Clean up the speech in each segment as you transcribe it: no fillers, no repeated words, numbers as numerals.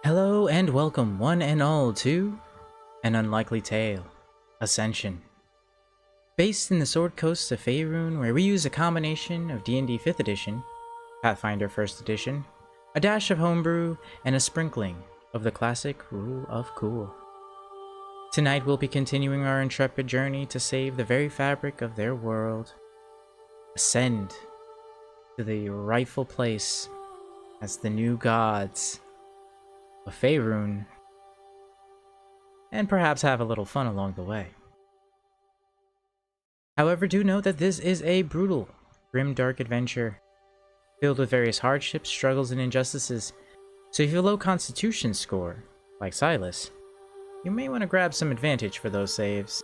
Hello and welcome one and all to An Unlikely Tale, Ascension. Based in the Sword Coast of Faerun, where we use a combination of D&D 5th edition, Pathfinder 1st edition, a dash of homebrew, and a sprinkling of the classic rule of cool. Tonight we'll be continuing our intrepid journey to save the very fabric of their world, ascend to the rightful place as the new gods of Faerun, and perhaps have a little fun along the way. However, do note that this is a brutal, grim-dark adventure filled with various hardships, struggles, and injustices, so if you have a low constitution score, like Silas, you may want to grab some advantage for those saves.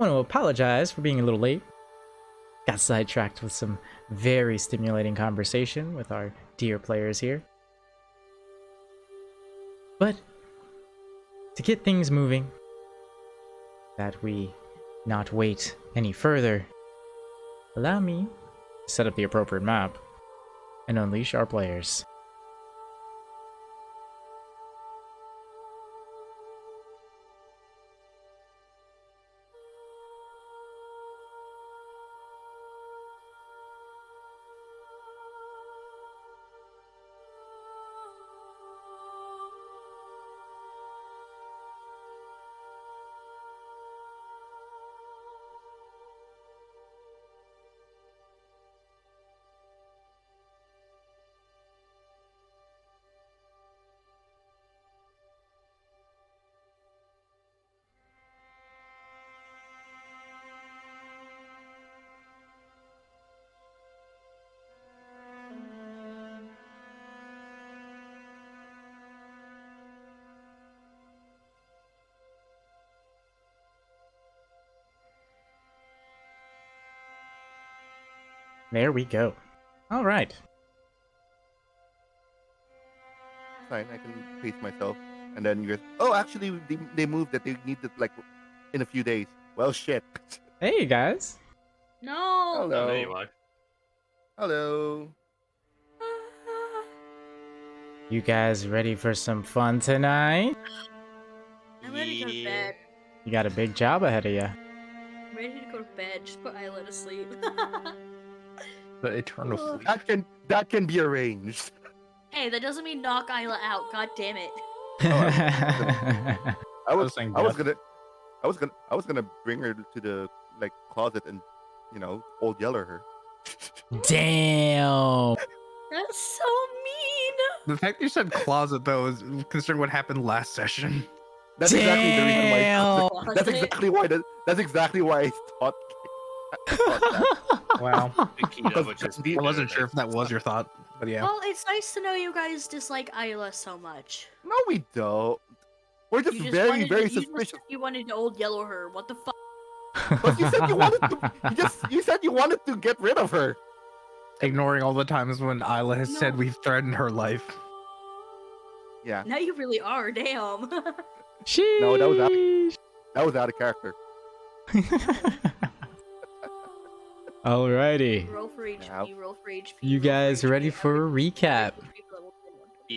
I want to apologize for being a little late. Got sidetracked with some very stimulating conversation with our dear players here. But to get things moving, that we not wait any further, allow me to set up the appropriate map and unleash our players. There we go. All right. Fine, I can pace myself. And then you guys, oh, actually, they moved that they need it like in a few days. Well, shit. Hey, guys. No. Hello. Oh, there you are. Hello. You guys ready for some fun tonight? I'm ready to go to bed. You got a big job ahead of you. I'm ready to go to bed. Just put Isla to sleep. The eternal Ugh. sleep. That can be arranged. Hey, that doesn't mean knock Isla out. God damn it. I was saying gonna bring her to the closet and old yeller her. Damn. That's so mean. The fact you said closet though is considering what happened last session. That's exactly the reason why. Damn. That's exactly why I thought that. Wow. Because I wasn't sure if that was your thought, but yeah. Well, it's nice to know you guys dislike Isla so much. No, we don't. We're just, You very, wanted very to, you just suspicious. said you wanted to old yellow her. What the fuck? But you said you wanted to. You said you wanted to get rid of her. Ignoring all the times when Isla has said No. we've threatened her life. Yeah. Now you really are. Damn. Sheesh. No, that was out of character. Alrighty. Roll for HP. Yeah. Roll for HP. You guys ready for a recap?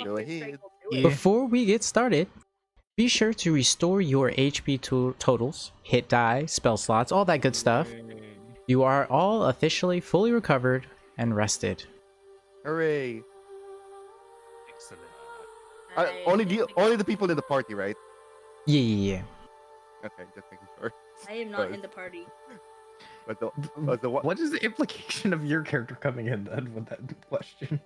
Go ahead. Yeah. Before we get started, be sure to restore your HP totals, hit die, spell slots, all that good stuff. You are all officially fully recovered and rested. Hooray! Excellent. Only the people in the party, right? Yeah. Okay, just making sure. I am not in the party. But the one. What is the implication of your character coming in then with that question?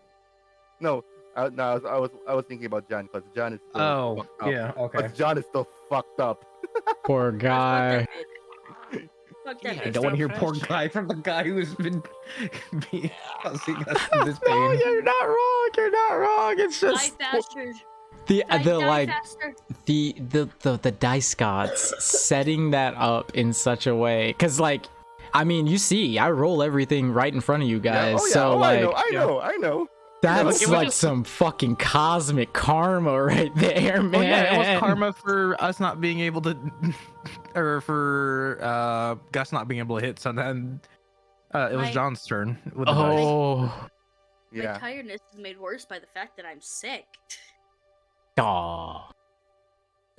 No, I was thinking about John because John is. Still Oh, fucked up. yeah, okay. But John is still fucked up. Poor guy. Fuck that I bitch. don't want to hear poor Fresh. guy from the guy who's been causing us this No, pain. you're not wrong. You're not wrong. It's Die just faster. the Die like faster. the dice gods setting that up in such a way, because like, I mean, you see, I roll everything right in front of you guys, so like, I know. that's it was like just- some fucking cosmic karma right there, man. Well, yeah, it was karma for us not being able to, or for Gus not being able to hit. So then it was My- John's turn with the dice. Oh, My Yeah. tiredness is made worse by the fact that I'm sick. Aww.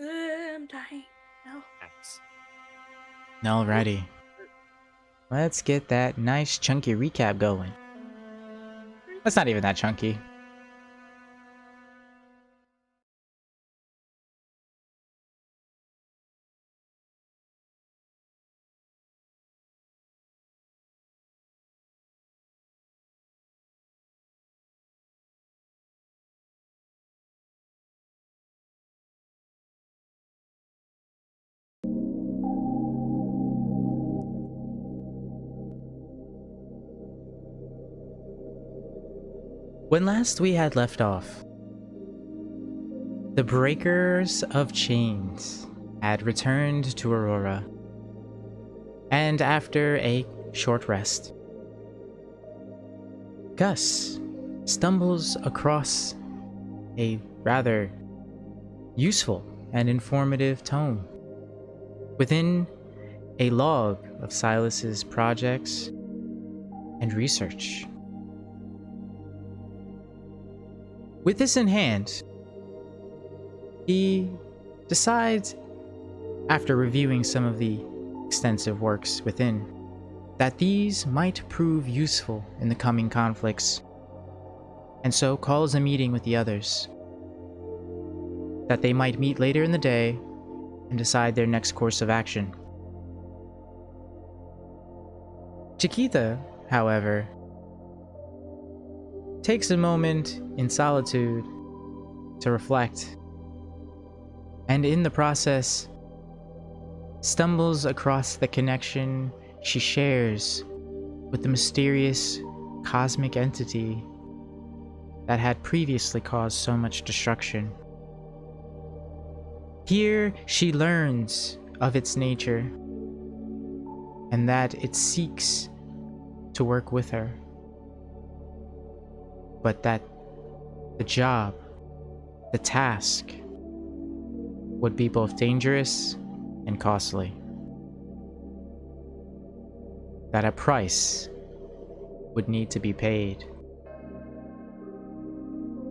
I'm dying. No. Alrighty. Let's get that nice chunky recap going. That's not even that chunky. When last we had left off, the Breakers of Chains had returned to Aurora, and after a short rest, Gus stumbles across a rather useful and informative tome within a log of Silas's projects and research. With this in hand, he decides, after reviewing some of the extensive works within, that these might prove useful in the coming conflicts, and so calls a meeting with the others, that they might meet later in the day and decide their next course of action. Chiquita, however, takes a moment in solitude to reflect, and in the process stumbles across the connection she shares with the mysterious cosmic entity that had previously caused so much destruction. Here she learns of its nature and that it seeks to work with her, but that the job, the task, would be both dangerous and costly. That a price would need to be paid.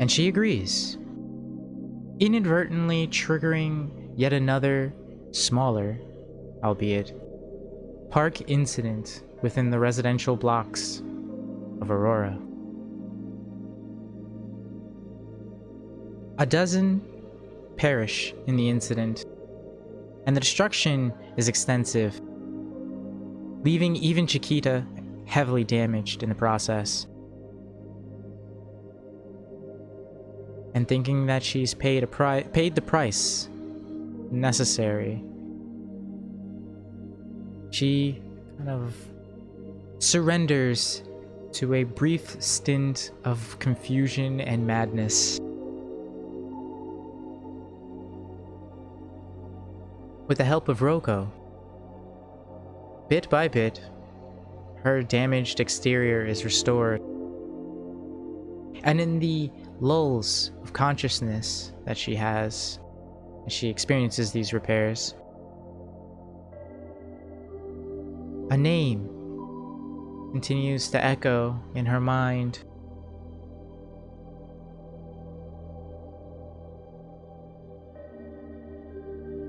And she agrees, inadvertently triggering yet another smaller, albeit park incident within the residential blocks of Aurora. A dozen perish in the incident, and the destruction is extensive, leaving even Chiquita heavily damaged in the process. And thinking that she's paid the price necessary, she kind of surrenders to a brief stint of confusion and madness. With the help of Roko, bit by bit, her damaged exterior is restored. And in the lulls of consciousness that she has as she experiences these repairs, a name continues to echo in her mind.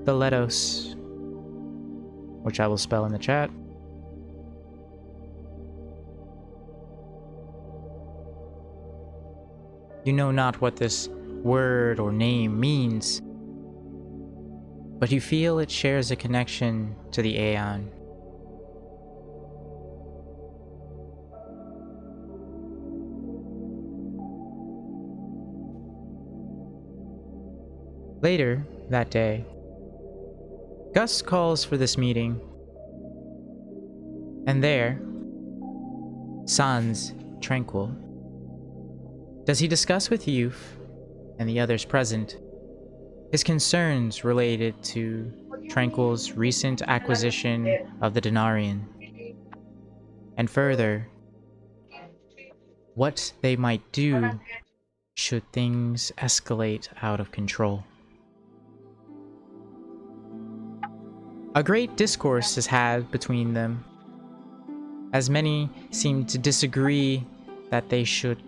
The Letos, which I will spell in the chat. You know not what this word or name means, but you feel it shares a connection to the Aeon. Later that day, Gus calls for this meeting, and there, sans tranquil, does he discuss with Youth and the others present his concerns related to Tranquil's recent acquisition of the Denarian, and further, what they might do should things escalate out of control. A great discourse is had between them, as many seem to disagree that they should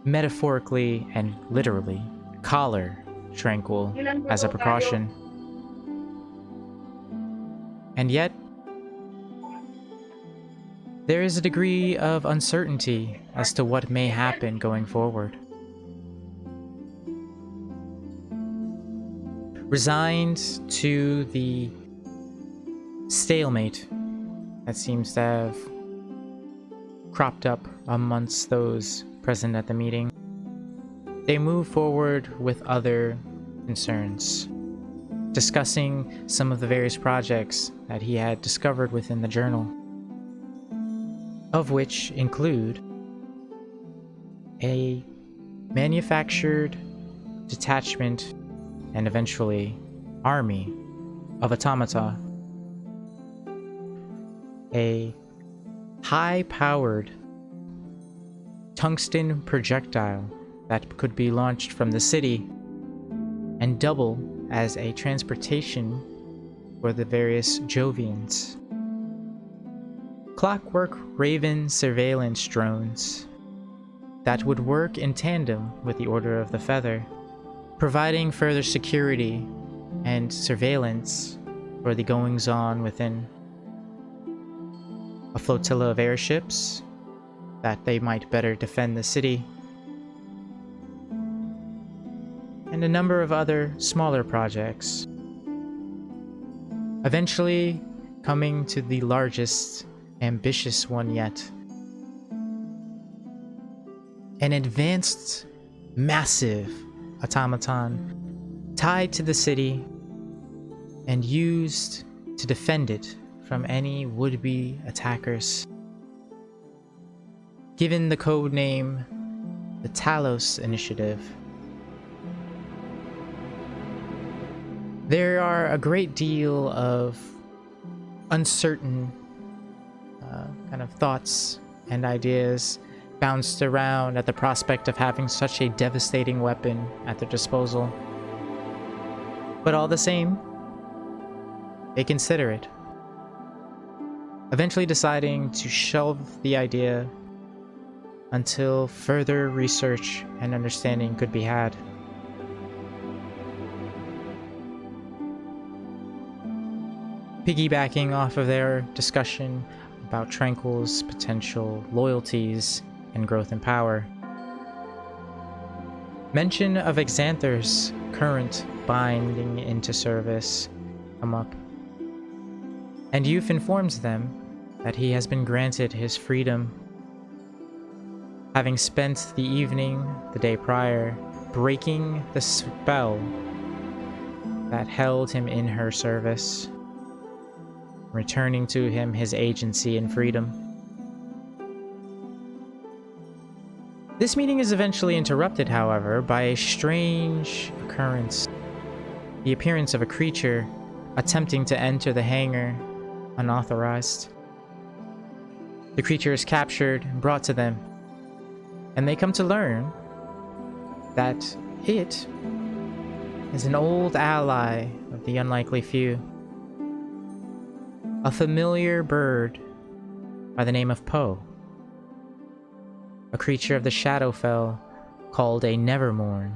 metaphorically and literally collar Tranquil as a precaution. And yet, there is a degree of uncertainty as to what may happen going forward. Resigned to the stalemate that seems to have cropped up amongst those present at the meeting, they move forward with other concerns, discussing some of the various projects that he had discovered within the journal, of which include a manufactured detachment and eventually army of automata, a high-powered tungsten projectile that could be launched from the city and double as a transportation for the various Jovians. Clockwork Raven surveillance drones that would work in tandem with the Order of the Feather, providing further security and surveillance for the goings-on within. A flotilla of airships that they might better defend the city, and a number of other smaller projects. Eventually coming to the largest, ambitious one yet. An advanced, massive automaton tied to the city and used to defend it from any would-be attackers. Given the code name, the Talos Initiative. There are a great deal of uncertain kind of thoughts and ideas bounced around at the prospect of having such a devastating weapon at their disposal. But all the same, they consider it, eventually deciding to shelve the idea until further research and understanding could be had. Piggybacking off of their discussion about Tranquil's potential loyalties and growth in power, mention of Xanther's current binding into service come up, and Youth informs them that he has been granted his freedom, having spent the evening the day prior breaking the spell that held him in her service, returning to him his agency and freedom. This meeting is eventually interrupted, however, by a strange occurrence. The appearance of a creature attempting to enter the hangar unauthorized. The creature is captured and brought to them, and they come to learn that it is an old ally of the Unlikely Few. A familiar bird by the name of Poe. A creature of the Shadowfell called a Nevermorn.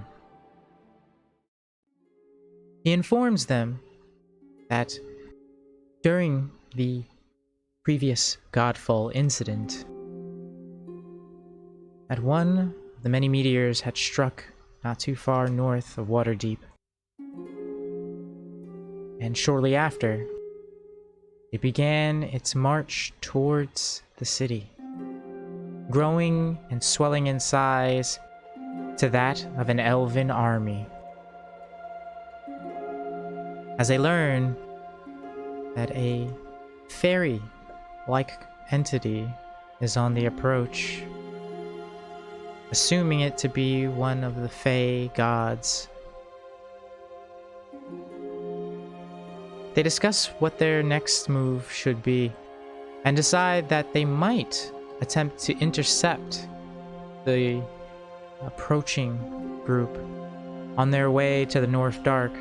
He informs them that during the previous Godfall incident, that one of the many meteors had struck not too far north of Waterdeep. And shortly after, it began its march towards the city, growing and swelling in size to that of an elven army. As they learn that a fairy-like entity is on the approach, assuming it to be one of the Fae gods. They discuss what their next move should be, and decide that they might attempt to intercept the approaching group on their way to the North Dark,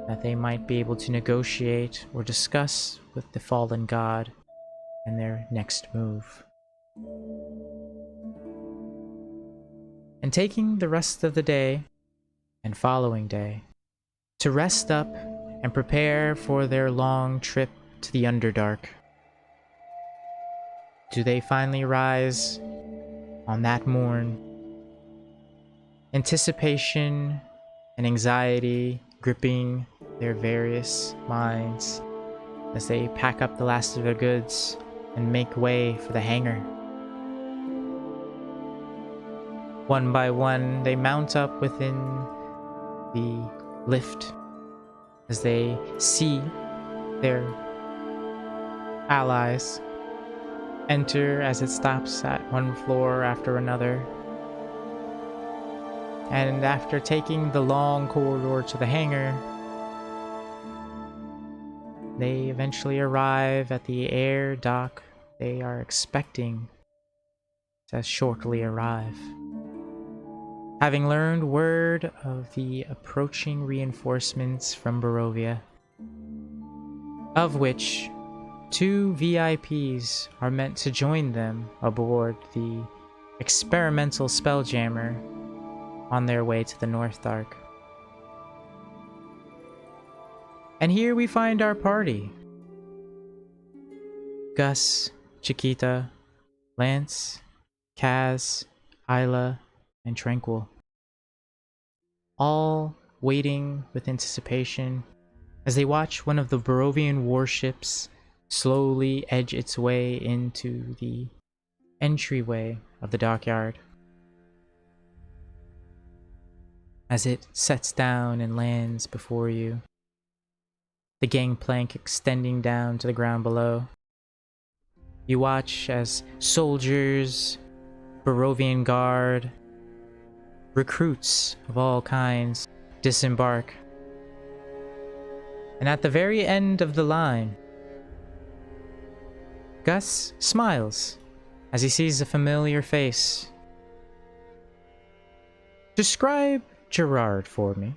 that they might be able to negotiate or discuss with the fallen god and their next move. and taking the rest of the day and following day to rest up and prepare for their long trip to the Underdark. Do they finally rise on that morn? Anticipation and anxiety gripping their various minds as they pack up the last of their goods and make way for the hangar. One by one, they mount up within the lift as they see their allies enter as it stops at one floor after another. And after taking the long corridor to the hangar, they eventually arrive at the air dock they are expecting to shortly arrive. Having learned word of the approaching reinforcements from Barovia, of which 2 VIPs are meant to join them aboard the experimental Spelljammer on their way to the Northdark. And here we find our party. Gus, Chiquita, Lance, Kaz, Isla, and Tranquil. All waiting with anticipation as they watch one of the Barovian warships slowly edge its way into the entryway of the dockyard. As it sets down and lands before you, the gangplank extending down to the ground below. You watch as soldiers, Barovian guard, recruits of all kinds disembark. And at the very end of the line, Gus smiles as he sees a familiar face. Describe Gerard for me.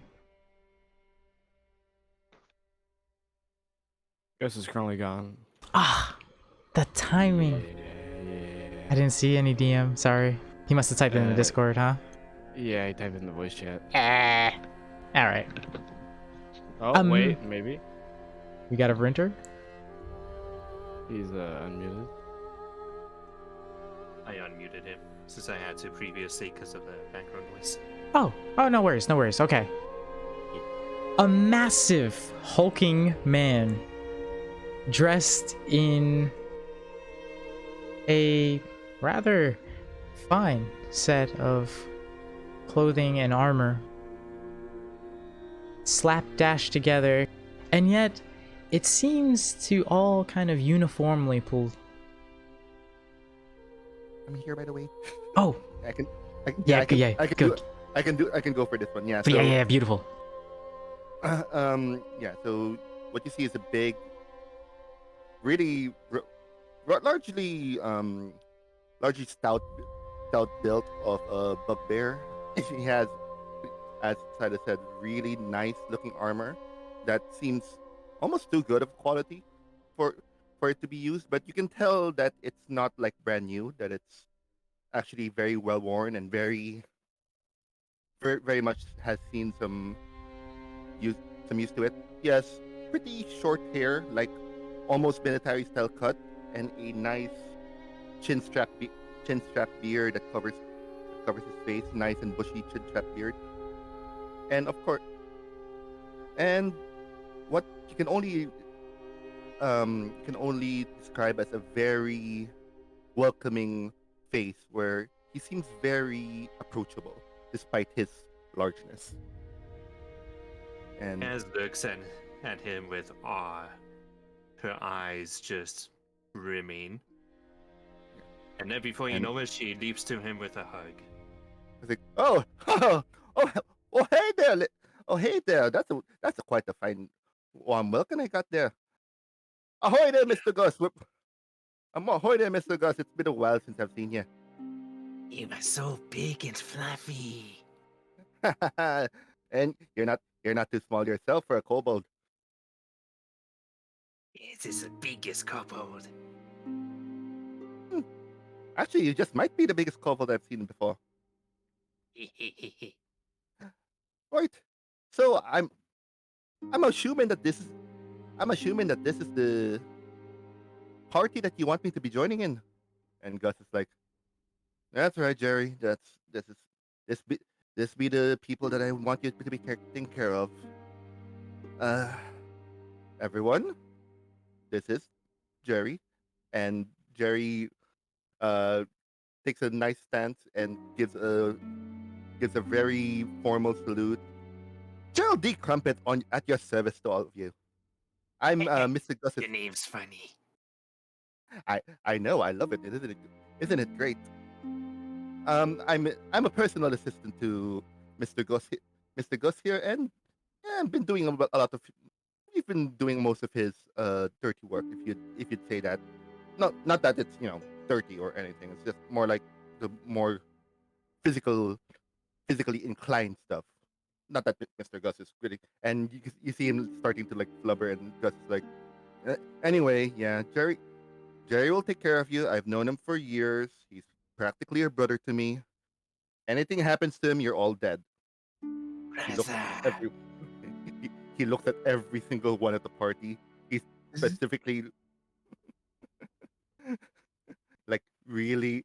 Gus is currently gone. Ah, the timing. I didn't see any DM, sorry. He must have typed it in the Discord, huh? Yeah, he typed in the voice chat. Alright. Oh, wait, maybe. We got a printer? He's unmuted. I unmuted him since I had to previously because of the background noise. Oh, no worries, okay. A massive, hulking man dressed in a rather fine set of clothing and armor, slapdash together, and yet it seems to all kind of uniformly pull. I'm here, by the way. Oh, I can good. I can go for this one. Yeah. Yeah, beautiful. Yeah. So what you see is a big, really, largely stout built of a bugbear. He has, as Sada said, really nice looking armor that seems almost too good of quality for it to be used. But you can tell that it's not like brand new. That it's actually very well worn and very much has seen some use to it. He has pretty short hair, like almost military style cut, and a nice chin strap beard that covers his face, nice and bushy chin strap beard. And of course, and what you can only describe as a very welcoming face, where he seems very approachable despite his largeness. And As looks at him with awe, her eyes just brimming. And then before you know it, she leaps to him with a hug. I was like, hey there, hey there. That's a quite a fine warm welcome I got there. Ahoy there, Mr. Gus. Ahoy there, Mr. Gus. It's been a while since I've seen you. You are so big and fluffy. And you're not too small yourself for a kobold. This is the biggest kobold. Actually, you just might be the biggest kobold I've seen before. Right. So I'm assuming that this is the party that you want me to be joining in. And Gus is like, that's right, Jerry. This be this be the people that I want you to be taking care of. Uh, everyone, this is Jerry, and Jerry uh takes a nice stance and gives a very formal salute. Gerald D. Crumpet on at your service to all of you. I'm Mr. Gus's. Your name's funny. I know, I love it. Isn't it great? I'm a personal assistant to Mr. Mr. Gus here, and yeah, I've been doing a lot of. We've been doing most of his dirty work, if you'd say that. Not that it's dirty or anything. It's just more like the more physical, physically inclined stuff. Not that Mr. Gus is really, and you see him starting to like flubber, and Gus is like, anyway, yeah, Jerry will take care of you. I've known him for years. He's practically a brother to me. Anything happens to him, you're all dead. He looks at every he looks at every single one at the party. He's specifically like really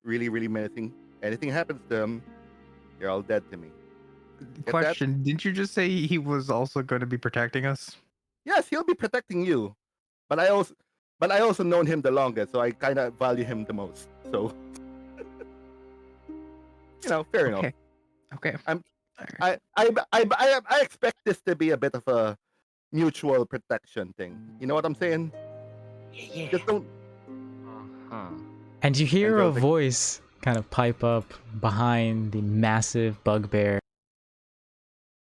menacing. Anything happens to him, you're all dead to me. Get that? Question: didn't you just say he was also going to be protecting us? Yes, he'll be protecting you. But I also known him the longest, so I kind of value him the most. So fair enough. Okay. I expect this to be a bit of a mutual protection thing. You know what I'm saying? Yeah. Just don't. Huh. And you hear a Girls like- voice kind of pipe up behind the massive bugbear.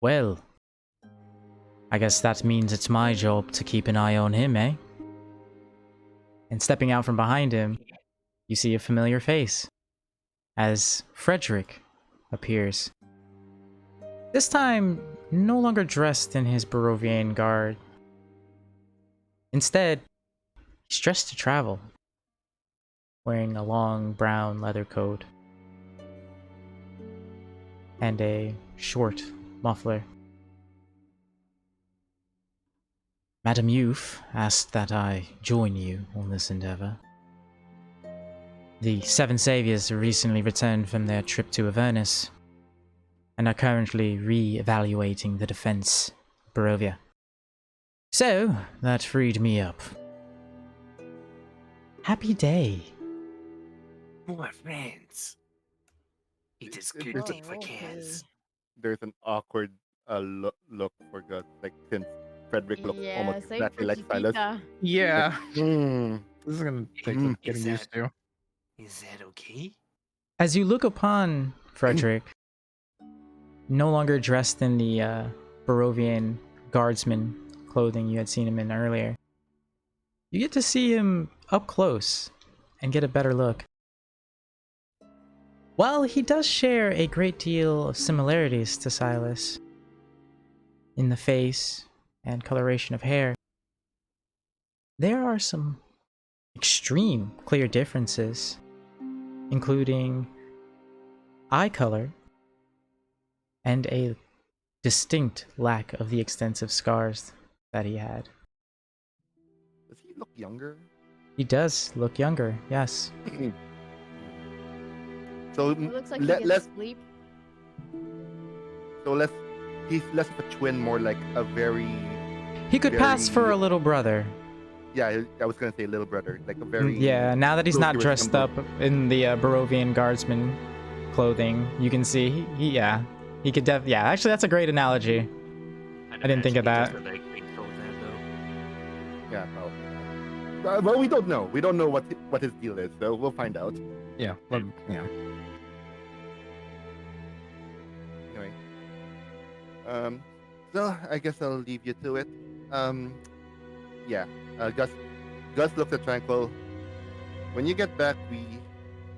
Well, I guess that means it's my job to keep an eye on him, eh? And stepping out from behind him, you see a familiar face as Frederick appears. This time, no longer dressed in his Barovian garb. Instead, he's dressed to travel, wearing a long brown leather coat and a short muffler. Madam Youth asked that I join you on this endeavor. The Seven Saviors recently returned from their trip to Avernus and are currently re-evaluating the defense of Barovia. So, that freed me up. Happy day. More friends. It is It- good it's- day for kids. There's an awkward look for Gus, like since Frederick looks almost same exactly for like Silas. Chiquita. Yeah. Hmm. This is gonna take Mm. some getting Is used to. Is that okay? As you look upon Frederick, no longer dressed in the Barovian guardsman clothing you had seen him in earlier, you get to see him up close and get a better look. While he does share a great deal of similarities to Silas in the face and coloration of hair, there are some extreme clear differences, including eye color and a distinct lack of the extensive scars that he had. Does he look younger? He does look younger, yes. So It looks like he let, gets let's sleep. so let's he's less of a twin, more like a very He could pass for Very- a little brother. yeah. I was gonna say little brother, like a very Yeah, now that he's closely not dressed up resembled- in the Barovian guardsman clothing, you can see he could actually that's a great analogy. I'd I didn't think of imagine he that. does the, like, intro there, though. Yeah, probably. Well, we don't know. We don't know what his deal is, so we'll find out. Yeah. Yeah. Anyway, so I guess I'll leave you to it. Yeah. Gus looks at Tranquil. When you get back, we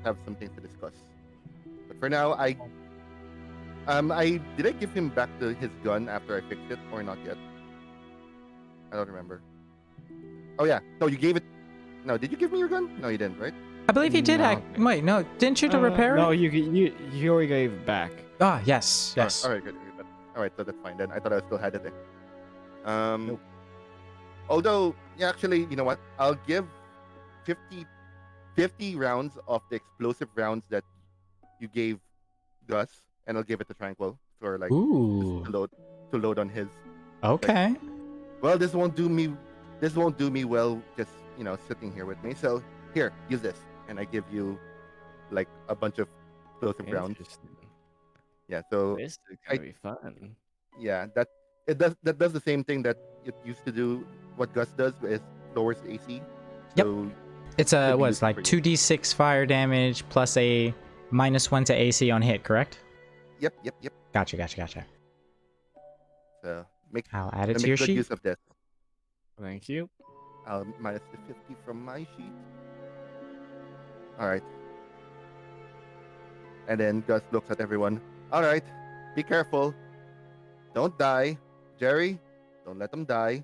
have some things to discuss. But for now, I did I give him back his gun after I fixed it or not yet? I don't remember. Oh yeah, no, you gave it. No, did you give me your gun? No, you didn't, right? I believe he did No. act. Wait, no, didn't you to repair No, it? you already gave it back. Ah, yes, yes. All right, good. All right, so that's fine then. I thought I still had it there. Nope. Although, yeah, actually, you know what? I'll give 50 rounds of the explosive rounds that you gave Gus, and I'll give it to Tranquil for like Ooh. to load on his. Okay. Well, this won't do me. This won't do me well. Just sitting here with me. So here, use this, and I give you like a bunch of explosive rounds. Interesting. Yeah. So This is I- gonna be fun. yeah, that does the same thing that it used to do. What Gus does is lowers the AC. Yep. So It's Could be what? useful Like for you. 2d6 fire damage plus a -1 to AC on hit, correct? Yep. Gotcha. So make I'll add it to make your good sheet. use of this. Thank you. I'll minus the 50 from my sheet. All right. And then Gus looks at everyone. All right, be careful. Don't die. Jerry, don't let them die.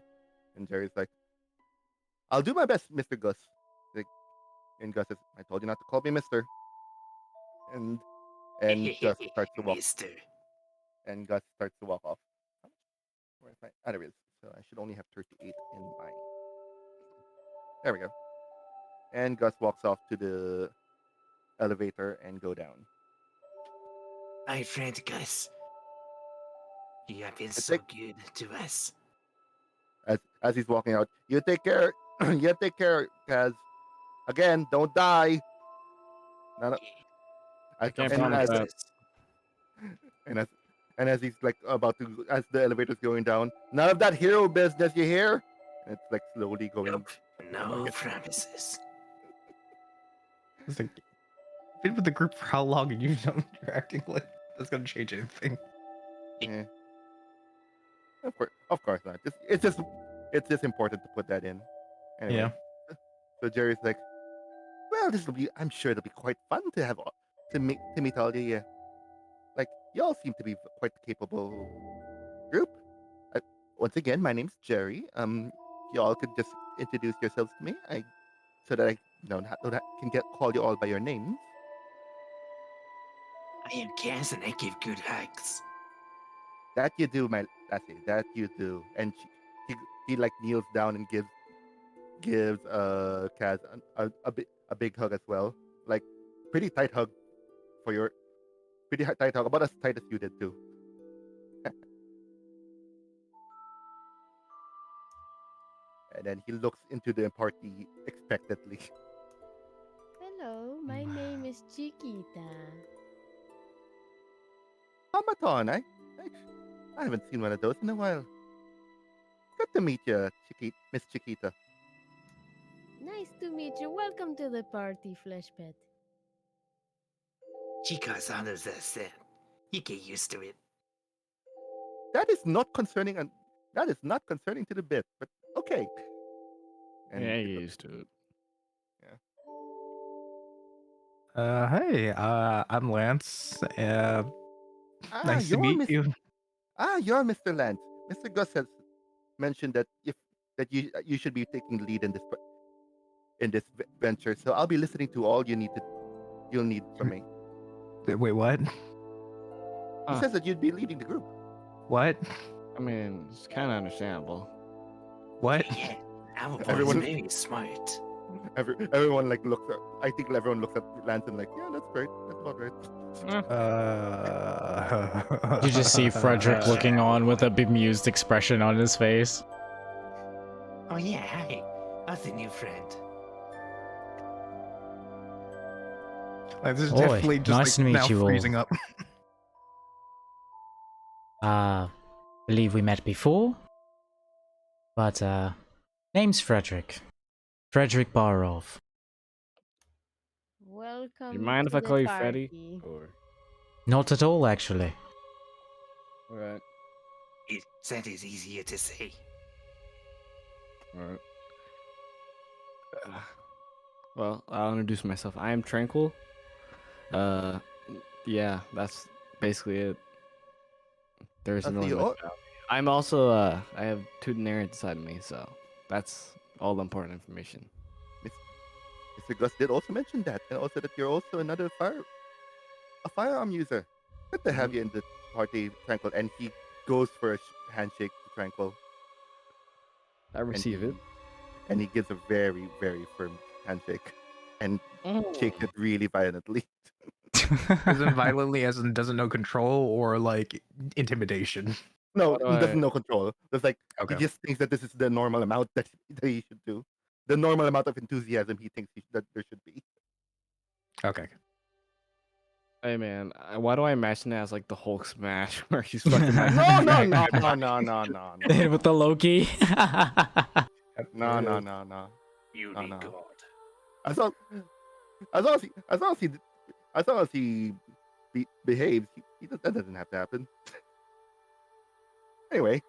And Jerry's like, I'll do my best, Mr. Gus. Like, and Gus says, I told you not to call me Mr. And Gus starts to walk. Mister. And Gus starts to walk off. Where's my? Ah, there it is. So I should only have 38 in my. There we go. And Gus walks off to the elevator and go down. My friend Gus. You have been It's so like- good to us. As he's walking out, you take care. You take care, Kaz. Again, don't die. None of- I can't and promise as, that. and as he's like about to, as the elevator's going down, none of that hero business, you hear? And it's like slowly going. Nope. No Like it- promises. It's like, been with the group for how long, and you're acting like that's gonna change anything. Yeah. Of course not. It's just important to put that in. Anyway, Yeah. So Jerry's like, well, I'm sure it'll be quite fun to have to meet all the like y'all seem to be quite capable group. Once again, my name's Jerry. Y'all could just introduce yourselves to me. So that I can call you all by your names. I am Cass and I give good hugs. That you do, my lassie. That you do. And he like kneels down and gives Kaz a big hug as well. Like pretty tight hug for your tight hug, about as tight as you did too. And then he looks into the party expectantly. Hello, my name is Chiquita. Hamaton, I haven't seen one of those in a while. Good to meet you, Miss Chiquita. Nice to meet you. Welcome to the party, Flesh Pet. Chicas honors us. You get used to it. That is not concerning, and that is not concerning to the bit. But okay. And Yeah, he you looks- used to it. Hey, I'm Lance. Nice to you're meet you. You're Mr. Lance. Mr. Gus has mentioned that you should be taking the lead in this venture. So I'll be listening to all you'll need from me. Wait, what? He Huh. says that you'd be leading the group. What? I mean, it's kind of understandable. What? Yeah, our boy Everyone- is very smart. Everyone like looks at. I think everyone looks at Lance and like, yeah, that's great. That's about right. You just see Frederick looking on with a bemused expression on his face. Oh yeah, hi. How's the new friend? Like, this is Oi, definitely just nice like to meet now you all. freezing up. Believe we met before. But, name's Frederick. Frederick Barov. Welcome. Do you mind if to I the call you Freddy? party. Or Not at all, actually. alright, That is easier to say. alright. Well, I'll introduce myself. I am Tranquil. Yeah, that's basically it. There's I no see. much about me. I'm also I have 2 narratives inside of me, so that's all the important information. Mr. Gus did also mention that, and also that you're also a firearm user. Good to have you in the party, Tranquil. And he goes for a handshake to Tranquil. I receive it. And he gives a very, very firm handshake and shakes it really violently. Isn't violently as in doesn't know control or like intimidation? No, How do he doesn't I- know control. It's like Okay. he just thinks that this is the normal amount that he should do. The normal amount of enthusiasm he thinks that there should be. Okay. Hey man, why do I imagine it as like the Hulk smash where he's fucking like No. With the Loki. No. You No, need no. God. As long as he behaves, that doesn't have to happen. Anyway,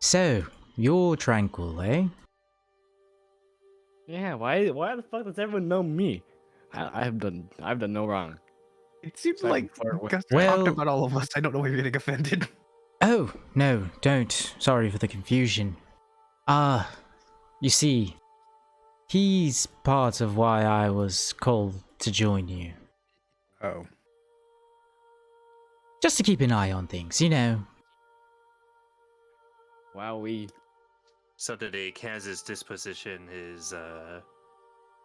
So, you're tranquil, eh? yeah. Why the fuck does everyone know me? I've done no wrong. It seems Sorry, like flirt with- Gus Well- talked about all of us. I don't know why you're getting offended. Oh, no, don't. Sorry for the confusion. You see, he's part of why I was called to join you. Oh. Just to keep an eye on things, you know. Wow, we. Suddenly, Kaz's disposition is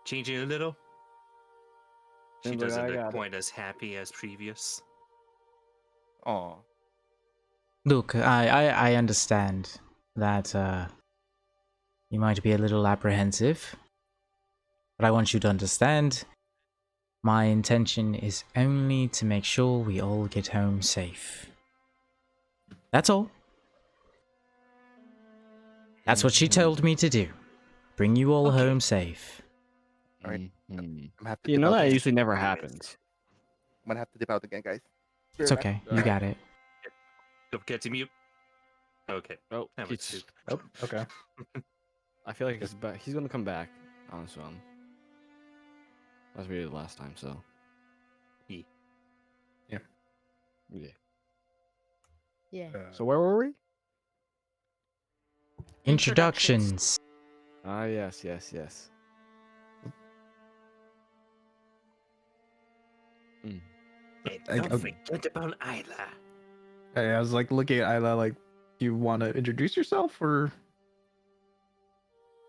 changing a little. She Seems like doesn't I look got it. quite as happy as previous. aw. Look, I understand that, you might be a little apprehensive. But I want you to understand, my intention is only to make sure we all get home safe. That's all. That's what she told me to do. Bring you all Okay. home safe. All right. Mhm. I'm happy to You dip know out that again. usually never happens. I'm gonna have to dip out again, guys. Be It's right back. okay. You Alright. got it. Don't forget to mute. Okay. Oh, That was he's, two. Oh, okay. I feel like he's back. He's gonna come back on his own. That's what we did last time, so. Yeah. Yeah. Yeah. So where were we? Introductions. Ah, yes. And I- don't okay. forget about Isla. Hey, I was like looking at Isla like, do you want to introduce yourself or?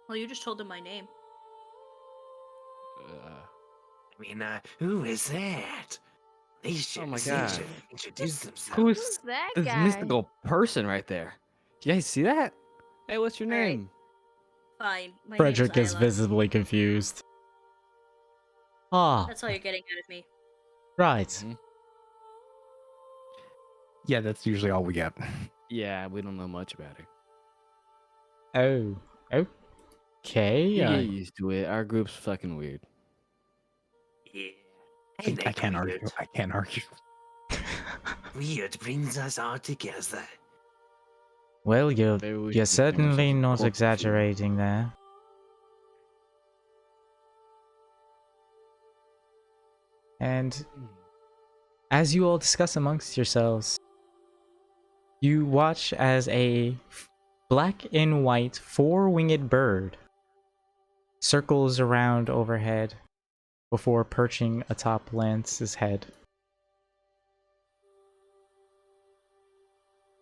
Well, you just told him my name. Who is that? They should, Oh my they God. should introduce themselves. Who's that this guy? mystical person right there? Do you guys see that? Hey, what's your Alright. name? Fine. My Frederick name's is Isla. visibly confused. Ah, That's all you're getting out of me. right. Mhm. Yeah, that's usually all we get. Yeah, we don't know much about her. Oh, okay. You get used to it. Our group's fucking weird. Yeah. I can't argue. I can't argue. Weird brings us all together. Well, you're Maybe we should you're just name certainly ourselves not Cult of Fear. exaggerating there. And as you all discuss amongst yourselves, you watch as a black and white four-winged bird circles around overhead before perching atop Lance's head.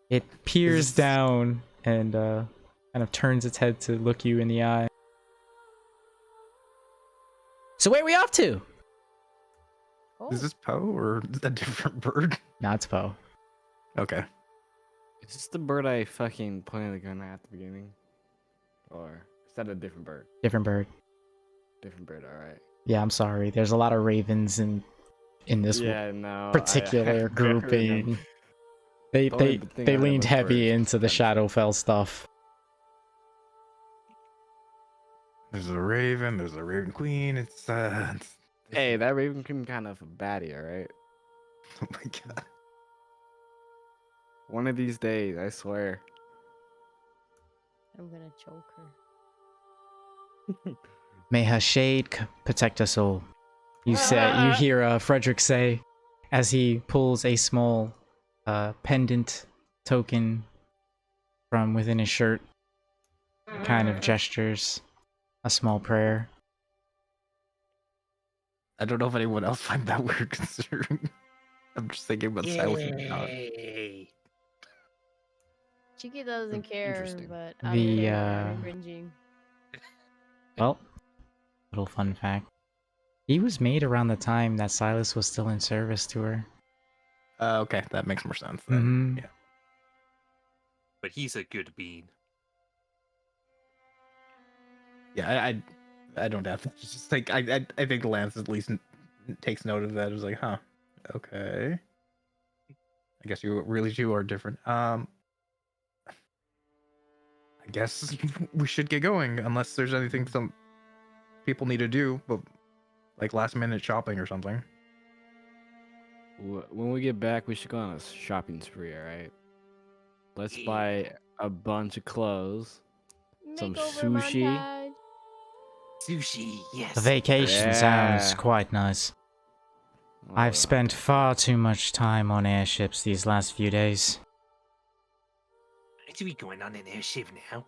It peers down and kind of turns its head to look you in the eye. So where are we off to? Oh, Is this Poe or a different bird? Nah, it's Poe. Okay. Is this the bird I fucking pointed the gun at the beginning? Or is that a different bird? Different bird. Different bird, alright. Yeah, I'm sorry. There's a lot of ravens in this Yeah, no. particular grouping. They The only they thing they I know leaned about heavy birds into the is Shadowfell stuff. There's a raven. There's a raven queen. It's Hey, that Raven Queen kind of a baddie, alright? oh my god. One of these days, I swear. I'm gonna choke her. May her shade protect us all. You hear Frederick say as he pulls a small pendant token from within his shirt, kind of gestures a small prayer. I don't know if anyone else find that weird considering. I'm just thinking about Silas and John. Yay. Chiki doesn't care, Interesting. but I'm The, there and cringing. Well, little fun fact. He was made around the time that Silas was still in service to her. Okay, that makes more sense then. Mhm. Yeah. But he's a good bean. Yeah, I don't doubt that. It's just like I think Lance at least takes note of that. It was like, huh, okay. I guess you really two are different. I guess we should get going unless there's anything some people need to do, but like last minute shopping or something. When we get back, we should go on a shopping spree, alright? Let's buy a bunch of clothes, some Makeover sushi. montage. Sushi, yes. The vacation sounds Yeah. quite nice. I've spent far too much time on airships these last few days. Are we going on an airship now?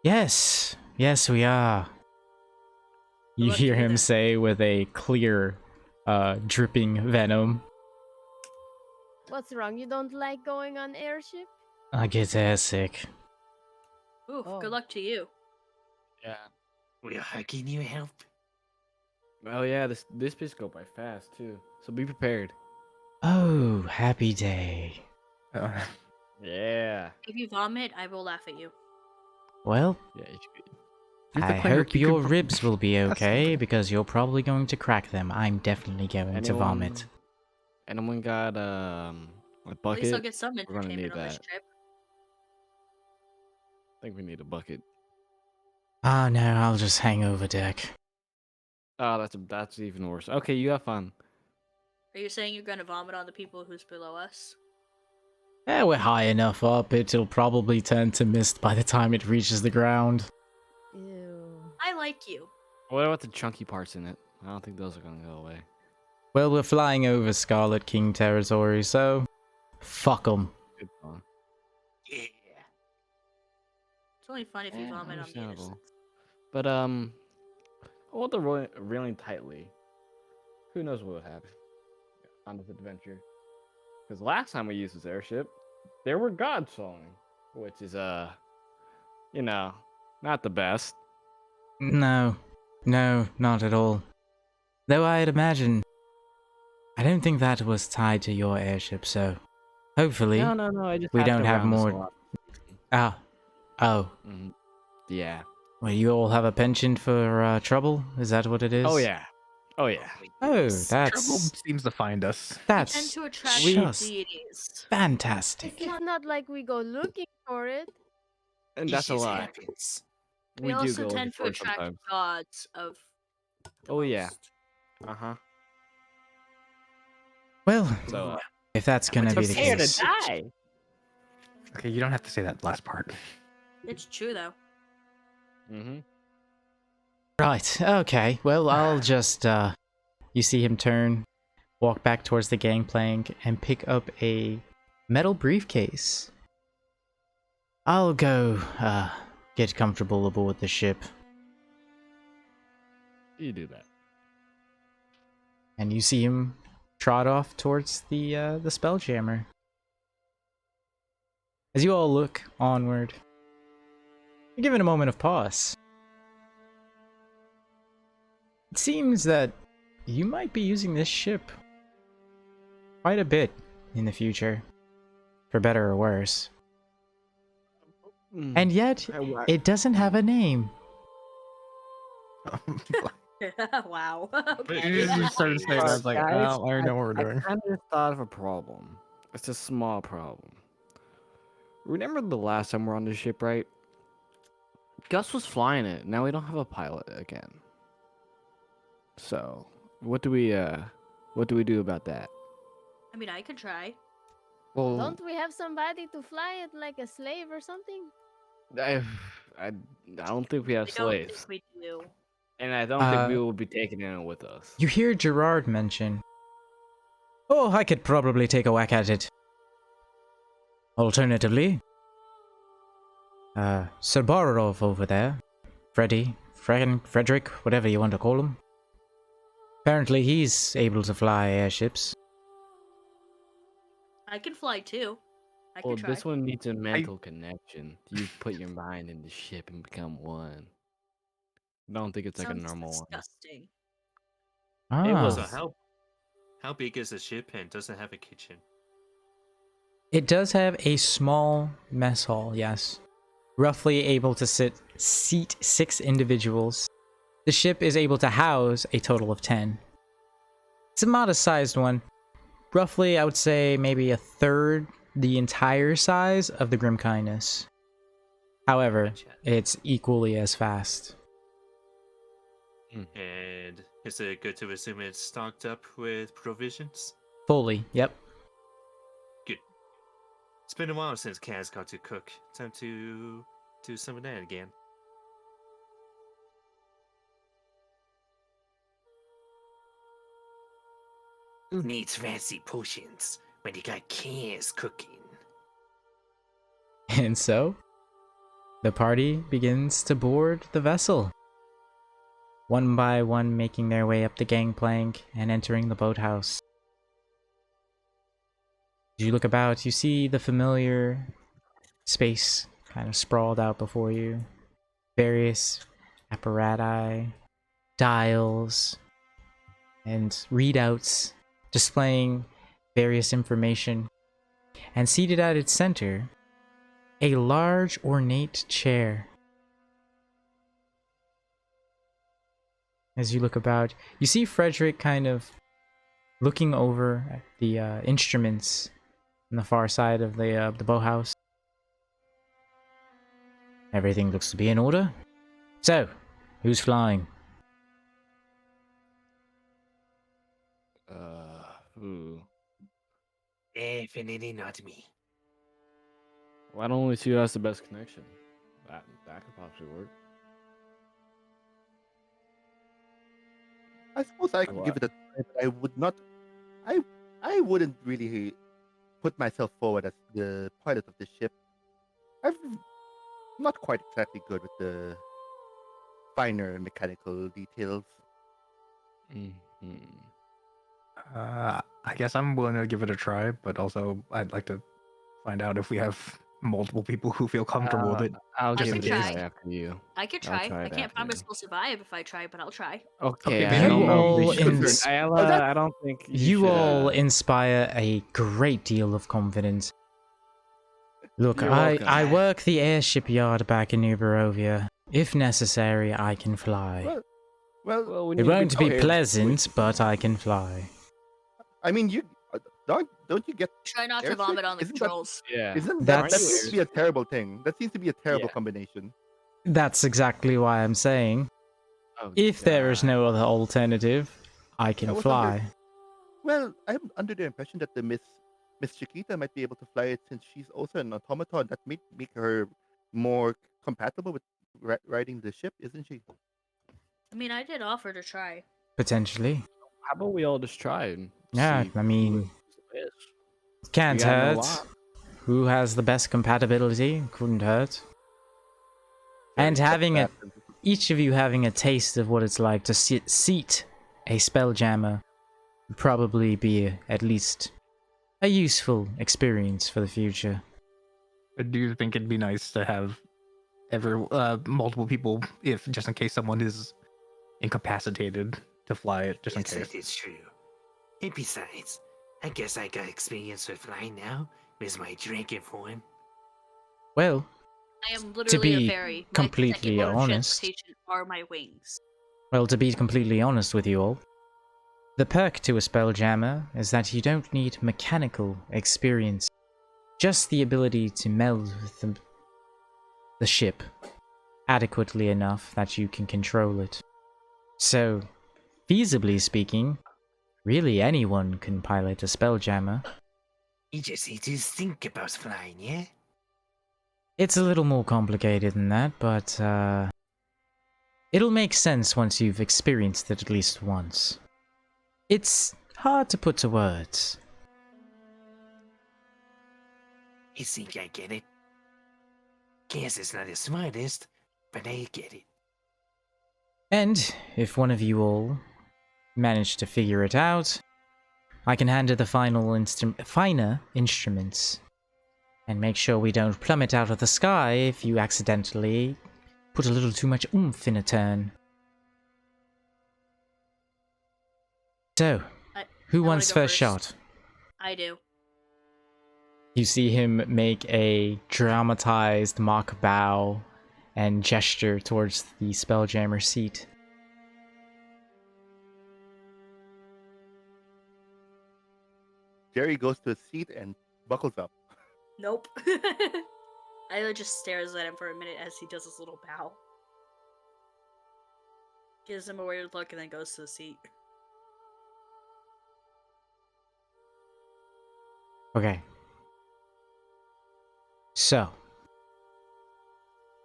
Yes, yes we are. You Lucky hear you him then. say with a clear, dripping venom. What's wrong? You don't like going on airship? I get airsick. Ooh, Oh. good luck to you. Yeah. We're hugging you help. Oh yeah, this bitch go by fast too. So be prepared. Oh, happy day. Yeah. If you vomit, I will laugh at you. Well, Yeah. You should be. Use the I cleric, hope you can your pro- ribs will be That's okay, something. because you're probably going to crack them. I'm definitely going to vomit. Anyone got a At least I'll bucket? get some We're gonna entertainment need on this that. trip. I think we need a bucket. Ah, no, I'll just hang over deck. Oh, that's even worse. Okay, you have fun. Are you saying you're gonna vomit on the people who's below us? Eh, we're high enough up, it'll probably turn to mist by the time it reaches the ground. Ew. I like you. What about the chunky parts in it? I don't think those are gonna go away. Well, we're flying over Scarlet King territory, so fuck 'em. Good fun. Yeah. It's only fun if you Yeah, vomit on the understandable. innocents. But hold the railing tightly. Who knows what would happen on this adventure? Because last time we used this airship, there were gods falling, which is you know, not the best. No, not at all. Though I'd imagine... I don't think that was tied to your airship, so... Hopefully... No. I just we happened don't have around this a more- lot. Oh. Mhm. Yeah. Well, you all have a penchant for trouble? Is that what it is? Oh yeah. Oh yeah. Oh, Trouble that's... seems to find us. We tend That's to attract just deities. fantastic. It's not like we go looking for it. And It that's a just lie. happens. We We do also go tend to for it attract sometimes. gods of. the Oh, yeah. most. Uh-huh. Well, So if that's gonna be the prepare case... to die. Okay, you don't have to say that last part. It's true though. Mm-hmm. Right, okay. Well, I'll just, you see him turn, walk back towards the gangplank, and pick up a metal briefcase. I'll go, get comfortable aboard the ship. You do that. And you see him trot off towards the Spelljammer. As you all look onward, you're given a moment of pause. It seems that you might be using this ship quite a bit in the future, for better or worse. And yet, it doesn't have a name. Wow. You Okay. just started saying that. I was like, Guys, oh, I already know what we're doing. I kind of thought of a problem. It's a small problem. Remember the last time we were on the ship, right? Gus was flying it. Now we don't have a pilot again. So, what do we do about that? I mean, I could try. Well, Don't we have somebody to fly it like a slave or something? I don't think we have I don't slaves, think we do. and I don't think we will be taking it with us. You hear Gerard mention, "Oh, I could probably take a whack at it. Alternatively, Sir Borov over there, Frederick, whatever you want to call him, Apparently he's able to fly airships. I can fly too. I can Well, try. this one needs a mental connection. You put your mind in the ship and become one. I don't think it's like a Sounds normal one. disgusting. It Ah. was So how big is the ship and does it have a kitchen? It does have a small mess hall, yes. Roughly able to seat 6 individuals. The ship is able to house a total of 10. It's a modest-sized one. Roughly, I would say maybe a third the entire size of the Grim Kindness. However, Gotcha. it's equally as fast. And is it good to assume it's stocked up with provisions? Fully, yep. Good. It's been a while since Kaz got to cook. Time to do some of that again. Who needs fancy potions when you got Kaz cooking? And so, the party begins to board the vessel. One by one making their way up the gangplank and entering the boathouse. As you look about, you see the familiar space kind of sprawled out before you. Various apparati, dials, and readouts displaying various information. And seated at its center, a large ornate chair. As you look about, you see Frederick kind of looking over at the instruments on the far side of the boathouse. Everything looks to be in order. So, who's flying? Ooh. Definitely not me. Why don't we see who has the best connection? That could possibly work. I suppose I could give it a try, but I would not. I wouldn't really put myself forward as the pilot of the ship. I'm not quite exactly good with the finer mechanical details. Mm-hmm. I guess I'm willing to give it a try, but also I'd like to find out if we have multiple people who feel comfortable with it. I'll I give can it a try. try after you. I could I'll try. try I it can't after promise you. we'll survive if I try, but I'll try. Okay, Okay, I maybe don't know you if we all should. ins- Ayala, that's- I don't think You should, all inspire a great deal of confidence. Look, You're I welcome. work the airship yard back in New Barovia. If necessary, I can fly. Well, we It need to won't be okay, pleasant, but I can fly. I mean, you don't you get Try not to airsick? vomit on the Isn't that- controls. Yeah. Isn't That's- that seems to be a terrible thing? That seems to be a terrible Yeah. combination. That's exactly why I'm saying, Oh, if there is God. no other alternative, I can I was fly. Well, I'm under the impression that the Miss Chiquita might be able to fly it since she's also an automaton. That may make her more compatible with riding the ship, isn't she? I mean, I did offer to try. Potentially. How about we all just try and Yeah, see I mean, who is the best? can't We got no hurt. lock. Who has the best compatibility? Couldn't hurt. And Very having a steadfast and- each of you having a taste of what it's like to seat a spelljammer would probably be at least a useful experience for the future. But do you think it'd be nice to have multiple people, if just in case someone is incapacitated, to fly it, just in Yes, case? that is true. And besides, I guess I got experience with flying now with my dragon form. Well, I am literally be a fairy. My completely second mode of honest- transportation are my wings. to be completely honest with you all, the perk to a spelljammer is that you don't need mechanical experience, just the ability to meld with the ship adequately enough that you can control it. So, feasibly speaking, really anyone can pilot a spelljammer. You just need to think about flying, yeah? It's a little more complicated than that, but it'll make sense once you've experienced it at least once. It's hard to put to words. I think I get it. Guess it's not the smartest, but I get it. And if one of you all managed to figure it out, I can handle the finer instruments and make sure we don't plummet out of the sky if you accidentally put a little too much oomph in a turn. So, who I wanna wants go first first. shot? I do. You see him make a dramatized mock bow and gesture towards the Spelljammer seat. Jerry goes to his seat and buckles up. Nope. Isla just stares at him for a minute as he does his little bow. Gives him a weird look and then goes to the seat. Okay. So,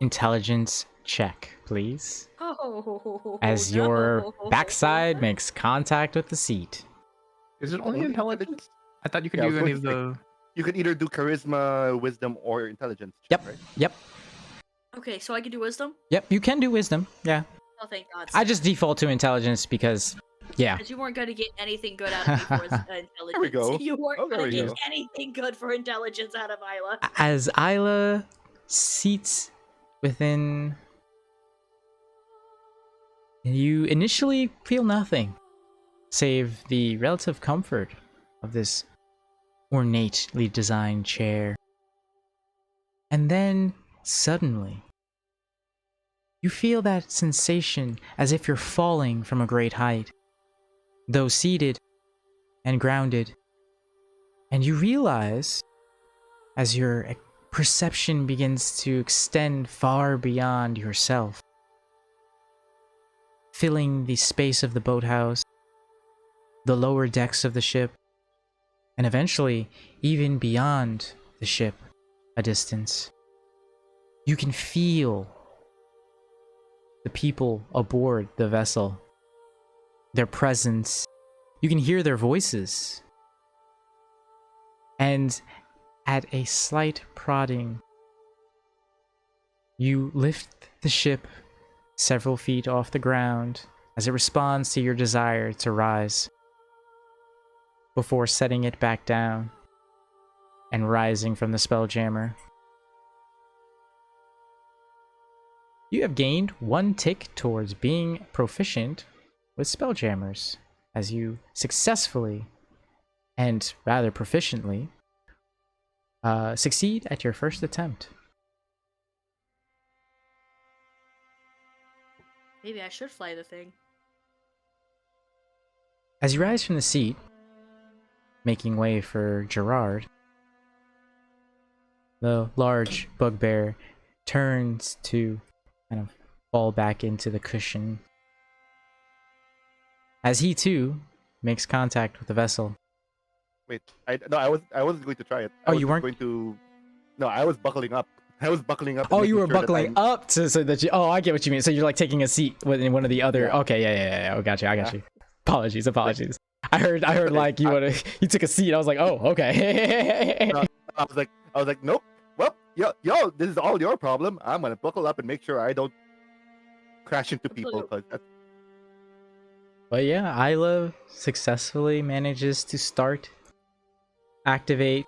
intelligence check, please. Oh, As your no. backside makes contact with the seat. Is it only Only intelligence? I thought you could Yeah, I do was any going of to say, the. you could either do charisma, wisdom, or intelligence. Check, Yep, right? yep, Okay, so I can do wisdom? yep, you can do wisdom, yeah. Oh, thank God. I just default to intelligence because, yeah. Because you weren't going to get anything good out of me for intelligence. There we go. You weren't Oh, there going to we get go. anything good for intelligence out of Isla. As Isla seats within, you initially feel nothing save the relative comfort of this ornately designed chair. And then, suddenly, you feel that sensation as if you're falling from a great height, though seated and grounded. And you realize, as your perception begins to extend far beyond yourself, filling the space of the boathouse, the lower decks of the ship, and eventually even beyond the ship a distance. You can feel the people aboard the vessel, their presence. You can hear their voices. And at a slight prodding, you lift the ship several feet off the ground as it responds to your desire to rise, before setting it back down and rising from the Spelljammer. You have gained 1 tick towards being proficient with Spelljammers, as you successfully, and rather proficiently, succeed at your first attempt. Maybe I should fly the thing. As you rise from the seat, making way for Gerard, the large bugbear turns to kind of fall back into the cushion as he too makes contact with the vessel. Wait, I wasn't going to try it. Oh, I was you just weren't? going to. No, I was buckling up. I was buckling up. and Oh, you making were sure that buckling I'm- up to so that you. Oh, I get what you mean. So you're like taking a seat in one of the other. Yeah. Okay, yeah. Oh, gotcha. I got Yeah. you. Apologies. I heard Okay, like you took a seat. I was like, oh, okay. No, I was like, nope. Well, yo, this is all your problem. I'm gonna buckle up and make sure I don't crash into people. Because But yeah, Isla successfully manages to start, activate,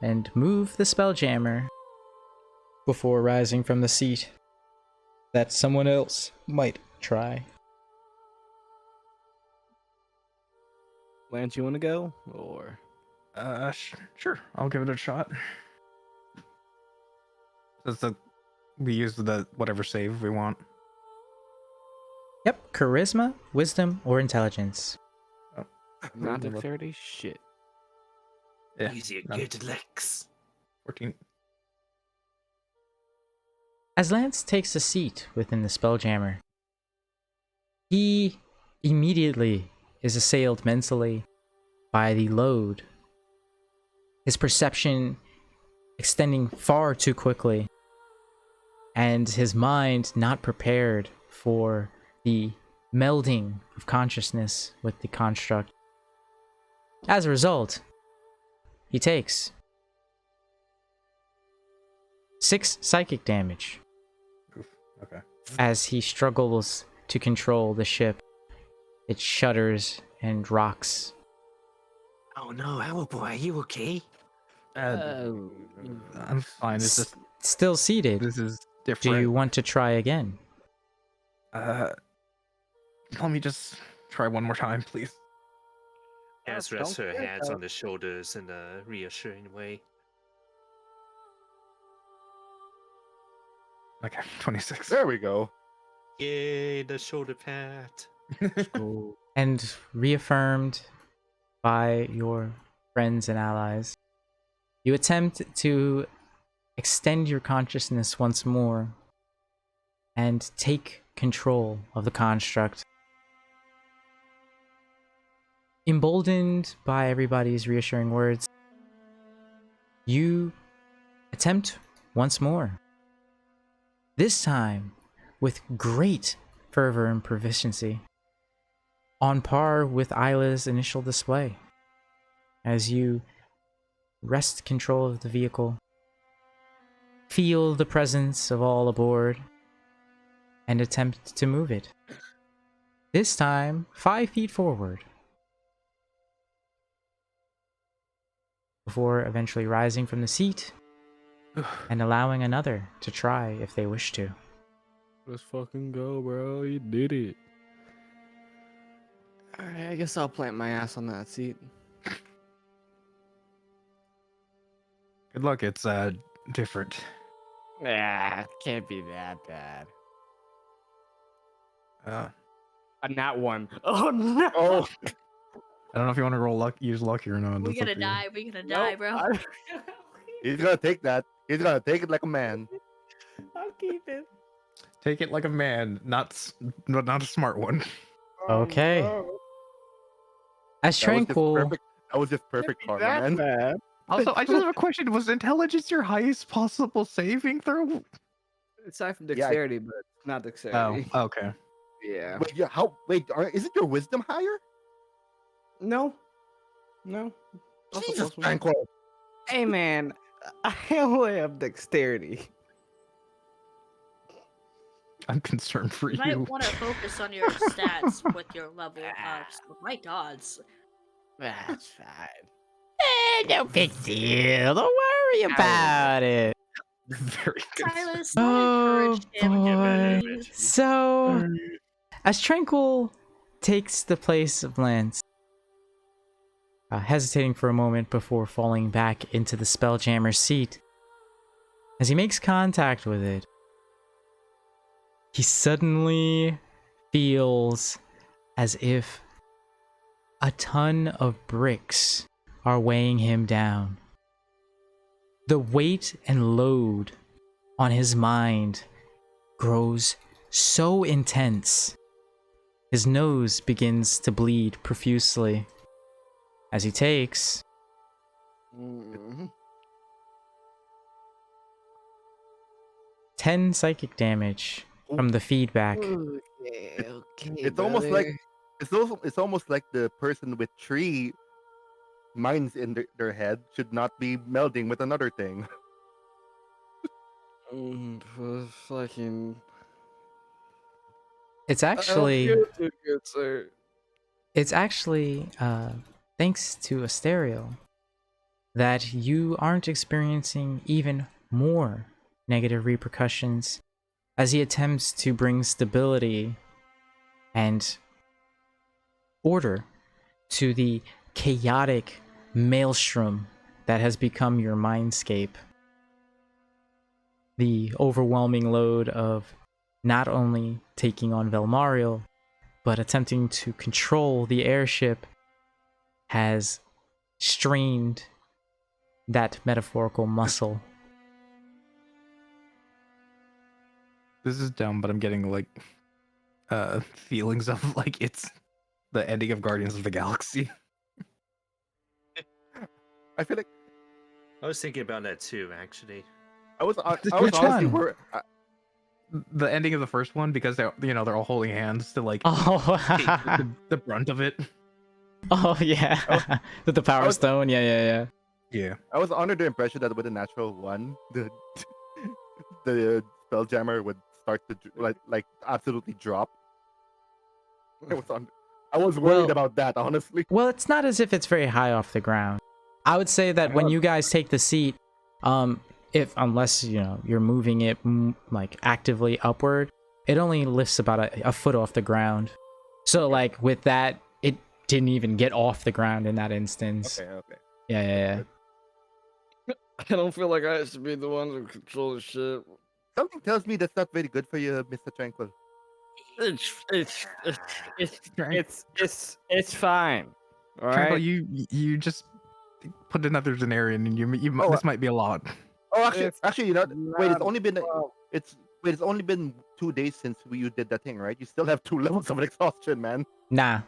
and move the Spelljammer before rising from the seat that someone else might try. Lance, you want to go? Or Sure. I'll give it a shot. We use the whatever save we want. Yep, charisma, wisdom, or intelligence. not dexterity? Shit. Yeah. Use your no. good legs. 14. As Lance takes a seat within the Spelljammer, he immediately is assailed mentally by the load, his perception extending far too quickly, and his mind not prepared for the melding of consciousness with the construct. As a result, he takes 6 psychic damage Oof. Okay. as he struggles to control the ship. it shudders and rocks. Oh no, Owlboy, are you okay? I'm fine. It's just Still seated. this is Do different. you want to try again? Let me just try one more time, please. As rests her hands on the shoulders in a reassuring way. Okay, 26. There we go. Yay, the shoulder pat. And reaffirmed by your friends and allies, you attempt to extend your consciousness once more and take control of the construct. Emboldened by everybody's reassuring words, you attempt once more. This time with great fervor and proficiency, on par with Isla's initial display, as you wrest control of the vehicle, feel the presence of all aboard, and attempt to move it. This time, 5 feet forward, before eventually rising from the seat and allowing another to try if they wish to. Let's fucking go, bro. You did it. Alright, I guess I'll plant my ass on that seat. Good luck. It's different. Ah, can't be that bad. Not one. Oh no! Oh, I don't know if you want to roll luck, use lucky or not. We That's up gonna to you. die. We gonna die, bro. he's gonna take that. He's gonna take it like a man. I'll keep it. Take it like a man, not a smart one. Okay. As Tranquil, That was just perfect karma, man. bad. Also, I just have a question. Was intelligence your highest possible saving throw? Aside from dexterity, but not Oh, dexterity. okay. Yeah. Wait, yeah, isn't your wisdom higher? No. No. Also Jesus, plus one. Tranquil. Hey man, I only have dexterity. I'm concerned for You you. might want to focus on your stats with your level. My gods. That's fine. no big deal. Don't worry about it. Very good. Silas, Oh don't encourage him. boy. please. So, as Tranquil takes the place of Lance, hesitating for a moment before falling back into the Spelljammer's seat, as he makes contact with it, he suddenly feels as if a ton of bricks are weighing him down. The weight and load on his mind grows so intense. His nose begins to bleed profusely as he takes Mhm. 10 psychic damage from the feedback. Okay, It's almost like it's almost like the person with 3 minds in their head should not be melding with another thing. Fucking. It's actually I don't feel too good, sir. It's actually thanks to Asterio that you aren't experiencing even more negative repercussions as he attempts to bring stability and order to the chaotic maelstrom that has become your mindscape. The overwhelming load of not only taking on Velmariel, but attempting to control the airship has strained that metaphorical muscle. This is dumb, but I'm getting like feelings of like it's the ending of Guardians of the Galaxy. I feel like I was thinking about that too, actually. I was Which honestly one? worried. The ending of the first one, because they're they're all holding hands to like Oh, take the brunt of it. oh yeah, with the Power Stone. Yeah. Yeah. I was under the impression that with a natural one, the Spelljammer would start to like absolutely drop. I I was worried Well- about that, honestly. Well, it's not as if it's very high off the ground. I would say that when you guys take the seat, if unless you're moving it like actively upward, it only lifts about a foot off the ground. So like with that, it didn't even get off the ground in that instance. Okay. Yeah. I don't feel like I should be the one to control the ship. Something tells me that's not very good for you, Mr. Tranquil. It's fine. All Tranquil, right. you just put another Zenarian, and Oh, this might be a lot. Oh, It's actually, you know, wait. It's not only been well. it's only been 2 days since you did that thing, right? You still have 2 levels of exhaustion, man. Nah.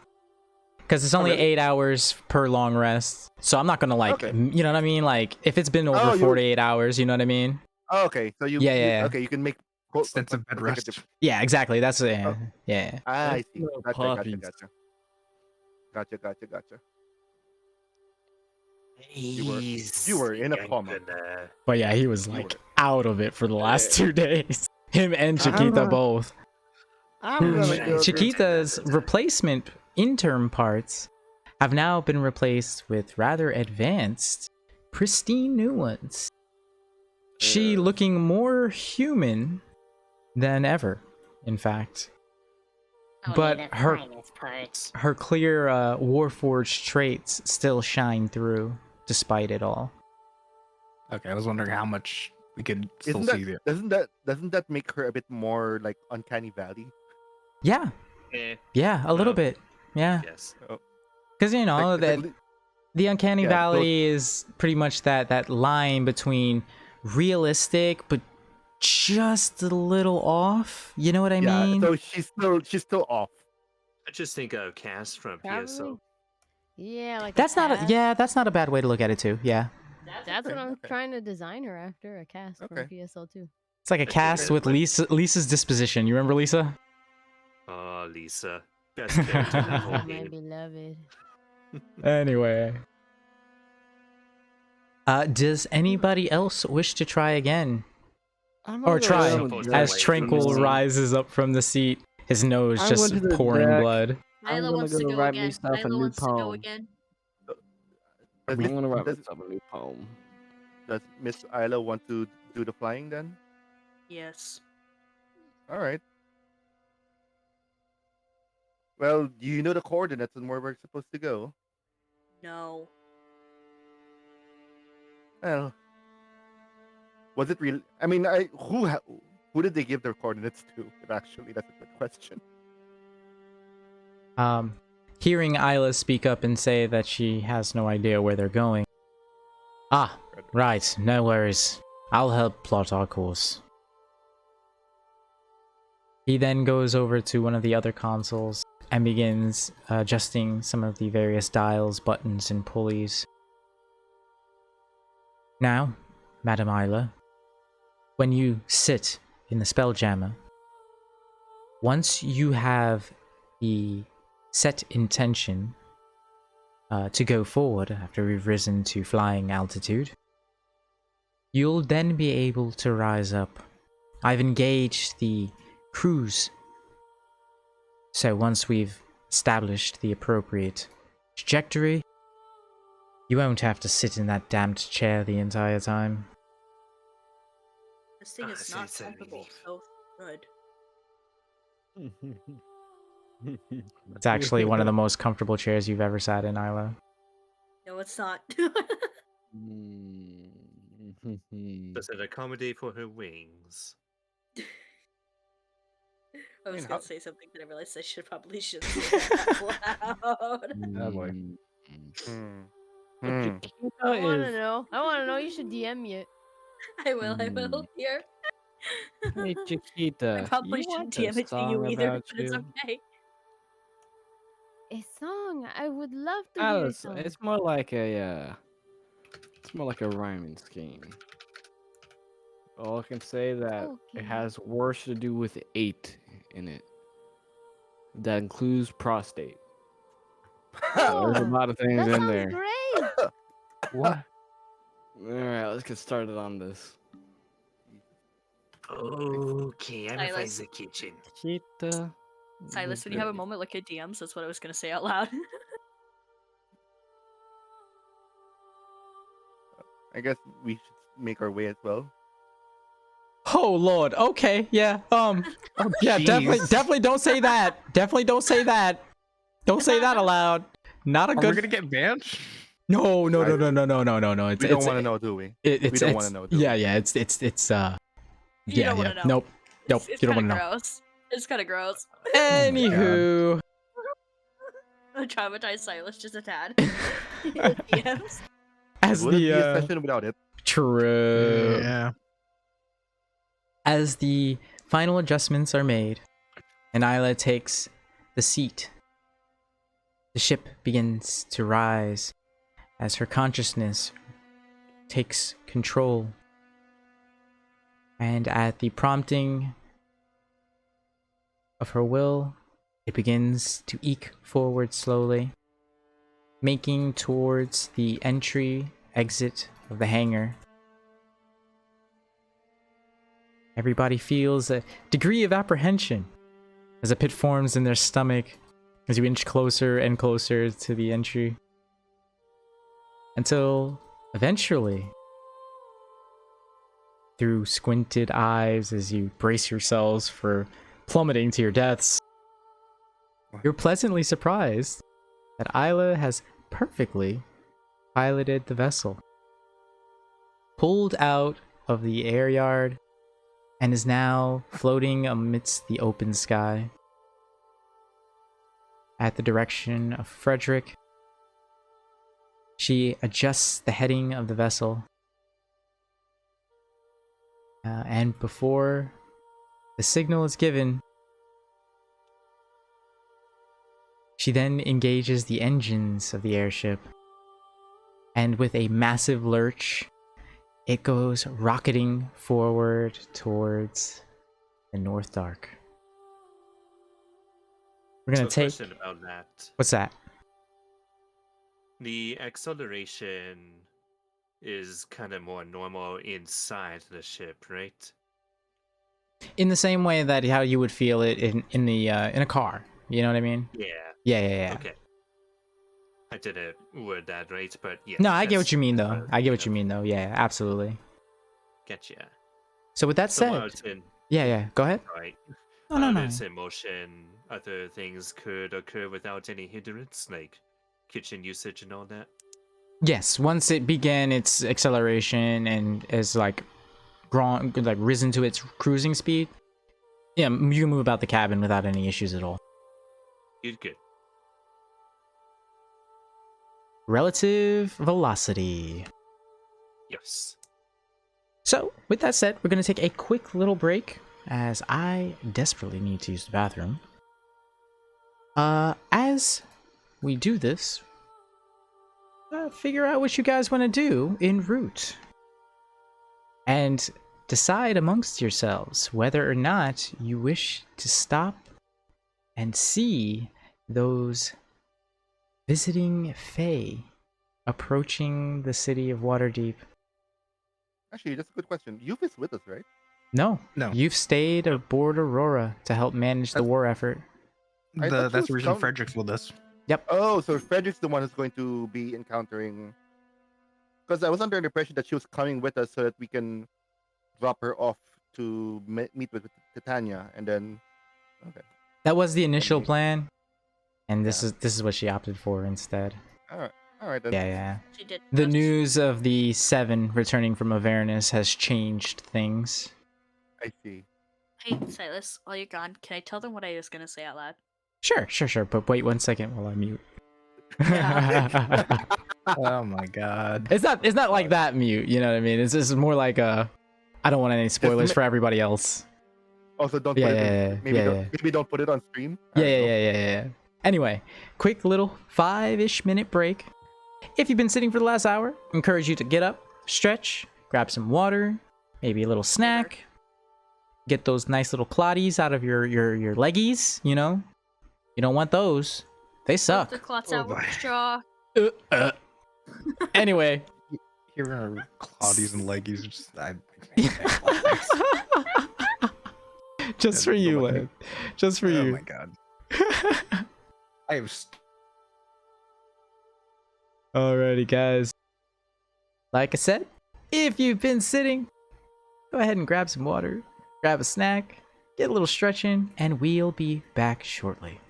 Because it's only really? 8 hours per long rest. So I'm not gonna like, Okay. you know what I mean? Like if it's been over Oh, you- 48 hours, you know what I mean? Oh, okay, so Yeah. okay, you can make Extensive bed take a rest. different- Yeah, exactly. That's Oh. yeah. I see. Little Gotcha. puppies. Gotcha. You were in a coma. But yeah, he was You like were- out of it for the last 2 days. Him and Chiquita I'm- both. I'm gonna go. Chiquita's replacement interim parts have now been replaced with rather advanced, pristine new ones. She looking more human than ever, in fact. But her clear Warforged traits still shine through, despite it all. Okay, I was wondering how much we could still Isn't see there. doesn't that make her a bit more like Uncanny Valley? Yeah, yeah, a little bit. Yeah, Yes. because Like- that like- the Uncanny Yeah, Valley is pretty much that line between realistic but just a little off. You know what I yeah, mean? so she's still off. I just think of Cass from Probably. PSO. Yeah, like That's not cast. that's not a bad way to look at it too. Yeah, That's what I'm Okay. trying to design her after, a cast from Okay. PSL too. it's like a It's cast with like- Lisa's disposition. You remember Lisa? Oh, Lisa. Best character in the whole My game. beloved. Anyway. Does anybody else wish to try again? I'm Or gonna go try, down the as deck. As Tranquil Let me see. rises up from the seat, his nose I just went to the pouring deck. blood. I'm Isla gonna wants go to go write again. myself a Isla new wants to go poem. again. Does I'm Miss- gonna write does- myself a new poem. Does Miss Isla want to do the flying then? Yes. All right. Well, you know the coordinates and where we're supposed to go. No. Well, was it real? I mean, who did they give their coordinates to? Actually, that's a good question. Hearing Isla speak up and say that she has no idea where they're going. Ah, right, no worries. I'll help plot our course. He then goes over to one of the other consoles and begins adjusting some of the various dials, buttons, and pulleys. Now, Madam Isla, when you sit in the Spelljammer, once you have the set intention to go forward after we've risen to flying altitude, you'll then be able to rise up. I've engaged the cruise, so once we've established the appropriate trajectory, you won't have to sit in that damned chair the entire time. This thing Ah, is so not it's a comfortable. relief. So good. It's actually one of the most comfortable chairs you've ever sat in, Isla. No, it's not. Does it accommodate for her wings? I was mean, gonna how- say something, but I realized I probably shouldn't say that out loud. Oh boy. I wanna know. You should DM me it. I will. Here. Hey I Chiquita, probably you shouldn't want a DM it to you song either, about but it's you? okay. A song. I would love to hear a Alice, song. it's more like a rhyming scheme. All I can say that Okay. it has worse to do with 8 in it. That includes prostate. So there's a Oh, lot of things that in sounds there. great. What? Alright, let's get started on this. Okay, I'm gonna find Silas. the kitchen. Chiquita, Silas, when you have a moment, look at DMs. That's what I was gonna say out loud. I guess we should make our way as well. Oh Lord. Okay. Yeah. Yeah. jeez. Definitely don't say that. Definitely don't say that. Don't say that aloud. Not a Are we good. gonna get banned? No. No. No. I- No. No. No. No. No. No. We don't want to know, do we? It's, we don't it's- want to know. Do Yeah. we? Yeah. It's. You Yeah. don't Yeah. wanna know. Nope. Nope. It's You don't kind want of to know. gross. It's kind of gross. Anywho. Traumatized Silas just a tad. DMs. As It wouldn't be a the session without it. true. Yeah. As the final adjustments are made, and Isla takes the seat, the ship begins to rise as her consciousness takes control. And at the prompting of her will, it begins to eke forward slowly, making towards the exit of the hangar. Everybody feels a degree of apprehension as a pit forms in their stomach as you inch closer and closer to the entry. Until eventually, through squinted eyes as you brace yourselves for plummeting to your deaths, you're pleasantly surprised that Isla has perfectly piloted the vessel, pulled out of the air yard, and is now floating amidst the open sky. At the direction of Frederick, she adjusts the heading of the vessel. And before the signal is given, she then engages the engines of the airship. And with a massive lurch, it goes rocketing forward towards the North Dark. We're gonna So a take. question about that. What's that? The acceleration is kind of more normal inside the ship, right? In the same way that how you would feel it in a car. You know what I mean? Yeah. Yeah. Okay. I didn't word that right, but yeah. No, I get that's what you mean though. what I get kind what you of- mean though. Yeah, absolutely. Getcha. So with that So while said, it's in yeah. Go ahead. right, No, no. it's in motion, other things could occur without any hindrance, like kitchen usage and all that. Yes, once it began its acceleration and is like risen to its cruising speed, yeah, you can move about the cabin without any issues at all. Good. Relative velocity. Yes. So, with that said, we're going to take a quick little break as I desperately need to use the bathroom. As we do this, figure out what you guys want to do en route. And decide amongst yourselves whether or not you wish to stop and see those visiting Fae approaching the city of Waterdeep. Actually, that's a good question. Youth is with us, right? No. No. You've stayed aboard Aurora to help manage the That's- war effort. I thought That's she the was reason Frederick's with us. Oh, so Frederick's the one who's going to be encountering. Because I was under the impression that she was coming with us so that we can drop her off to meet with Titania, and then. Okay. That was the initial Okay. plan, and this Yeah. is what she opted for instead. All right then. Yeah. She did. The just- news of the Seven returning from Avernus has changed things. I see. Hey, Silas, while you're gone, can I tell them what I was gonna say out loud? Sure. But wait 1 second while I mute. Yeah. Oh my god. It's not like that mute. You know what I mean? It's just more like I don't want any spoilers for everybody else. Also, don't Yeah, put it. yeah, Maybe yeah, don't, yeah. maybe don't put it on stream. I don't know. Yeah. Anyway, quick little 5-ish minute break. If you've been sitting for the last hour, encourage you to get up, stretch, grab some water, maybe a little snack, get those nice little clotties out of your leggies, you know? You don't want those. They suck. The clots Oh out with boy. the straw. Anyway. Hearing our Claudies and leggies, just Just for you, Don't let me- Lynn. Just for Oh you. my god. I have st- Alrighty, guys. Like I said, if you've been sitting, go ahead and grab some water, grab a snack, get a little stretch in, and we'll be back shortly.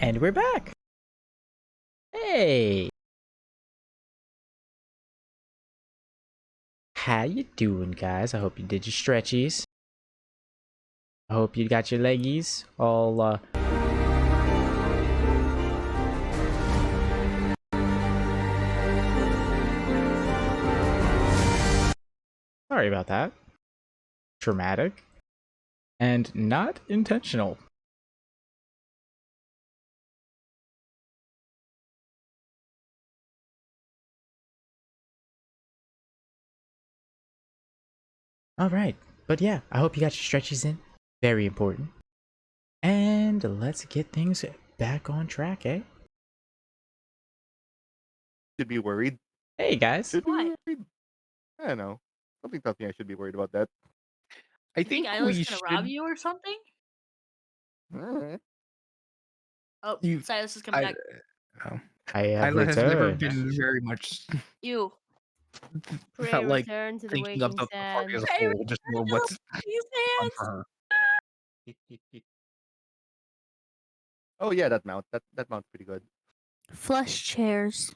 And we're back. Hey. How you doing, guys? I hope you did your stretchies. I hope you got your leggies all Sorry about that. Traumatic and not intentional. Alright, but yeah, I hope you got your stretchies in. Very important. And let's get things back on track, eh? Should be worried. Hey guys. Should be Why? worried. I don't know. Something tells me I should be worried about that. I You think think Isla's we gonna should. rob you or something? Alright. Oh, You- Silas is coming back. Oh. I have Isla has never returned. been very much You. Pray felt like return to the thinking of waking the party as sands. a Pray whole, just more return to what's These fun hands. for her. Oh yeah, that mount's pretty good. Flush chairs.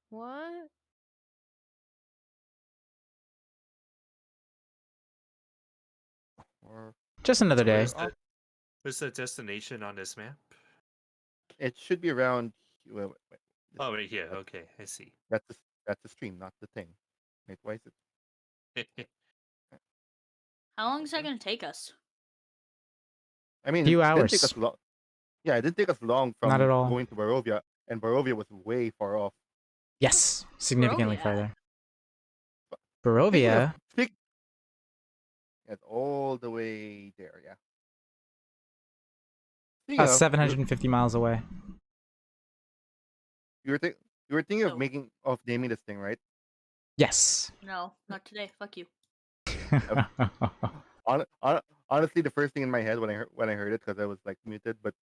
What? Or Just another So day. where's the destination on this map? it should be around. Wait. Oh, right here. Okay, I see. That's the stream, not the thing. Wait, why is it? How long is that gonna take us? I mean, Few it didn't take hours. us long. Yeah, it didn't take us long from Not at all. going to Barovia, and Barovia was way far off. Yes, significantly Barovia. farther. Speaking Barovia. of- speak- It's all the way there. Yeah. Speaking About of, 750 miles away. You were thinking Oh. of naming this thing, right? Yes. No, not today. Fuck you. Honestly, the first thing in my head when I heard it, because I was like muted, but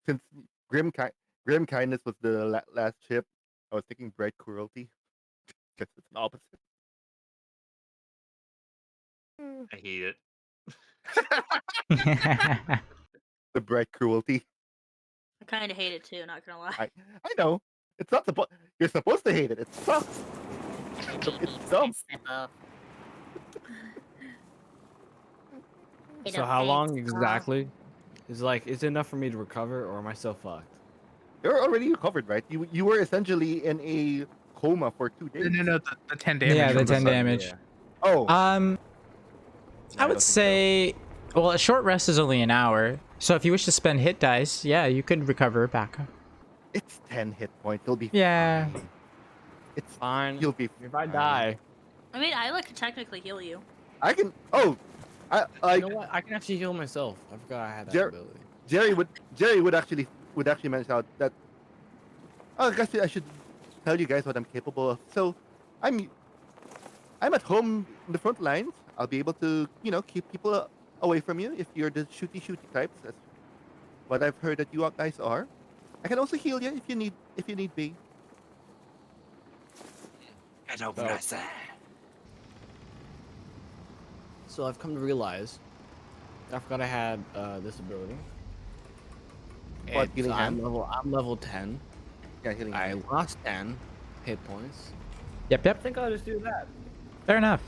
since Grim Kindness was the last chip, I was thinking Bright Cruelty. Guess it's the opposite. I hate it. The Bright Cruelty. I kind of hate it too. Not gonna lie. I know. It's not supposed. You're supposed to hate it. It sucks. It's dumb. So how long exactly? Is it enough for me to recover, or am I still fucked? You're already recovered, right? You were essentially in a coma for 2 days. No, the 10 damage. Yeah, the from 10 sun. damage. Yeah. Oh, I I would don't think so. say, well, a short rest is only an hour. So if you wish to spend hit dice, yeah, you could recover back. It's 10 hit points. You'll be Yeah. fine. It's Fine. You'll be. If I fine. die, I mean, Isla could technically heal you. I can. Oh, I you know what? I can actually heal myself. I forgot I had that Jer- ability. Jerry would actually mention out that. Oh, I guess I should tell you guys what I'm capable of. So, I'm at home in the front lines. I'll be able to keep people away from you if you're the shooty types. That's what I've heard that you guys are. I can also heal you if you need be. So I've come to realize I forgot I had this ability. What, And healing so hand? I'm level 10. Yeah, healing. I hand. lost 10 hit points. Yep, I yep. think I'll just do that. Fair enough.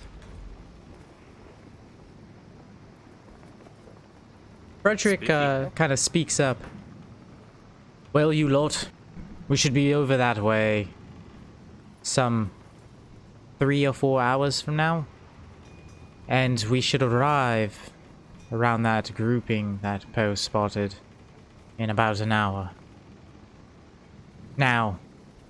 Frederick Speaking- kind of speaks up. Well, you lot, we should be over that way some 3 or 4 hours from now. And we should arrive around that grouping that Poe spotted in about an hour. Now,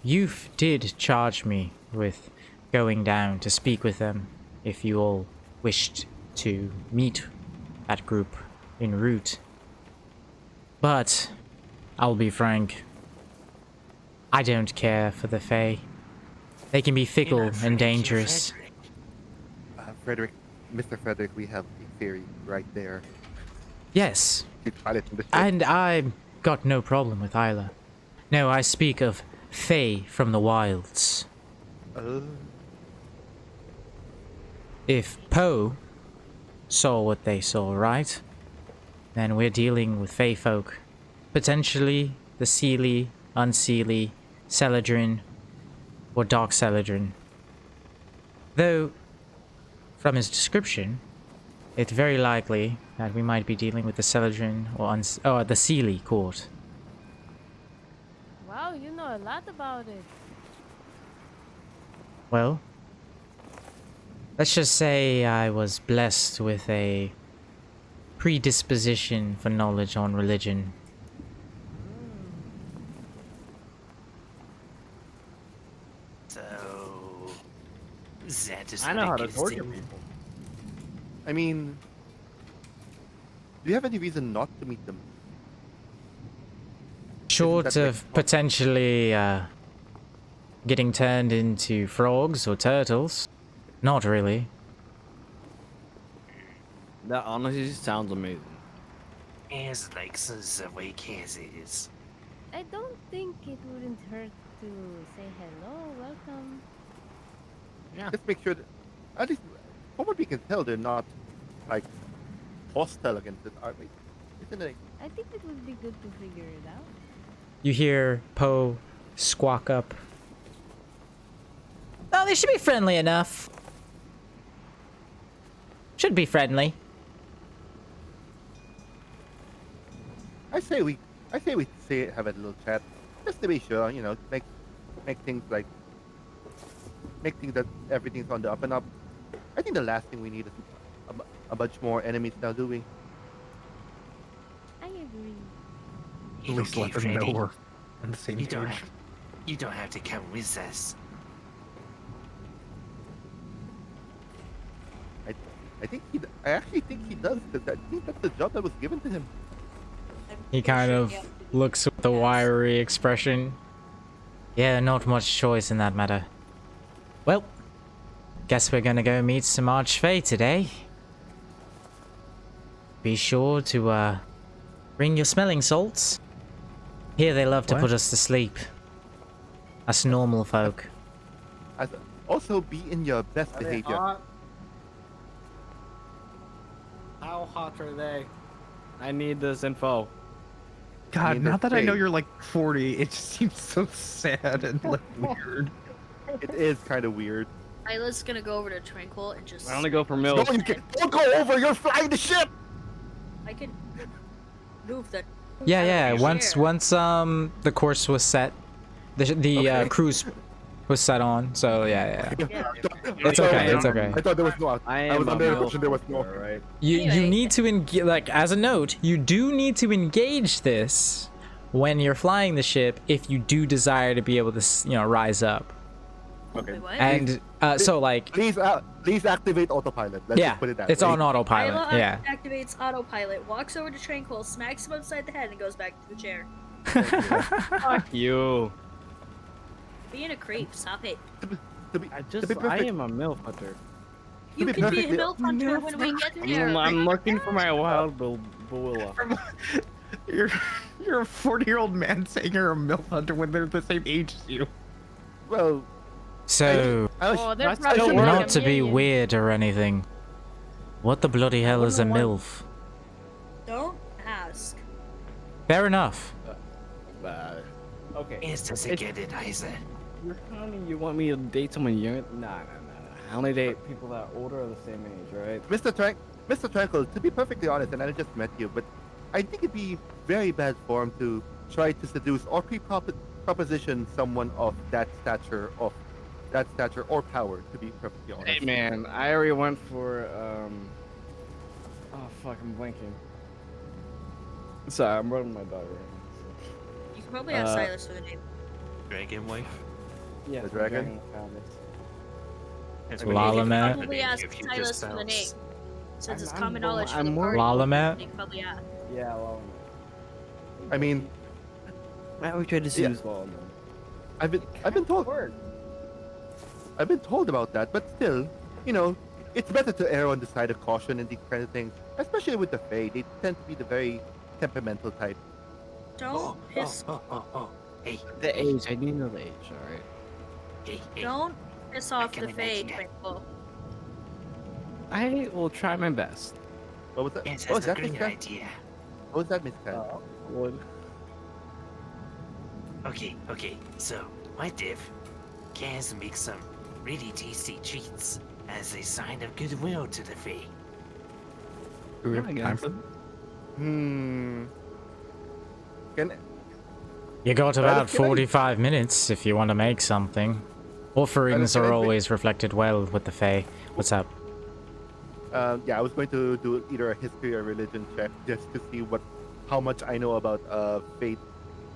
you did charge me with going down to speak with them if you all wished to meet that group en route. But, I'll be frank, I don't care for the Fae. They can be fickle and dangerous. Frederick, Mr. Frederick, we have a theory right there. Yes, You tried it in the ship. and I've got no problem with Isla. No, I speak of Fae from the wilds. If Poe saw what they saw, right? Then we're dealing with Fae folk potentially the Seelie, Unseelie, Celadrin, or Dark Celadrin. Though, from his description, it's very likely that we might be dealing with the Celadrin or the Seelie court. Wow, you know a lot about it. Well, let's just say I was blessed with a predisposition for knowledge on religion. So that is I know how to ridiculous. torture people. I mean, do you have any reason not to meet them? Short that like- of potentially getting turned into frogs or turtles, not really. That honestly sounds amazing. As like the way cases. I don't think it wouldn't hurt to say hello, welcome. Just make sure that, at least from what we can tell, they're not like hostile against it, are they? Isn't it? I think it would be good to figure it out. You hear Poe squawk up. Oh, they should be friendly enough. Should be friendly. I say we have a little chat, just to be sure. You know, make things that everything's on the up and up. I think the last thing we need is a bunch more enemies now, do we? I agree. At least let them know we're on the same You don't page. have, you don't have to come with us. I actually think he does, because I think that's the job that was given to him. He kind of looks with a wiry expression. Yeah, not much choice in that matter. Well, guess we're gonna go meet some Archfey today. Be sure to bring your smelling salts. Here they love to What? put us to sleep. Us normal folk. Also, be in your best behavior. How hot are they? I need this info. God, mean, now they're that I know fake. you're like 40, it just seems so sad and like weird. It is kind of weird. Isla's gonna go over to Tranquil and just. I only go for No, milk. don't go over. You're flying the ship. I can move the. Yeah, out of yeah. your Once chair. the course was set, the Okay. cruise was set on. So yeah. Yeah. It's okay. It's okay. I thought there was no. I was am under a the milk impression there was no. lover, right? You Anyway. need to engage. Like as a note, you do need to engage this when you're flying the ship if you do desire to be able to rise up. Okay. Wait, what? And so like Please activate autopilot. Let's yeah, just put it that it's way. on autopilot. Isla Yeah. activates autopilot, walks over to Tranquil, smacks him upside the head, and goes back to the chair. Fuck you. Being a creep, stop it. To be I perfect, am a milk hunter. You be can be a perfectly- milk hunter when we get there. I'm looking for my wild bulla. You're a 40-year-old man saying you're a milk hunter when they're the same age as you. well, So Oh, they're I probably should- like not a to be million. weird or anything. What the bloody hell is a MILF? Don't ask. Fair enough. Okay. It's just a get it, Isa. You're telling me you want me to date someone younger? Nah. I only date people that are older or the same age, right? Mr. Tranquil, to be perfectly honest, and I just met you, but I think it'd be very bad form to try to seduce or proposition someone of that stature or power. To be perfectly honest. Hey man, I already went for oh fuck, I'm blanking. Sorry, I'm running my daughter. You can probably ask Uh, Silas for the name. Dragon wife? Yeah, The dragon? That's what you You Lalamat? can Lalamat? probably ask If you Silas just for the name. bounce. Since it's I'm common more- knowledge for I'm the more- party. Lalamat? You can probably ask. Yeah, well. I mean, Why we tried to Yeah. seduce Lalaman? I've been told about that, but still, it's better to err on the side of caution in these kind of things, especially with the Fae. They tend to be the very temperamental type. Don't piss. Hey, The age, I need to know the age, alright? hey. Don't piss off can the Fae, imagine that. Tranquil. I will try my best. What was that? Yes, What was that's a that, Miss great Cat? idea. What was that, Miss Cat? Would. Okay. So, what if Kaz makes some really tasty treats as a sign of goodwill to the Fae? Do we have I time guess. for that? Can You got Well, about can I- 45 minutes if you want to make something. Offerings can I are make- always reflected well with the Fae. What's up? yeah, I was going to do either a history or religion check just to see how much I know about fate.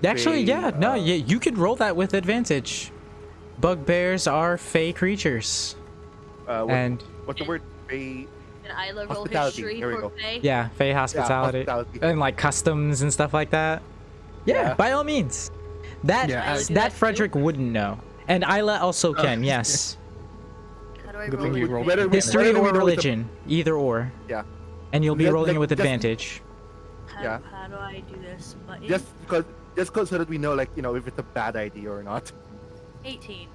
Actually, yeah, no, uh, you could roll that with advantage. Bugbears are Fae creatures. And what's the word? Fate. Can Isla roll Hospitality, history here we for go. Faye? yeah, Fae hospitality. hospitality. And like customs and stuff like that. Yeah, Yeah. by all means. That Yeah, I would do that that too. Frederick wouldn't know. And Isla also can, yes. How do I Good roll thing you it? rolled Whether we- History whether we or know it's a- religion, either or. Yeah. And you'll be Just, rolling like, it with just- advantage. Yeah. How do I do this? Button? Just because so that we know, like, if it's a bad idea or not. 18.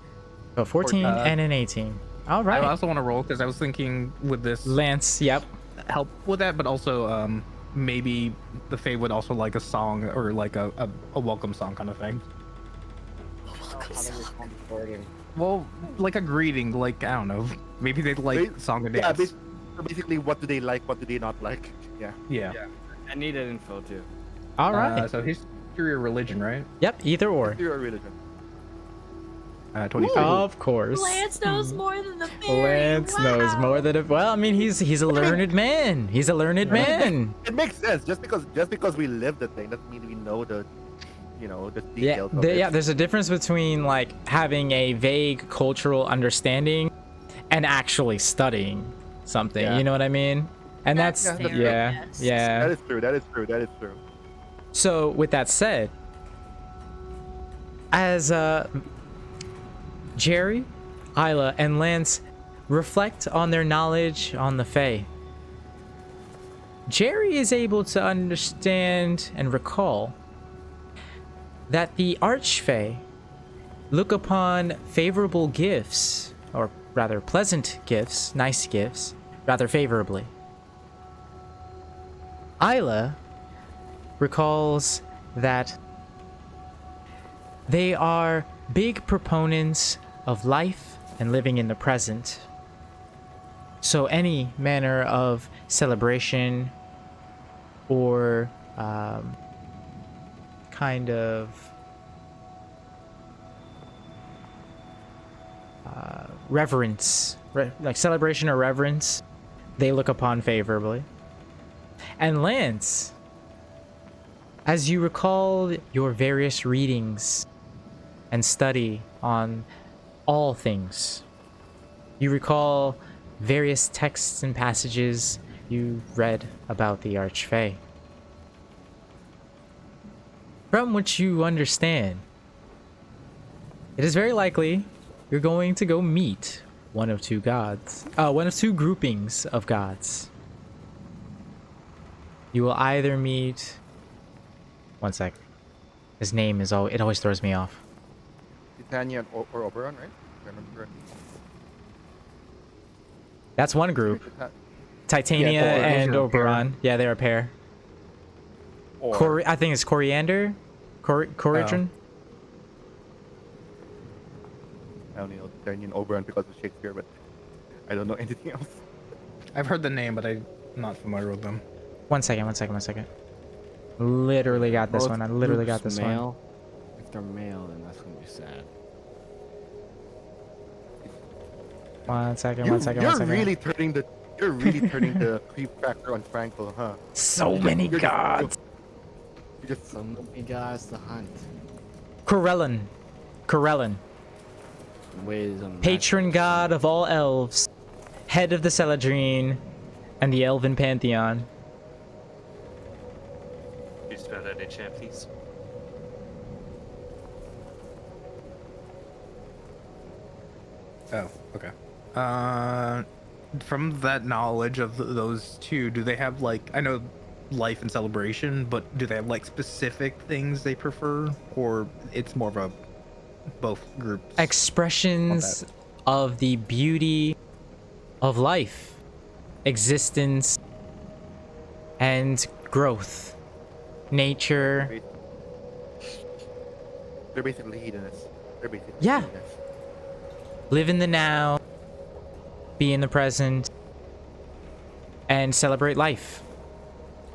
So 14 and an 18. All I right. also want to roll because I was thinking with this Lance, yep. help with that, but also maybe the Fae would also like a song or like a welcome song kind of thing. Well, like a greeting, like I don't know, maybe they'd like song and Yeah, dance. so basically, what do they like? What do they not like? Yeah. Yeah. I need that info too. All right. So history or religion, right? Yep, either or. History or religion? 23. Of course. Lance knows more than the fairy. Lance knows more than a well, I mean he's a learned man. He's a learned man. It makes sense. Just because we live the thing doesn't mean we know the Yeah, details of it. yeah, there's a difference between like having a vague cultural understanding and actually studying something. Yeah. You know what I mean? And That's that's fair, yeah, yes. yeah. That is true. That is true. That is true. So with that said, as Jerry, Isla, and Lance reflect on their knowledge on the Fae, Jerry is able to understand and recall that the Archfey look upon favorable gifts, or rather pleasant gifts, nice gifts, rather favorably. Isla recalls that they are big proponents of life and living in the present. So any manner of celebration or kind of reverence, like celebration or reverence, they look upon favorably. And Lance, as you recall your various readings and study on all things, you recall various texts and passages you read about the Archfey, from which you understand it is very likely you're going to go meet one of two groupings of gods. You will either meet... One sec. His name is it always throws me off. Titania or Oberon, right? If I remember correctly. That's one group. Titania Yeah, those and are a pair. Oberon. Yeah, they're a pair. Or I think it's Coriander. Coridron. I only know Titania and Oberon because of Shakespeare, but I don't know anything else. I've heard the name, but I'm not familiar with them. One second. Literally got this Both one. I literally got groups this one. male. If they're male, then that's gonna be sad. One second. You're really turning the creep factor on Frankel, huh? So many You're just- gods. You just So many guys to hunt. Corellon. Ways on Patron god of all elves. Head of the Celadrine and the Elven Pantheon. You spell that in chat, please. Oh, okay. From that knowledge of those two, do they have like, I know life and celebration, but do they have like specific things they prefer, or it's more of a both groups? Expressions of the beauty of life, existence, and growth, nature, They're basically hedonists. They're basically Yeah. hedonists. Live in the now, be in the present, and celebrate life.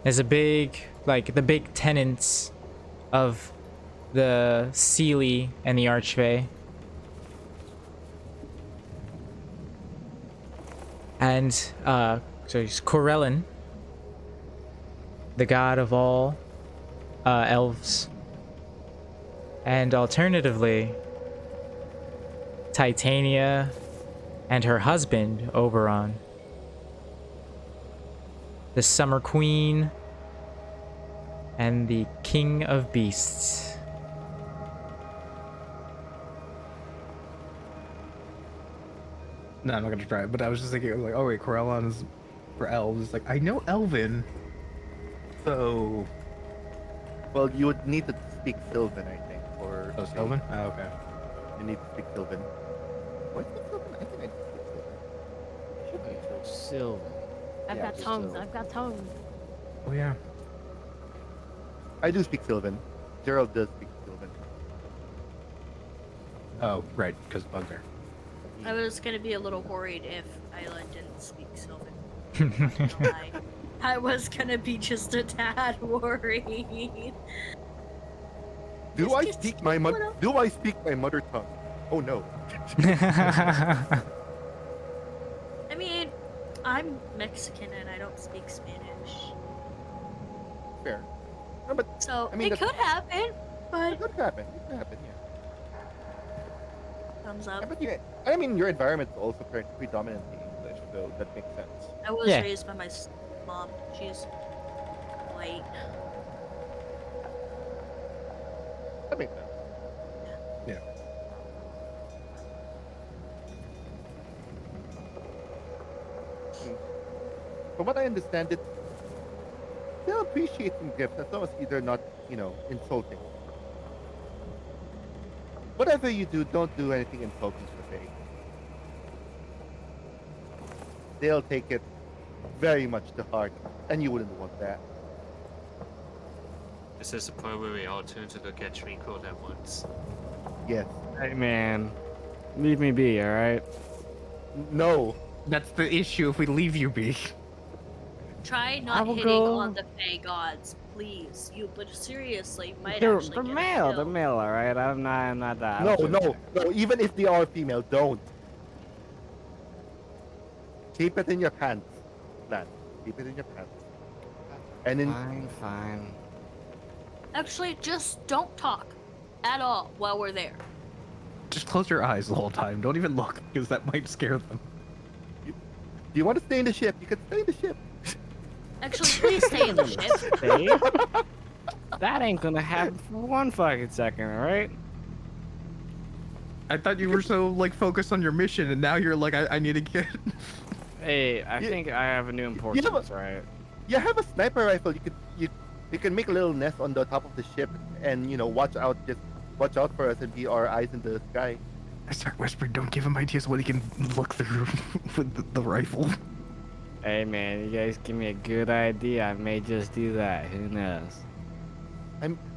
Is a big, like, the big tenets of the Seelie and the Archfey. And, so he's Corellin, the god of all elves. And alternatively, Titania and her husband, Oberon. The Summer Queen and the King of Beasts. No, I'm not gonna try it. But I was just thinking, I was like, oh wait, Corellon is for elves. It's like I know Elven, so Well, you would need to speak Sylvan, I think, or oh Sylvan. Oh, okay. You need to speak Sylvan. What is Sylvan? I think I speak Sylvan. Should be Sylvan. Sylvan. I've Yeah, got just tongues. Sylvan. I've got tongues. Oh yeah. I do speak Sylvan. Gerald does speak Sylvan. Oh right, because Bugbear. I was gonna be a little worried if Isla didn't speak Sylvan. I was gonna be just a tad worried. Do I Just speak my little- Do I speak my mother tongue? Oh no. I mean, I'm Mexican and I don't speak Spanish. Fair. No, but So I mean, it that's- could happen, but it could happen. It could happen. Yeah. thumbs Yeah, up. but I mean, your environment is also predominantly English, so that makes sense. I was Yeah. raised by my mom. She's white. That makes sense. Yeah. From what I understand, it still appreciating gifts as long as they're not, insulting. Whatever you do, don't do anything insulting to the Fae. They'll take it very much to heart, and you wouldn't want that. This is the point where we all turn to look at Twinkle at once. Yes. Hey man, leave me be, all right? No. That's the issue if we leave you be. Try I not will hitting go- on the Fae gods, please. You, but seriously, might They're, actually they're get male, they're killed. male, all right? I'm not that. No, no, no. Even if they are female, don't. Keep it in your pants, lad. Keep it in your pants. And in Fine. Actually, just don't talk at all while we're there. Just close your eyes the whole time. Don't even look, because that might scare them. do you want to stay in the ship? You can stay in the ship. Actually, please stay in the ship. Hey, that ain't gonna happen for 1 fucking second, all right? I thought you were so like focused on your mission, and now you're like, I need to get. Hey, I You- think I have a new importance, right? You have a sniper rifle. You can make a little nest on the top of the ship, and watch out. Just watch out for us and be our eyes in the sky. I start whispering, don't give him ideas what he can look through with the rifle. Hey man, you guys give me a good idea. I may just do that. Who knows?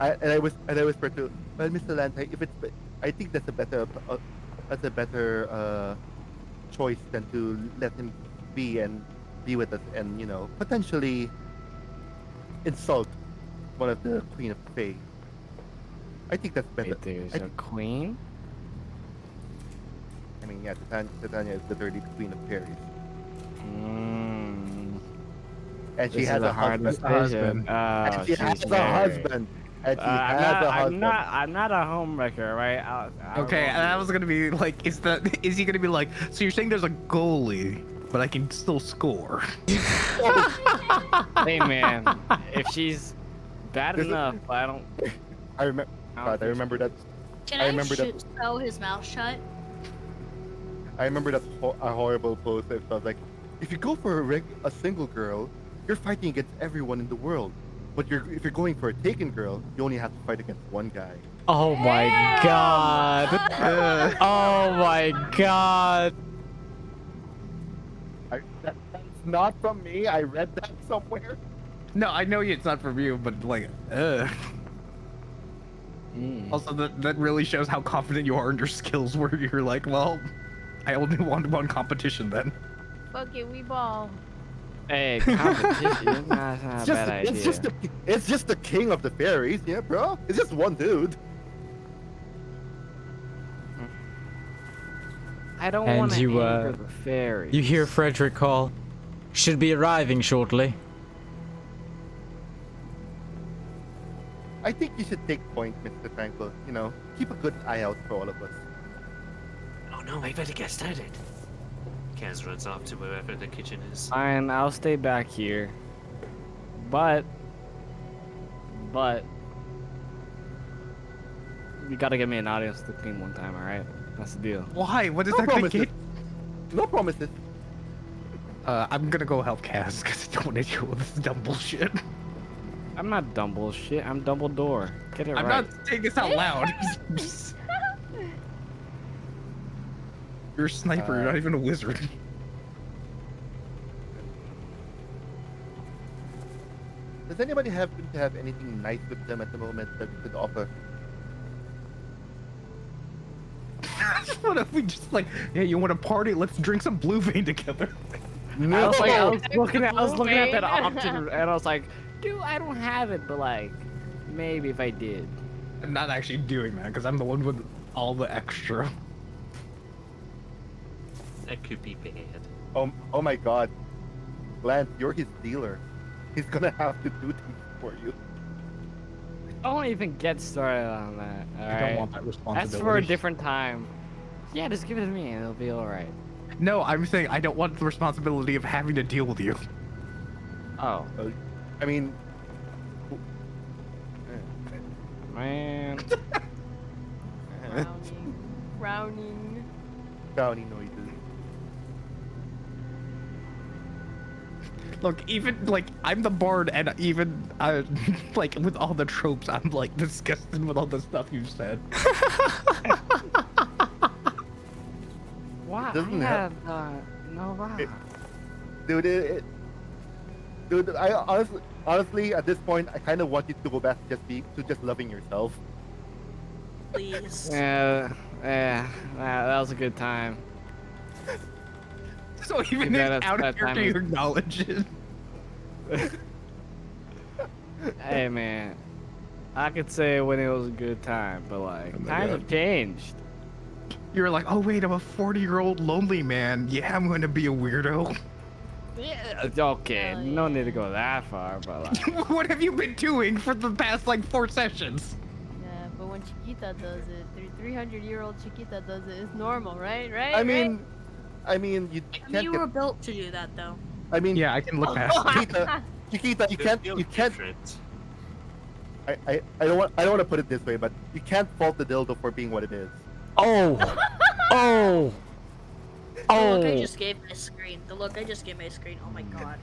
I whisper to, well, Mr. Lantay, I think that's a better choice than to let him be with us and potentially insult one of the Queen of Fae. I think that's better. Wait, there's I a queen? mean, yeah, Titania is literally the Queen of Fairies, Mm, and she this has is a a hard husband. decision. Oh, And she has she's a married. husband. And she I'm has not, a husband. I'm not a homewrecker, right? Okay, and I was gonna be like, is he gonna be like, so you're saying there's a goalie, but I can still score? Hey man, if she's bad There's a- enough, I don't. I remember. I don't God, I think remember that. Can I I, remember that- sew his mouth shut? I remember that a horrible post that was like, if you go for a single girl, you're fighting against everyone in the world. But if you're going for a taken girl, you only have to fight against one guy. Oh my god. Oh my god. That's not from me. I read that somewhere. No, I know it's not from you, but like, Also, that really shows how confident you are in your skills. Where you're like, well, I only want one competition then. Fuck it, we ball. Hey, competition? That's not a bad idea. It's just the king of the fairies, yeah, bro. It's just one dude. I don't And want to you, anger the fairies. You hear Frederick call. Should be arriving shortly. I think you should take point, Mr. Tranquil. You know, keep a good eye out for all of us. Oh no, I better get started. Kaz runs off to wherever the kitchen is. Fine, I'll stay back here. But you gotta get me an audience with the queen one time, alright? That's the deal. Why? What is No that going promises. to No promises. I'm gonna go help Cass because I don't want to deal with this dumb bullshit. I'm not dumb bullshit, I'm Dumbledore. Get it I'm right. not saying this out loud. You're a sniper, you're not even a wizard. Does anybody happen to have anything nice with them at the moment that we could offer? What if we just like, yeah, you want to party? Let's drink some Blue Vein together. No. I was looking at that Moving. option and I was like, dude, I don't have it, but like, maybe if I did. I'm not actually doing that because I'm the one with all the extra. That could be bad. Oh my God, Lance, you're his dealer. He's gonna have to do things for you. Don't even get started on that, I alright? don't want that responsibility. That's for a different time. Yeah, just give it to me and it'll be alright. No, I'm saying I don't want the responsibility of having to deal with you. Oh, I mean, man. Frowning. brownie noises. Look, even like I'm the bard, and even like with all the tropes, I'm like disgusted with all the stuff you've said. Wow, Doesn't I have- have no wow. Dude, dude, I honestly, at this point, I kind of want you to go back to just loving yourself. Please. Yeah, that was a good time. So even Yeah, if that's out of that time character you is- acknowledge it. Hey man, I could say when it was a good time, but like Oh my times God. have changed. You're like, oh wait, I'm a 40-year-old lonely man. Yeah, I'm going to be a weirdo. Yeah, okay, Hell no yeah. need to go that far, but like, What have you been doing for the past like 4 sessions? Yeah, but when Chiquita does it, 300-year-old Chiquita does it, it's normal, right? Right? I right? mean, you can't You get. were built to do that, though. I mean, Yeah, I can look past it. Chiquita, you can't. Feel You can't. different. I don't want to put it this way, but you can't fault the dildo for being what it is. Oh! Oh! The look I Oh! just gave my screen. The look I just gave my screen. Oh my god.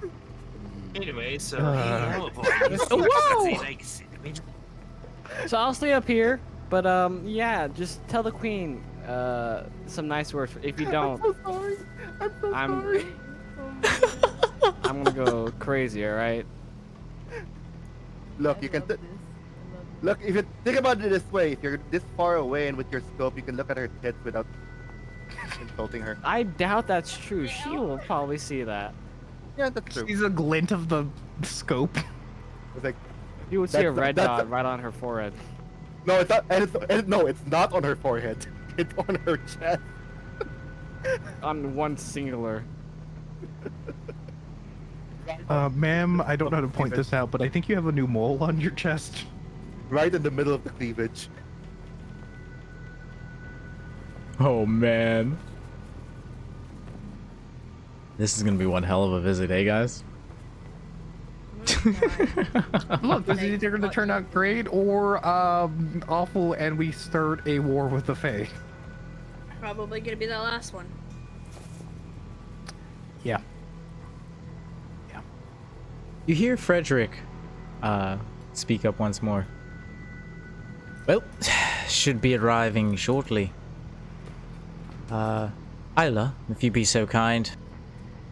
Anyway, so Oh boy, you see, Whoa! see, like cinnamon. so I'll stay up here. But yeah, just tell the queen some nice words. If you don't, I'm so sorry. I'm so I'm- sorry. I'm gonna go crazy. All right. Look, I you can. love this. I love this. Look, if you think about it this way, if you're this far away and with your scope, you can look at her tits without insulting her. I doubt that's true. She will probably see that. Yeah, that's true. Sees a glint of the scope. It's like, You would see a That's- red that's- dot right on her forehead. no, it's not. No, it's not on her forehead. It's on her chest. On one singular. Ma'am, I don't know how to point this out, but I think you have a new mole on your chest. Right in the middle of the cleavage. Oh man. This is gonna be one hell of a visit, eh guys? Look, this is either going to turn out great or awful, and we start a war with the Fae. Probably gonna be that last one. Yeah. You hear Frederick speak up once more. Well, should be arriving shortly. Isla, if you be so kind,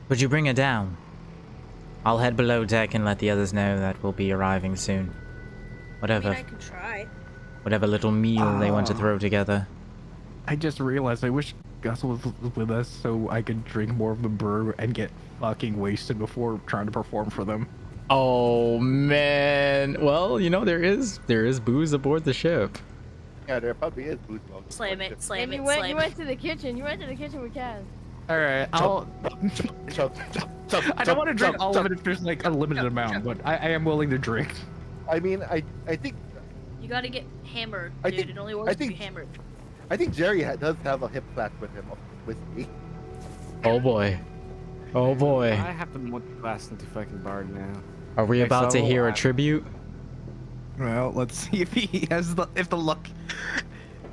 would you bring her down? I'll head below deck and let the others know that we'll be arriving soon. I Whatever. mean, I can try. whatever little meal they want to Ah. throw together. I just realized I wish Gus was with us so I could drink more of the brew and get fucking wasted before trying to perform for them. Oh man. Well, you know there is booze aboard the ship. Yeah, there probably is booze. Slam it, slam And it, you slam went it. to the kitchen. You went to the kitchen with Kaz. All right, I'll. I don't want to drink all of it if there's like a limited amount, but I am willing to drink. I mean, I think You gotta get hammered, I dude. think- It only I works if you think- hammered. I think Jerry does have a hip flask with him of whiskey. Oh boy. Oh boy. I have to multi-class into fucking Bard now. Are we Okay, about to so hear a I- tribute? Well, let's see if he has the luck.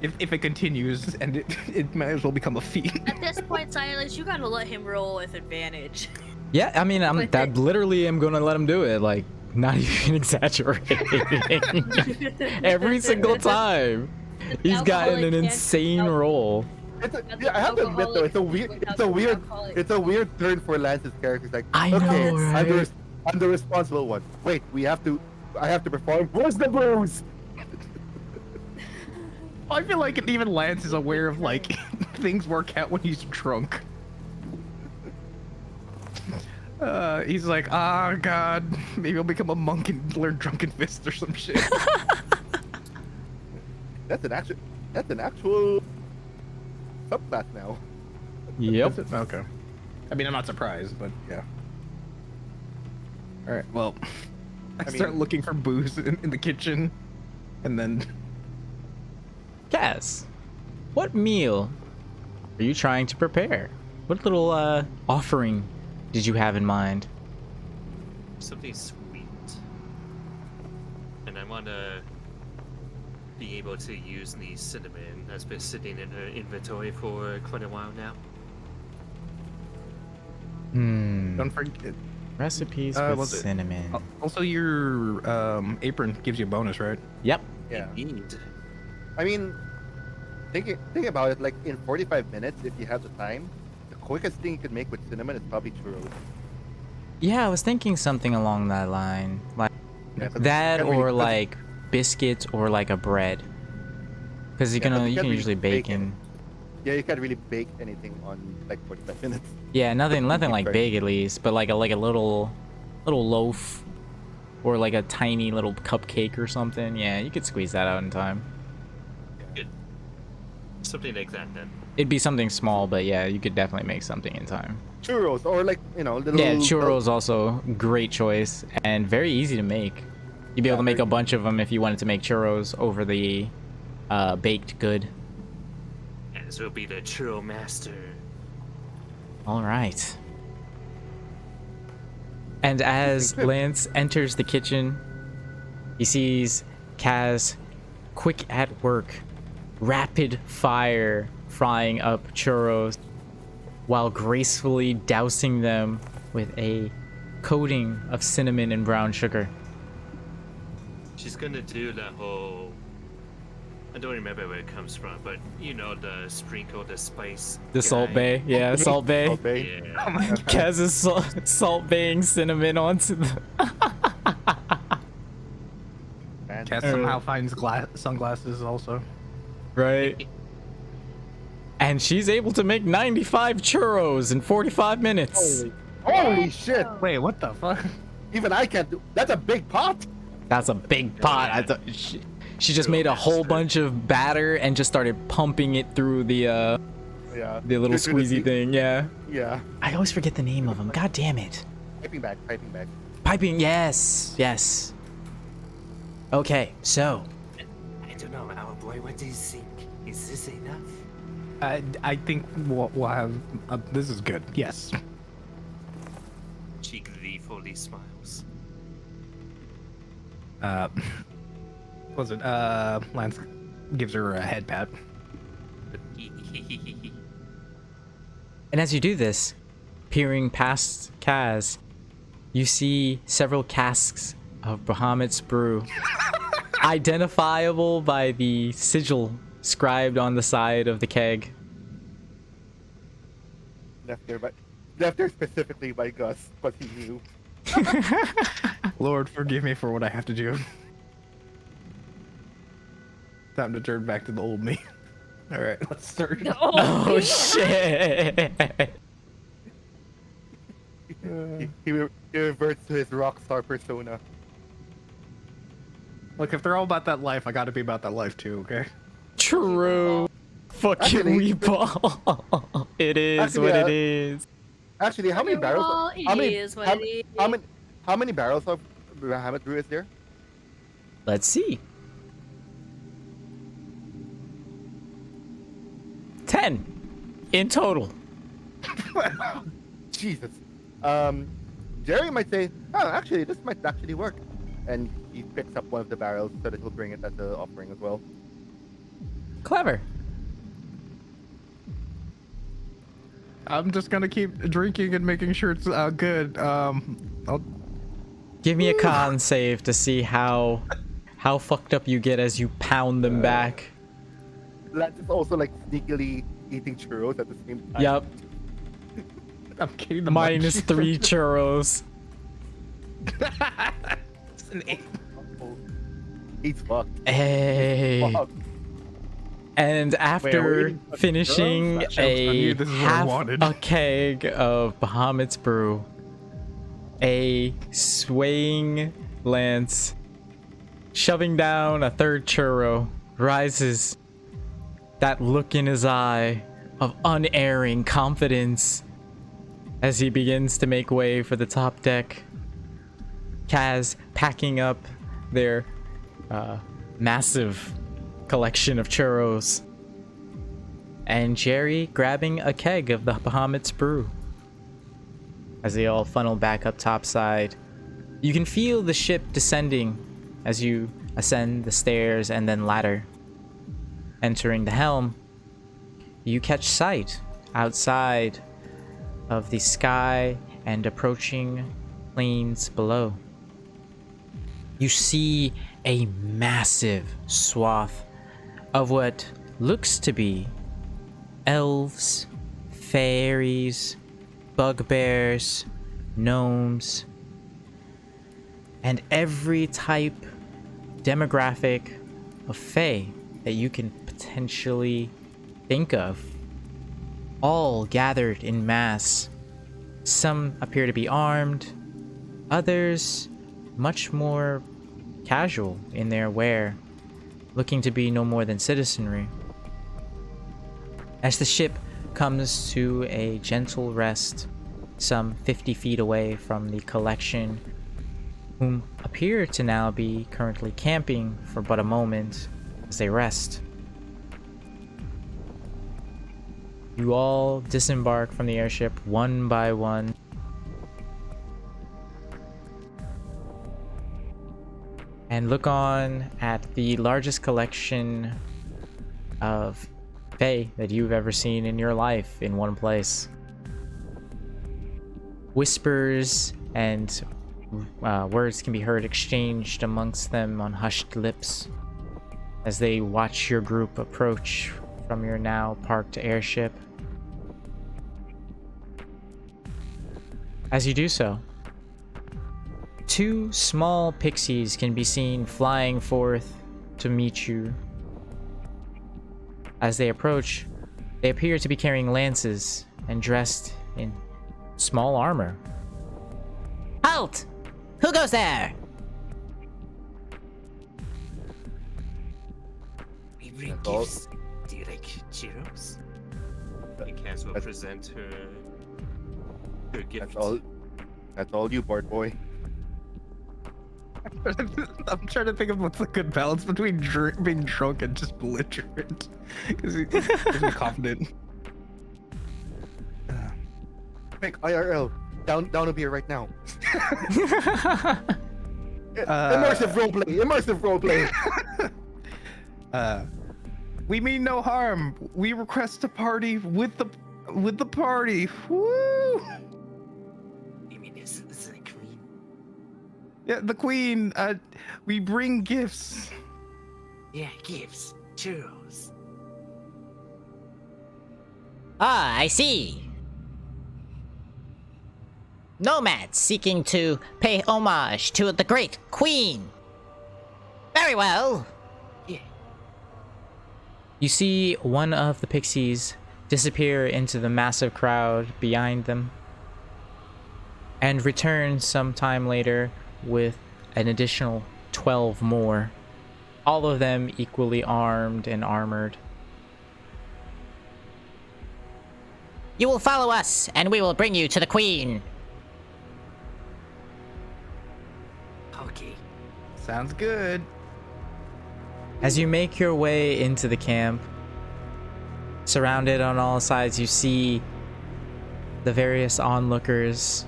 If it continues, and it might as well become a feat. At this point, Silas, you gotta let him roll with advantage. Yeah, I mean, With it. literally am gonna let him do it. Like, not even exaggerating. Every single time. He's gotten an Alcoholic insane and- roll. Yeah, I have to admit though, it's a weird turn for Lance's character. It's like, I okay, know, I'm the responsible one. Wait, I have to perform. Where's the booze? I feel like even Lance is aware of like things work out when he's drunk. He's like, ah, God, maybe I'll become a monk and learn Drunken Fist or some shit. That's an actual subclass now. Yep. Okay. I mean, I'm not surprised, but yeah. All right. Well, I start mean- looking for booze in the kitchen, and then Kaz, what meal are you trying to prepare? What little offering did you have in mind? Something sweet. And I want to be able to use the cinnamon that's been sitting in her inventory for quite a while now. don't forget. Recipes was with it- cinnamon. Also, your apron gives you a bonus, right? Yep. Yeah. Indeed. I mean, think about it. Like in 45 minutes, if you have the time, the quickest thing you could make with cinnamon is probably churros. Yeah, I was thinking something along that line. Like Yeah, 'cause that you can't or really- like biscuits or like a bread. Because you Yeah, but can you can't really usually bake bake in. Yeah, you can't really bake anything on like 45 minutes. Yeah, nothing like Right. big at least, but like a little loaf or like a tiny little cupcake or something. Yeah, you could squeeze that out in time. Good. Something like that then. It'd be something small, but yeah, you could definitely make something in time. Churros or like little. Yeah, churros also great choice and very easy to make. You'd be able to make a bunch of them if you wanted to make churros over the baked good. As will be the churro master. All right. And as Lance enters the kitchen, he sees Kaz quick at work, rapid fire frying up churros while gracefully dousing them with a coating of cinnamon and brown sugar. She's gonna do the whole. I don't remember where it comes from, but you know the sprinkle, the spice. The Salt guy. Bay, yeah, Salt Bay. Salt Bay. Yeah. Kaz is salt baying cinnamon onto the. Man. Cass somehow finds sunglasses also. Right. And she's able to make 95 churros in 45 minutes. Holy shit! Wait, what the fuck? Even I can't do. That's a big pot. That's a big pot. I thought she just made a whole bunch of batter and just started pumping it through the Yeah. little Through the squeezy deep- thing. Yeah. Yeah. I always forget the name of them. God damn it. Piping back. Piping. Yes. Yes. Okay. So I don't know, our boy. What do you think? Is this enough? I think we'll have. This is good. Yes. She gleefully smiles. Was it? Lance gives her a head pat. And as you do this, peering past Kaz, you see several casks of Bahamut's brew, identifiable by the sigil scribed on the side of the keg. Left there specifically by Gus, but he knew. Lord, forgive me for what I have to do. time to turn back to the old me. All right, let's start. Oh shit! He reverts to his rock star persona. Look, if they're all about that life, I got to be about that life too. Okay. True. Fucking Actually- weeball. It is Actually, what it is. Actually, how many barrels? Well, How it many? is what How, it is. how many barrels of Bahamut brew is there? Let's see. 10 in total. Jesus. Jerry might say, "Oh, actually, this might actually work," and he picks up one of the barrels so that he'll bring it as an offering as well. Clever. I'm just gonna keep drinking and making sure it's good. I'll Give me a con save to see how fucked up you get as you pound them back. Lance is also like sneakily eating churros at the same time. Yep. I'm getting the Minus munchies. 3 churros. It's an 8. He's fucked. Hey. Fuck. And after eating fucking finishing churros? That sounds a funny. This is what I half wanted. a keg of Bahamut's brew, a swaying Lance, shoving down a third churro, rises, that look in his eye of unerring confidence as he begins to make way for the top deck. Kaz packing up their massive collection of churros, and Jerry grabbing a keg of the Bahamut's brew. As they all funnel back up topside, you can feel the ship descending as you ascend the stairs and then ladder. Entering the helm, you catch sight outside of the sky and approaching planes below. You see a massive swath of what looks to be elves, fairies, bugbears, gnomes, and every type, demographic of fae that you can potentially think of, all gathered in mass. Some appear to be armed, others much more casual in their wear, looking to be no more than citizenry. As the ship comes to a gentle rest, some 50 feet away from the collection, whom appear to now be currently camping for but a moment as they rest. You all disembark from the airship one by one. And look on at the largest collection of fae that you've ever seen in your life in one place. Whispers and words can be heard exchanged amongst them on hushed lips as they watch your group approach from your now parked airship. As you do so, 2 small pixies can be seen flying forth to meet you. As they approach, they appear to be carrying lances and dressed in small armor. Halt! Who goes there? We bring That's all. gifts. Do you like churros? And Kaz will present her gift. That's all you, board boy. I'm trying to think of what's the good balance between being drunk and just belligerent. Because he's confident. Quick, IRL, down a beer right now. Immersive roleplay. We mean no harm. We request a party with the party. Woo! You mean this is the queen? Yeah, the queen. We bring gifts. Yeah, gifts. Churros. Ah, I see. Nomads seeking to pay homage to the great queen. Very well. Yeah. You see one of the pixies disappear into the massive crowd behind them and return sometime later with an additional 12 more, all of them equally armed and armored. You will follow us, and we will bring you to the queen. Okay. Sounds good. As you make your way into the camp, surrounded on all sides, you see the various onlookers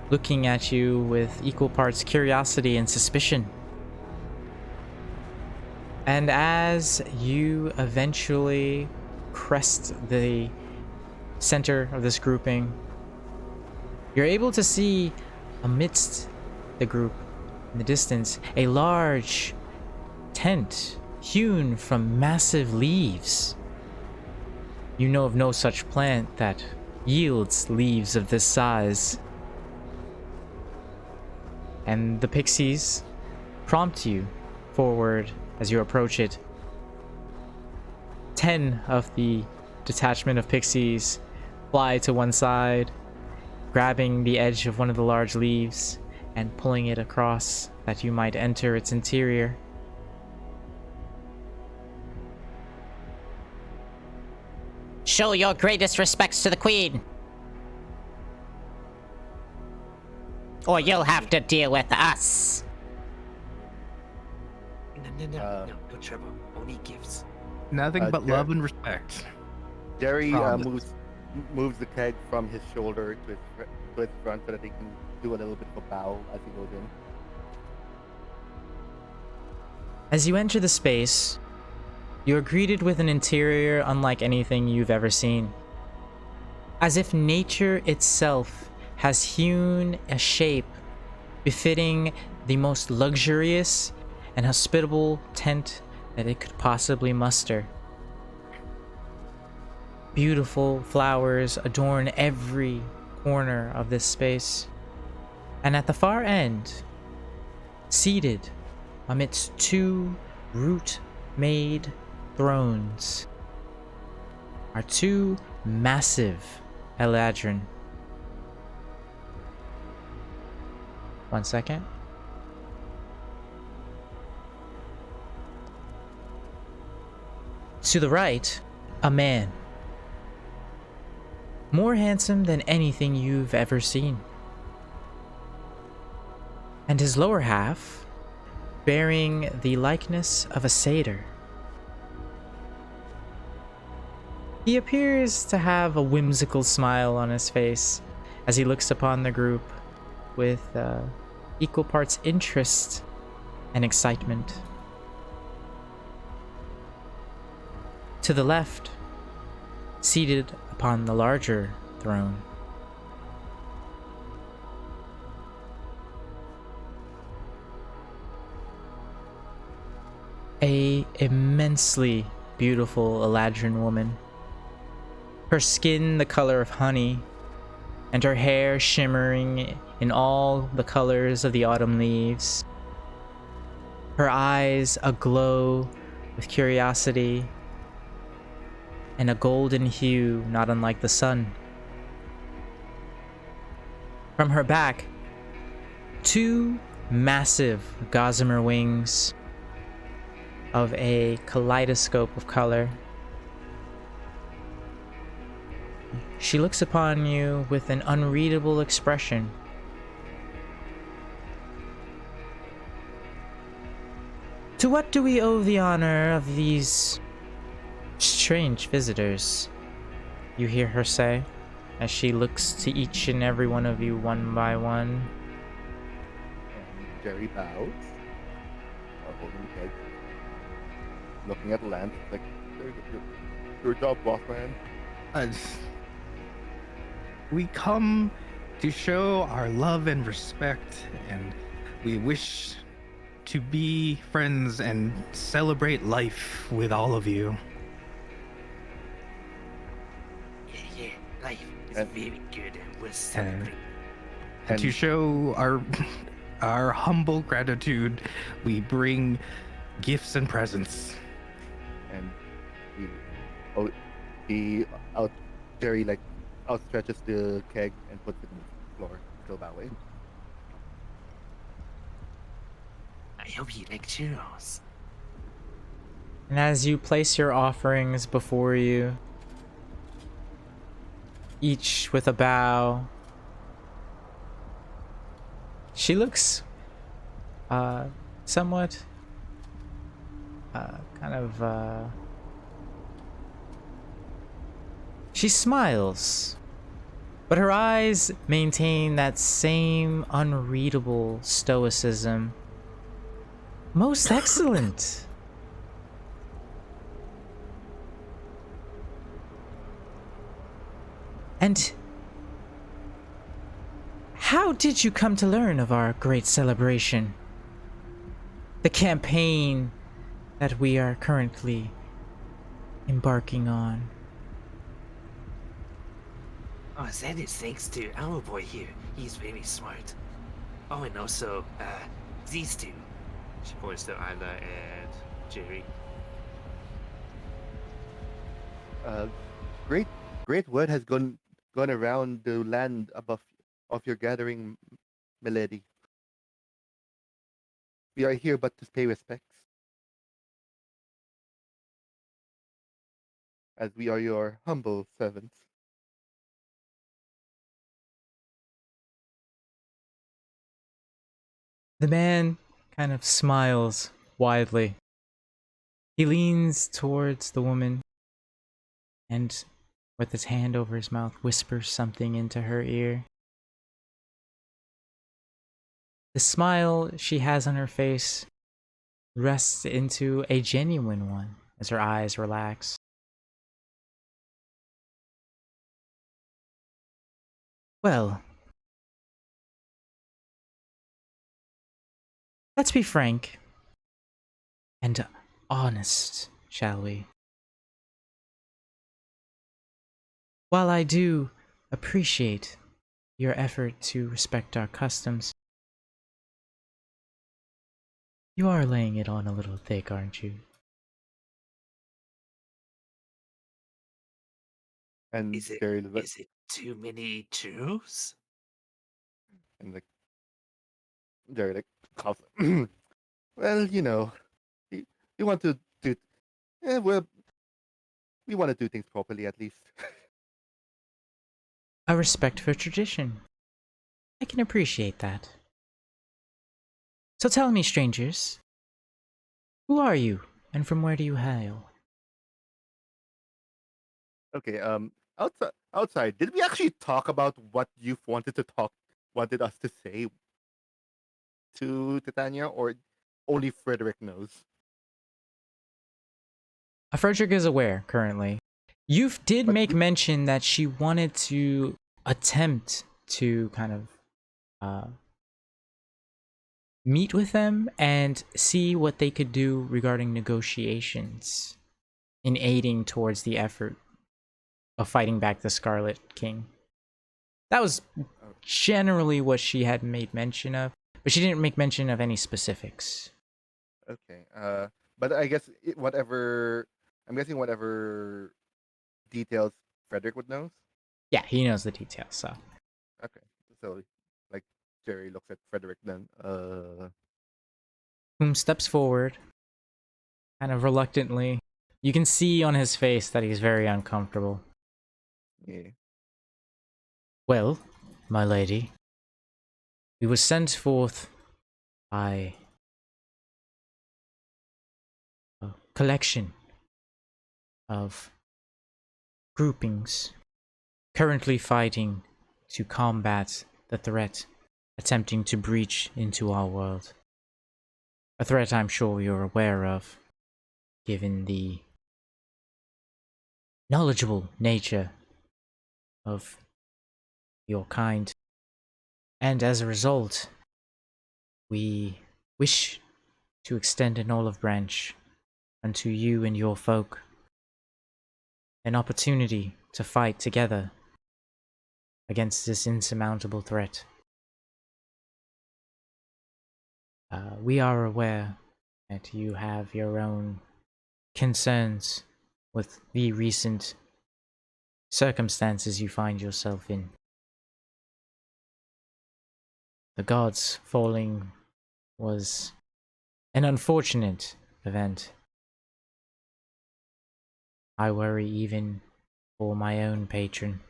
looking at you with equal parts curiosity and suspicion. And as you eventually crest the center of this grouping, you're able to see amidst the group in the distance a large tent hewn from massive leaves. You know of no such plant that yields leaves of this size. And the pixies prompt you forward as you approach it. 10 of the detachment of pixies fly to one side, grabbing the edge of one of the large leaves and pulling it across that you might enter its interior. Show your greatest respects to the queen. Or you'll have to deal with us. No trouble. Only gifts. Nothing but Jer- love and respect. Jerry Promise. moves the keg from his shoulder to his front so that he can do a little bit of a bow as he goes in. As you enter the space, you are greeted with an interior unlike anything you've ever seen. As if nature itself has hewn a shape befitting the most luxurious and hospitable tent that it could possibly muster. Beautiful flowers adorn every corner of this space. And at the far end, seated amidst two root-made thrones, are two massive Eladrin. One second. To the right, a man. More handsome than anything you've ever seen. And his lower half, bearing the likeness of a satyr. He appears to have a whimsical smile on his face as he looks upon the group with equal parts interest and excitement. To the left, seated upon the larger throne, a immensely beautiful Eladrin woman. Her skin the color of honey, and her hair shimmering in all the colors of the autumn leaves. Her eyes aglow with curiosity and a golden hue not unlike the sun. From her back, two massive gossamer wings of a kaleidoscope of color. She looks upon you with an unreadable expression. To what do we owe the honor of these strange visitors? You hear her say, as she looks to each and every one of you one by one. And Jerry bows, holding the keg, looking at the land, like, your job, boss man. We come to show our love and respect, and we wish to be friends and celebrate life with all of you. Yeah, life is And- very good and we'll celebrate. And to show our humble gratitude, we bring gifts and presents. And He, oh, he out Jerry like outstretches the keg and puts it on the floor, still bowing. I hope you like churros. And as you place your offerings before you, each with a bow, she looks somewhat kind of she smiles, but her eyes maintain that same unreadable stoicism. Most excellent. And how did you come to learn of our great celebration? The campaign that we are currently embarking on. Oh, that is thanks to our boy here. He's very smart. Oh, and also, these two. She points to Isla and Jerry. Great, great word has gone around the land above of your gathering, milady. We are here but to pay respects, as we are your humble servants. The man kind of smiles widely. He leans towards the woman and, with his hand over his mouth, whispers something into her ear. The smile she has on her face rests into a genuine one as her eyes relax. Well, let's be frank and honest, shall we? While I do appreciate your effort to respect our customs, you are laying it on a little thick, aren't you? And Is it Jerry is it too many churros? and like Jerry like coughs. Well, you, you want to do. Well, we want to do things properly at least. A respect for tradition. I can appreciate that. So tell me, strangers, who are you and from where do you hail? Okay. Outside. Did we actually talk about what you wanted us to say to Titania, or only Frederick knows? Frederick is aware currently. You did But make mention that she wanted to attempt to kind of meet with them and see what they could do regarding negotiations in aiding towards the effort of fighting back the Scarlet King. That was generally what she had made mention of, but she didn't make mention of any specifics. Okay. But I guess whatever. I'm guessing whatever details Frederick would know. Yeah, he knows the details, so. Okay. So, like, Jerry looks at Frederick then. Whom steps forward, kind of reluctantly. You can see on his face that he's very uncomfortable. Yeah. Well, my lady, we were sent forth by a collection of groupings currently fighting to combat the threat attempting to breach into our world. A threat I'm sure you're aware of, given the knowledgeable nature of your kind. And as a result, we wish to extend an olive branch unto you and your folk. An opportunity to fight together against this insurmountable threat. We are aware that you have your own concerns with the recent circumstances you find yourself in. The gods falling was an unfortunate event. I worry even for my own patron,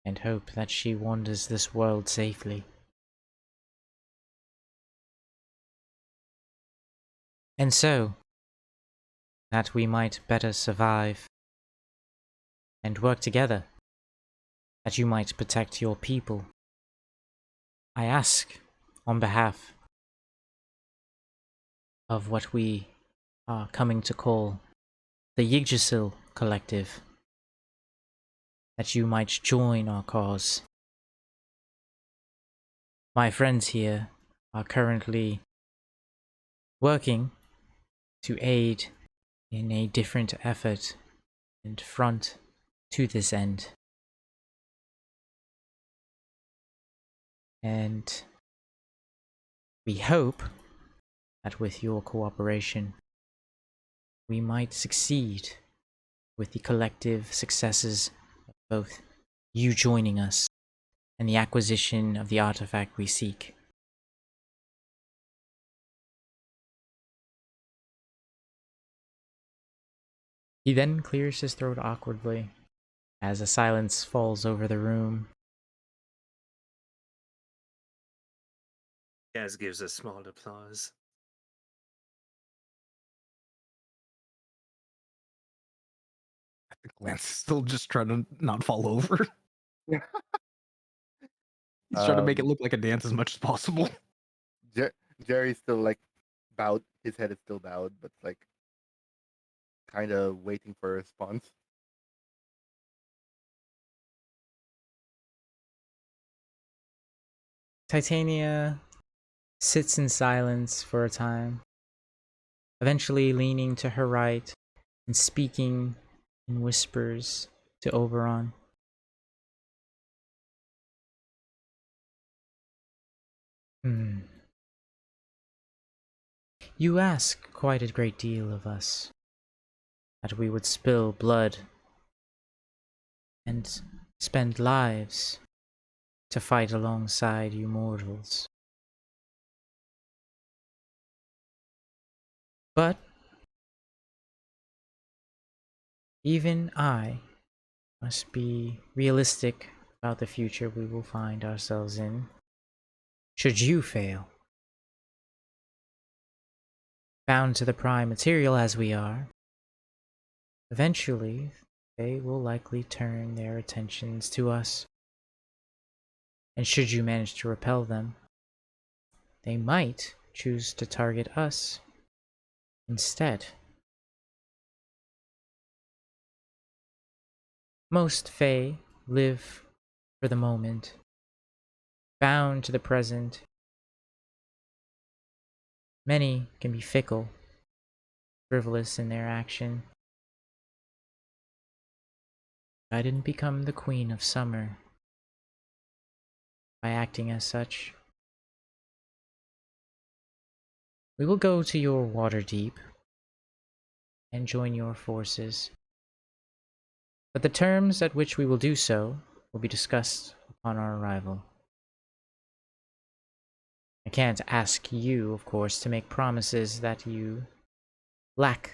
and hope that she wanders this world safely. And so, that we might better survive and work together, that you might protect your people, I ask on behalf of what we are coming to call the Yggdrasil Collective, that you might join our cause. My friends here are currently working to aid in a different effort and front to this end. And we hope that with your cooperation, we might succeed with the collective successes of both you joining us and the acquisition of the artifact we seek. He then clears his throat awkwardly as a silence falls over the room. Gaz gives a small applause. I think Lance is still just trying to not fall over. He's trying to make it look like a dance as much as possible. Jerry's still like bowed. His head is still bowed, but like kind of waiting for a response. Titania sits in silence for a time, eventually leaning to her right and speaking in whispers to Oberon. You ask quite a great deal of us, that we would spill blood and spend lives to fight alongside you mortals. But even I must be realistic about the future we will find ourselves in, should you fail. Bound to the prime material as we are, eventually they will likely turn their attentions to us. And should you manage to repel them, they might choose to target us instead. Most Fae live for the moment, bound to the present. Many can be fickle, frivolous in their action. I didn't become the Queen of Summer by acting as such. We will go to your Waterdeep and join your forces, but the terms at which we will do so will be discussed upon our arrival. I can't ask you, of course, to make promises that you lack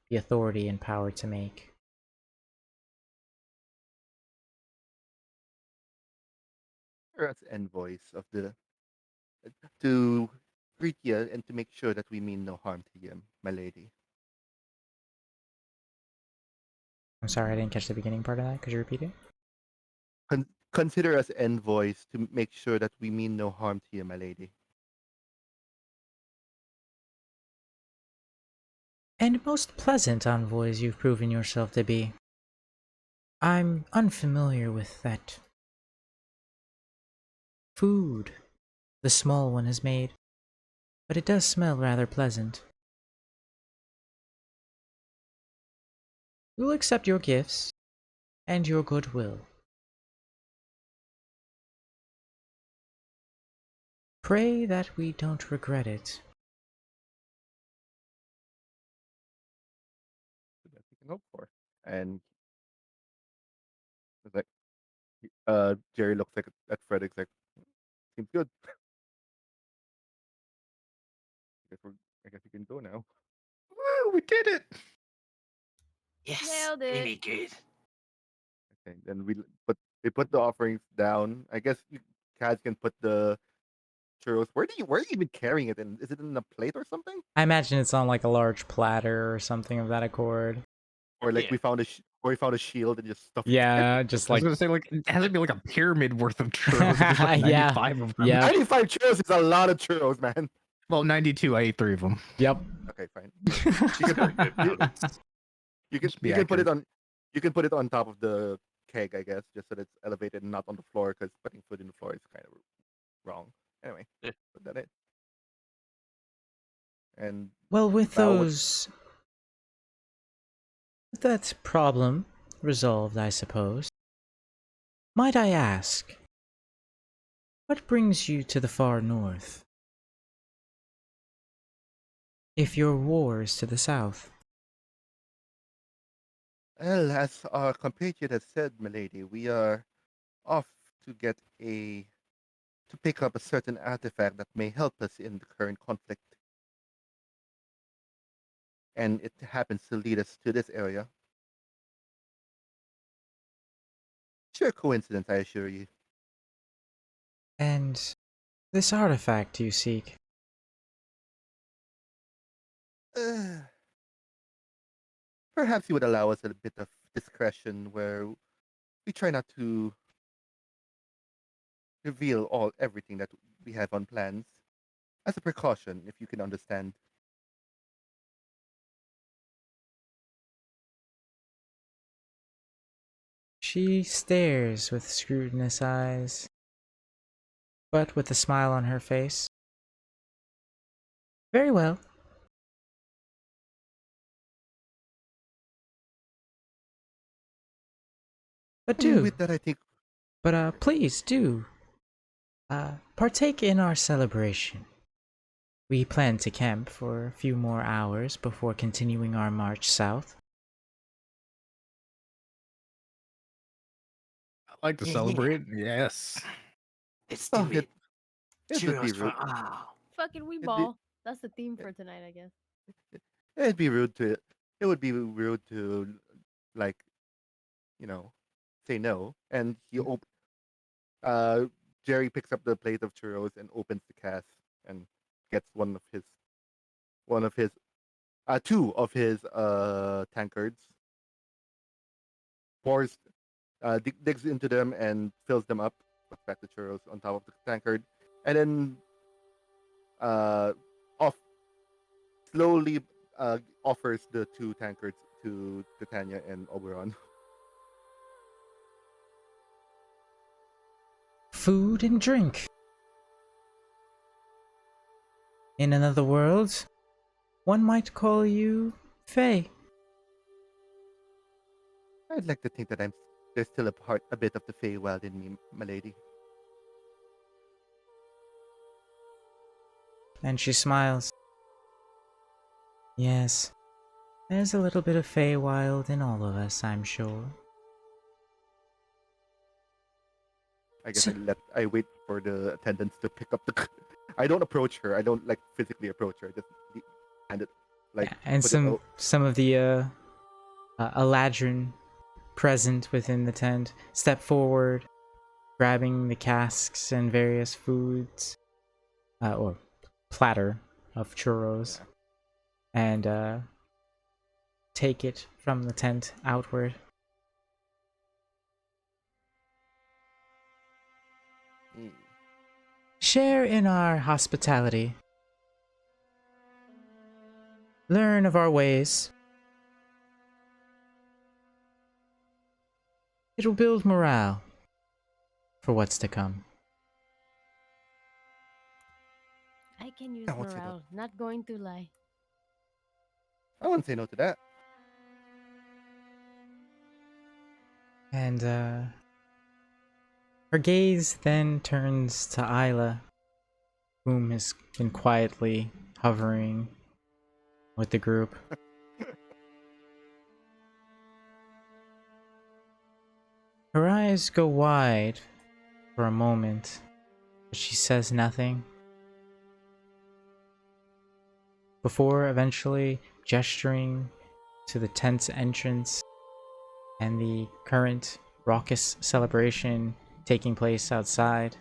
the authority and power to make. As envoys of the to greet you and to make sure that we mean no harm to you, my lady. I'm sorry, I didn't catch the beginning part of that. Could you repeat it? Consider us envoys to make sure that we mean no harm to you, my lady. And most pleasant envoys you've proven yourself to be. I'm unfamiliar with that food the small one has made, but it does smell rather pleasant. We'll accept your gifts and your goodwill. Pray that we don't regret it. hope for. And it's like, Jerry looks like at Fred. It's like, seems good. I guess we can go now. Woo, we did it! Yes, Nailed it. really good. Okay, then we put the offerings down. I guess you guys can put the churros. Where are you even carrying it in? Is it in a plate or something? I imagine it's on like a large platter or something of that accord. Or like Yeah. we found a shield and just stuff it Yeah, just I was like gonna say, like, it has to be like a pyramid worth of churros. There's like Yeah, 95 of them. yeah. 95 churros is a lot of churros, man. Well, 92. I ate 3 of them. Yep. Okay, fine. She's got good balance. You can Just be you can put it accurate. on you can put it on top of the keg, I guess, just so that it's elevated and not on the floor, because putting food in the floor is kind of wrong. Anyway, Yeah. put that in. And Well, with Now what- that problem resolved, I suppose. Might I ask, what brings you to the far north? If your war is to the south. well, as our compatriot has said, milady, we are off to pick up a certain artifact that may help us in the current conflict. And it happens to lead us to this area. Sheer coincidence, I assure you. And this artifact you seek, Perhaps you would allow us a bit of discretion where we try not to reveal everything that we have on plans. As a precaution, if you can understand. she stares with scrutinous eyes, but with a smile on her face. Very well. But do, With that, I think please do, partake in our celebration. We plan to camp for a few more hours before continuing our march south. I like to Yeah, celebrate. Yes. Let's oh, do it. it would be Churros for rude. all. Fucking we It'd be, ball. That's the theme for tonight, I guess. it'd be rude to. It would be rude to, like, say no. And Jerry picks up the plate of churros and opens the cask and gets two of his tankards. Pours, digs into them and fills them up. Puts back the churros on top of the tankard, and then off slowly offers the two tankards to Titania and Oberon. Food and drink. In another world, one might call you Fae. I'd like to think that there's still a bit of the Feywild in me, milady. And she smiles. Yes, there's a little bit of Feywild in all of us, I'm sure. I guess So- I wait for the attendants to pick up the. I don't approach her. I don't like physically approach her. I just hand it like. Yeah, and put it some of the Eladrin present within the tent step forward, grabbing the casks and various foods, or platter of churros, and take it from the tent outward. Mm. Share in our hospitality. Learn of our ways. It will build morale for what's to come. I can use I won't say no. morale. Not going to lie. I wouldn't say no to that. And her gaze then turns to Isla, whom has been quietly hovering with the group. Her eyes go wide for a moment, but she says nothing. Before eventually gesturing to the tent's entrance and the current raucous celebration taking place outside.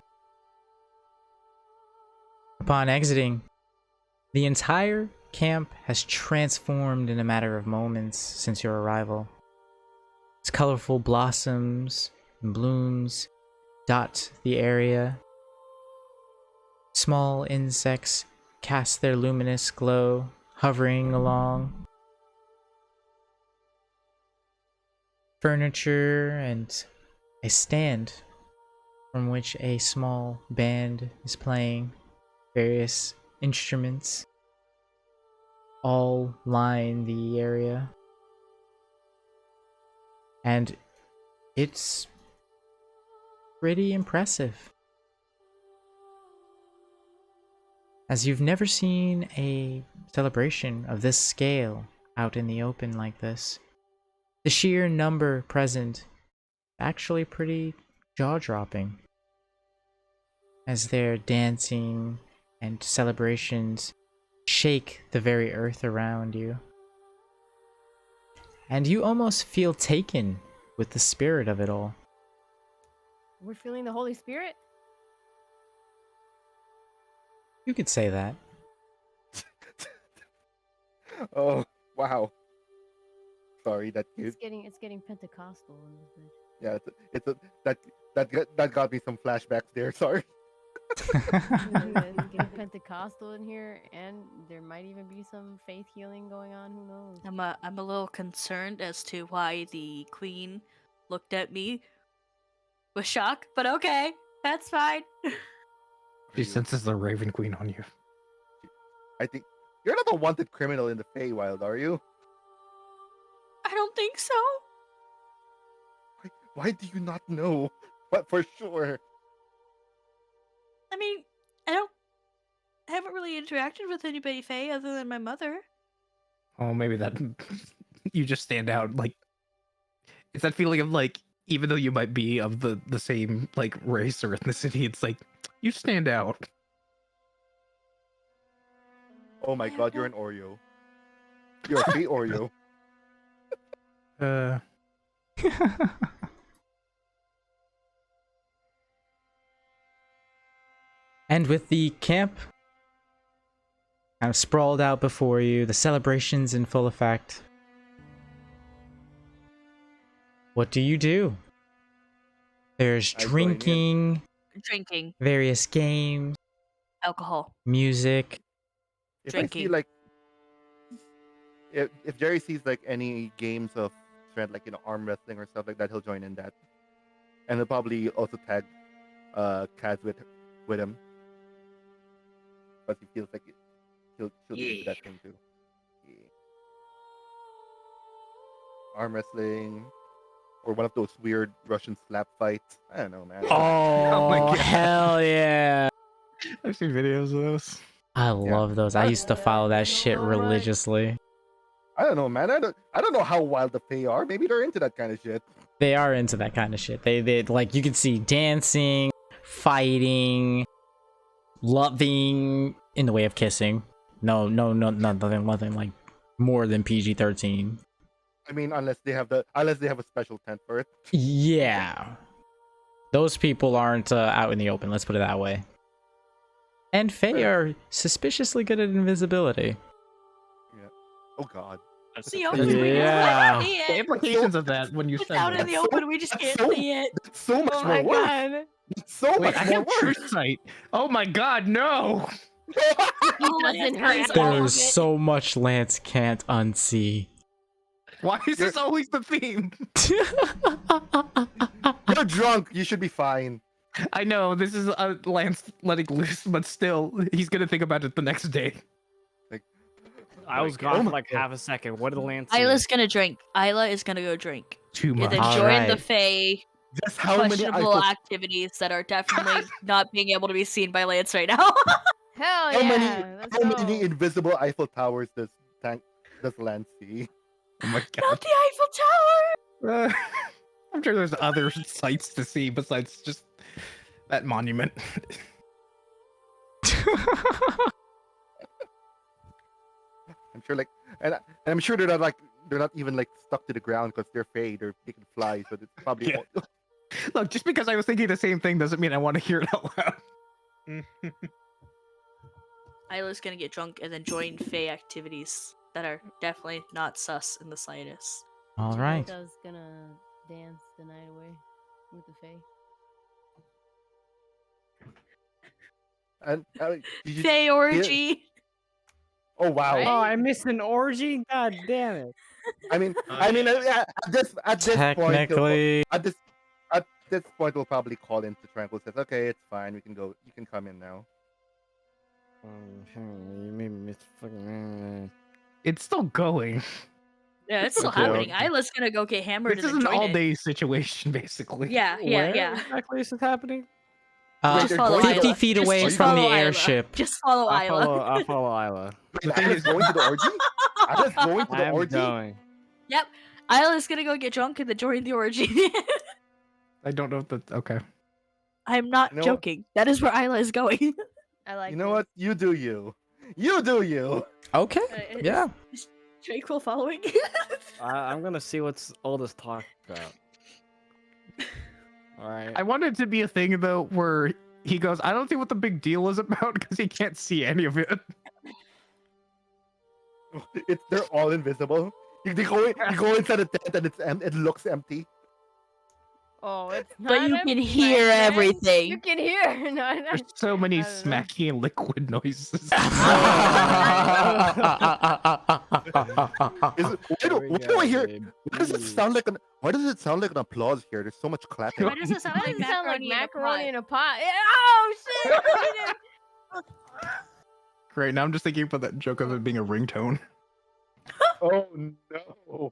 Upon exiting, the entire camp has transformed in a matter of moments since your arrival. Its colorful blossoms and blooms dot the area. Small insects cast their luminous glow, hovering along. Furniture and a stand from which a small band is playing various instruments all line the area. And it's pretty impressive. As you've never seen a celebration of this scale out in the open like this. The sheer number present actually pretty jaw-dropping. As their dancing and celebrations shake the very earth around you. And you almost feel taken with the spirit of it all. We're feeling the Holy Spirit? You could say that. Oh, wow. Sorry, that kid. It's getting Pentecostal in this bitch. Yeah, that got me some flashbacks there. Sorry. It's getting Pentecostal in here, and there might even be some faith healing going on. Who knows? I'm a little concerned as to why the queen looked at me with shock, but okay, that's fine. She senses the Raven Queen on you. I think you're not a wanted criminal in the Feywild, are you? I don't think so. Why do you not know? But for sure. I mean, I haven't really interacted with anybody Fae other than my mother. Oh, maybe that you just stand out. Like, it's that feeling of like, even though you might be of the same like race or ethnicity, it's like you stand out. Oh my god, you're an Oreo. You're a Fey Oreo. And with the camp kind of sprawled out before you, the celebrations in full effect, what do? There's drinking, various games, alcohol, music. If drinking. I see like, if Jerry sees like any games of strength, like arm wrestling or stuff like that, he'll join in that, and he'll probably also tag Kaz with him, because he feels like she'll be into that thing too. Yeah. Arm wrestling, or one of those weird Russian slap fights. I don't know, man. Oh, my God. hell yeah. I've seen videos of those. I love those. I used to follow that shit religiously. I don't know, man. I don't know how wild the Fae are. Maybe they're into that kind of shit. They are into that kind of shit. They like, you can see dancing, fighting, loving, in the way of kissing. No, nothing like more than PG-13. I mean, unless they have a special tent for it. Yeah. Those people aren't out in the open, let's put it that way. And Fae are suspiciously good at invisibility. Yeah. Oh god. Yeah. The implications of that when you It's said out that. in the open, we just can't see it. That's so much Oh more my work. god. It's so Wait, much I more have work. true sight. Oh my god, no! He doesn't hurt There's so much Lance can't unsee. Why is this always the theme? You're drunk. You should be fine. I know, this is Lance letting loose, but still, he's gonna think about it the next day. I was gone for like half a second. What did Lance say? Isla's gonna drink. Isla is gonna go drink. Too much. And then All join the right. Fae Just how many questionable Eiffel, activities that are definitely not being able to be seen by Lance right now. Hell how yeah. Let's many go. invisible Eiffel Towers does Lance see? Oh my Not the Eiffel Tower! I'm sure there's other sights to see besides just that monument. I'm sure, like, and I'm sure they're not even like stuck to the ground because they're fey. They can fly, so it's probably. Yeah. Look, just because I was thinking the same thing doesn't mean I want to hear it out loud. Isla's gonna get drunk and then join Fae activities that are definitely not sus in the slightest. All right. Jamaica's gonna dance the night away with the Fae. And did you- Fae orgy. Oh wow! Right? Oh, I missed an orgy. God damn it! I mean, yeah, at this point, Technically, at this point, we'll probably call into Tranquil. Says, okay, it's fine. We can go. You can come in now. You made me miss fucking. It's still going. Yeah, it's still Okay. happening. Isla's gonna go get hammered This and is then an join it. all-day situation, basically. Yeah, Where yeah. exactly is this happening? Wait, Just they're follow going 50 Isla. feet Just- away just from the follow Isla. airship. Just follow Isla. I'll follow Isla. The thing is going to the orgy. I just going to the I'm orgy. going. Yep. Isla's gonna go get drunk and then join the orgy. I don't know if that's okay. I'm not You know what? joking. That is where Isla is going. I like You know what? You do you. You do you. Okay. Yeah. Is Tranquil following? I'm gonna see what's all this talk about. All right. I want it to be a thing though where he goes, I don't see what the big deal is about because he can't see any of it. They're all invisible. You go inside a tent and it looks empty. Oh, it's not But you empty, can my hear friend. everything. You can hear. No, no. There's so many I don't know. smacky and liquid noises. Why do I hear? Why does it sound like an? Why does it sound like an applause here? There's so much clapping. Why does it sound Why like does it sound like macaroni in a pot? macaroni in a pot? Oh shit! I didn't- Great, now I'm just thinking about that joke of it being a ringtone. Oh no!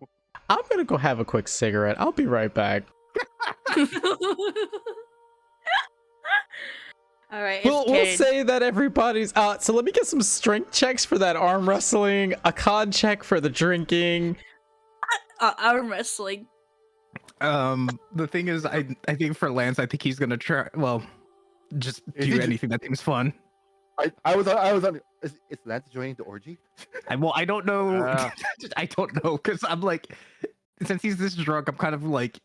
I'm gonna go have a quick cigarette. I'll be right back. All right. We'll say that everybody's out. So let me get some strength checks for that arm wrestling, a con check for the drinking. arm wrestling. The thing is, I think for Lance, I think he's gonna try. Well, just Is do he anything that seems fun. I was on. Is Lance joining the orgy? I don't know. I don't know because I'm like, since he's this drunk, I'm kind of like,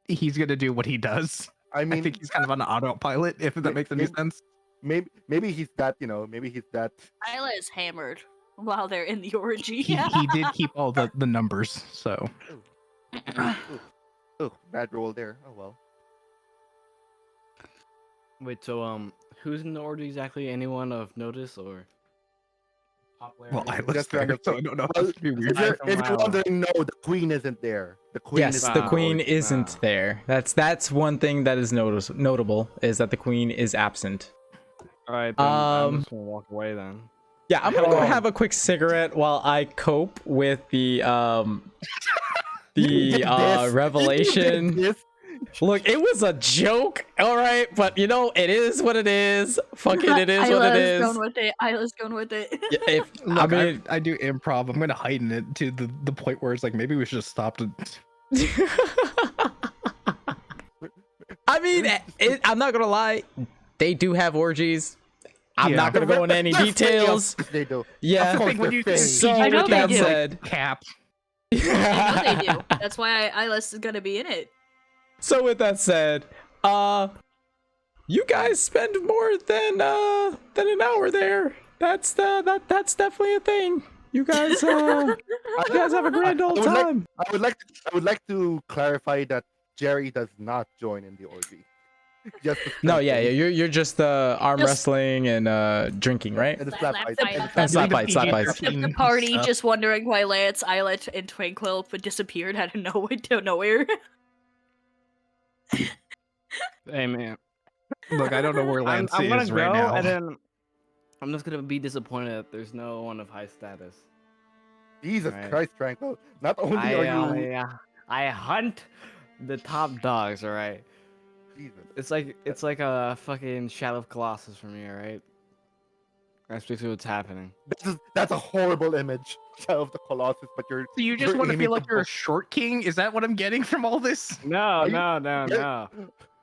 he's gonna do what he does. I mean, I think he's kind of on autopilot, if that makes any sense. maybe he's that. Maybe he's that. Isla is hammered while they're in the orgy. He did keep all the numbers, so. Oh, bad roll there. Oh well. Wait, so who's in the order exactly? Anyone of notice or? Well, I was Just there, random so I thing. don't know. Well, That's be weird. If you're wondering, no, the queen isn't there. The queen Yes, is the queen Wow. isn't there. That's one thing that is notable is that the queen is absent. All right, then I'm Um, just gonna walk away then. Yeah, I'm gonna go have a quick cigarette while I cope with the You did this. revelation. You did this. Look, it was a joke, all right, but you know, it is what it is. Fuck it, it is what it is. Going with it. Isla's going with it. Yeah, if, I Look, mean, I do improv. I'm gonna heighten it to the point where it's like maybe we should have stopped it. I mean, I'm not gonna lie, they do have orgies. I'm Yeah. not gonna go into any That's details. fake. They do. Yeah. Of course when they're you fake. So I know with they that do. said, Cap. I know they do. That's why Isla's is gonna be in it. so with that said, you guys spend more than an hour there. That's definitely a thing. You guys have a grand old time. I would like to clarify that Jerry does not join in the orgy. Just the No, straight yeah, thing. you're just arm Just- wrestling and drinking, right? And the slap Slap fight. fight. And the And slap fight. fights, slap fights. The party just wondering why Lance, Islet, and Tranquil disappeared out of nowhere. Hey man, Look, I don't know where I'm Lance gonna is go, right now. and then I'm just gonna be disappointed that there's no one of high status. Jesus Right. Christ, Tranquil. Not only are you I hunt the top dogs. All right, Jesus. it's like a fucking Shadow of Colossus for me. All right. That's basically what's happening. That's a horrible image of the Colossus, but you're. So you just you're want to aiming feel like for you're a both. short king? Is that what I'm getting from all this? No, Are you- no, no, yeah.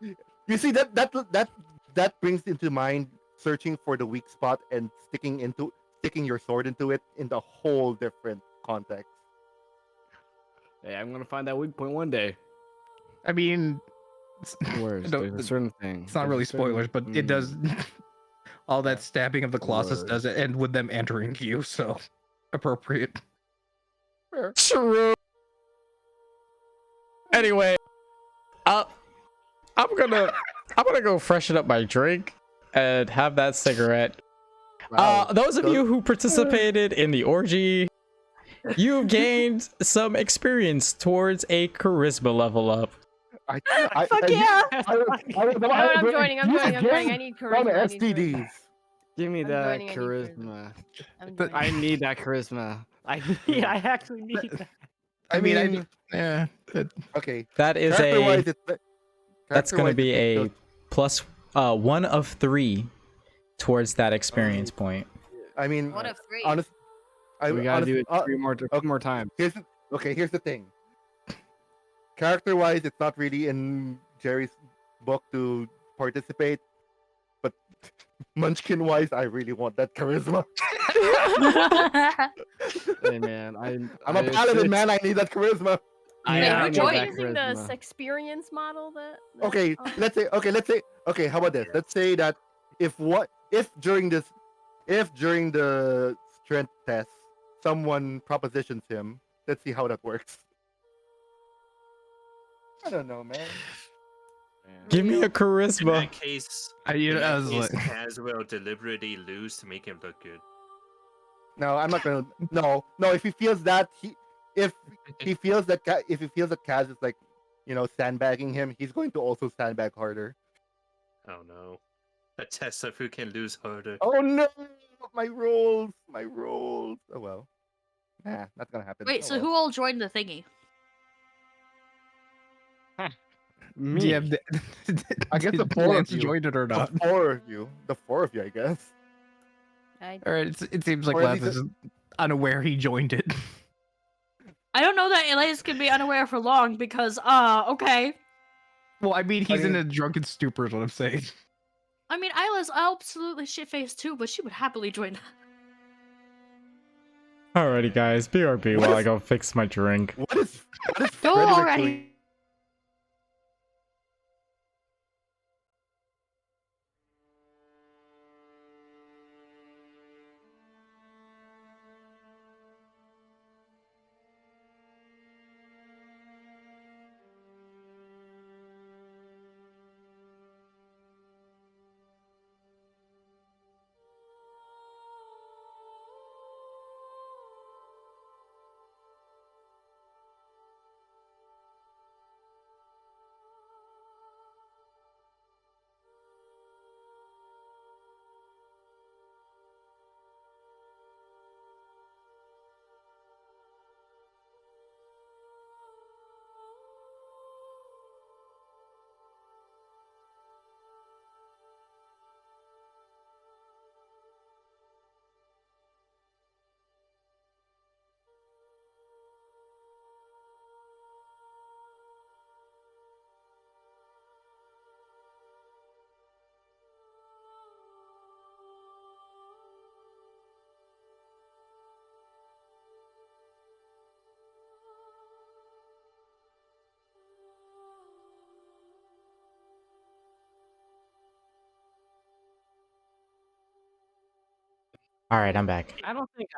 no. You see that brings into mind searching for the weak spot and sticking your sword into it in the whole different context. Hey, I'm gonna find that weak point one day. I mean, Worse, no, there's a certain thing. it's not There's a really certain- spoilers, but it does. All that stabbing of the Colossus Word. does end with them entering you, so appropriate. True. Anyway, I'm gonna go freshen up my drink and have that cigarette. Wow. Those of you who participated in the orgy, you've gained some experience towards a charisma level up. Fuck yeah! I'm joining. I need charisma. I need charisma. STDs. Give me I'm that joining, I need charisma. I'm joining. I need that charisma. I actually need that. I mean, yeah. Okay. That is Character-wise, that's gonna be a character-wise, plus 1 of 3 towards that experience point. I mean, One of three. honest. We gotta do it three more times. Here's the thing. Character-wise, it's not really in Jerry's book to participate, but Munchkin-wise, I really want that charisma. Hey man, I'm a paladin, man. I need that charisma. Wait, I who need joined? that Using the charisma. experience model that. Okay, let's say. Okay, how about this? Let's say that if during the strength test someone propositions him, let's see how that works. I don't know, man. Give me a In charisma. that case, I was like, Kaz will deliberately lose to make him look good. No, I'm not gonna. No. If he feels that if he feels that Kaz is like, sandbagging him, he's going to also sandbag harder. Oh no. A test of who can lose harder. Oh no, my rolls. Oh well. Nah, not gonna happen. Wait, Oh, so well. who all joined the thingy? Me. yeah, I guess the did four Lance of you. joined it or not? The four of you, I guess. Or it seems like Or at Lance least is unaware he joined it. I don't know that Elias could be unaware for long because, okay. Well, I mean, he's in mean- a drunken stupor, is what I'm saying. I mean, Isla's absolutely shit-faced too, but she would happily join that. Alrighty, guys, BRB What while if- I go fix my drink. What is Go Frederick already. doing? Alright, I'm back. I don't think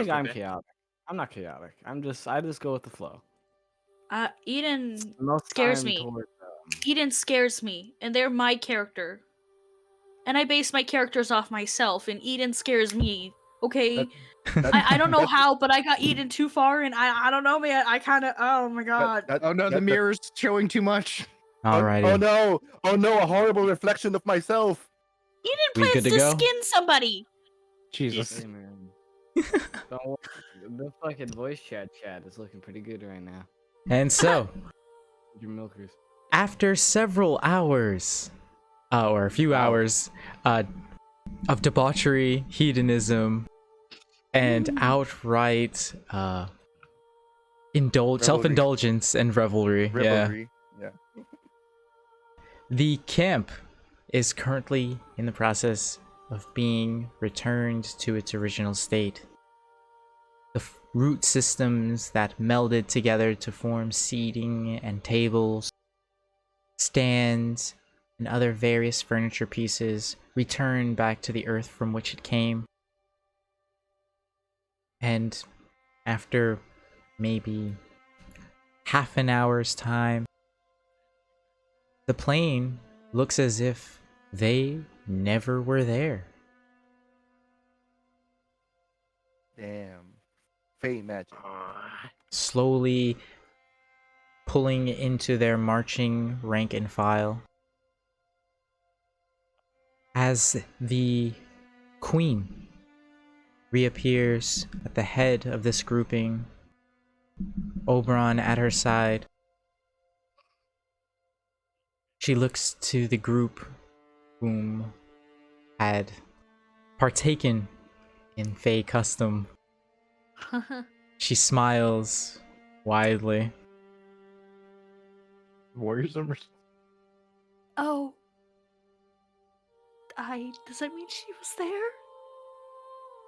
I'm okay. chaotic. I'm not chaotic. I just go with the flow. Eden Most scares time me. toward, Eden scares me, and they're my character. And I base my characters off myself, and Eden scares me. Okay, I don't know how, but I got Eden too far, and I don't know, man. I kind of, oh my god. Oh no, the mirror's showing too much. Alrighty. Oh no, a horrible reflection of myself. Eden We plans good to to go? skin somebody. Jesus. hey man. Don't worry. The fucking voice chat is looking pretty good right now. And so, Your milkers. after several hours, or a few hours, of debauchery, hedonism, and outright self-indulgence and revelry. Rivalry. Yeah. The camp is currently in the process of being returned to its original state. The root systems that melded together to form seating and tables, stands, and other various furniture pieces return back to the earth from which it came. And after maybe half an hour's time, the plane looks as if they never were there. Damn. Fey magic. Slowly pulling into their marching rank and file. As the queen reappears at the head of this grouping, Oberon at her side, she looks to the group whom had partaken in Fey custom. She smiles widely. Warriors number. Oh. Does that mean she was there?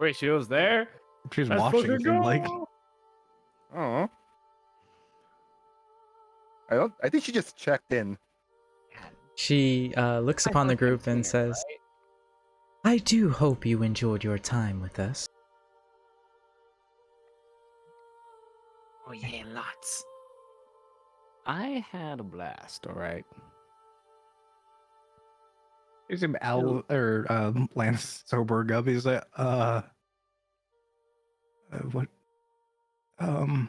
Wait, she was there? She was Let's watching. fucking It seemed like. go! Oh. I think she just checked in. She looks upon the group and says, I do hope you enjoyed your time with us. Oh yeah, lots. I had a blast, alright? He's him Al or Lance sober up. He's like, what? I'm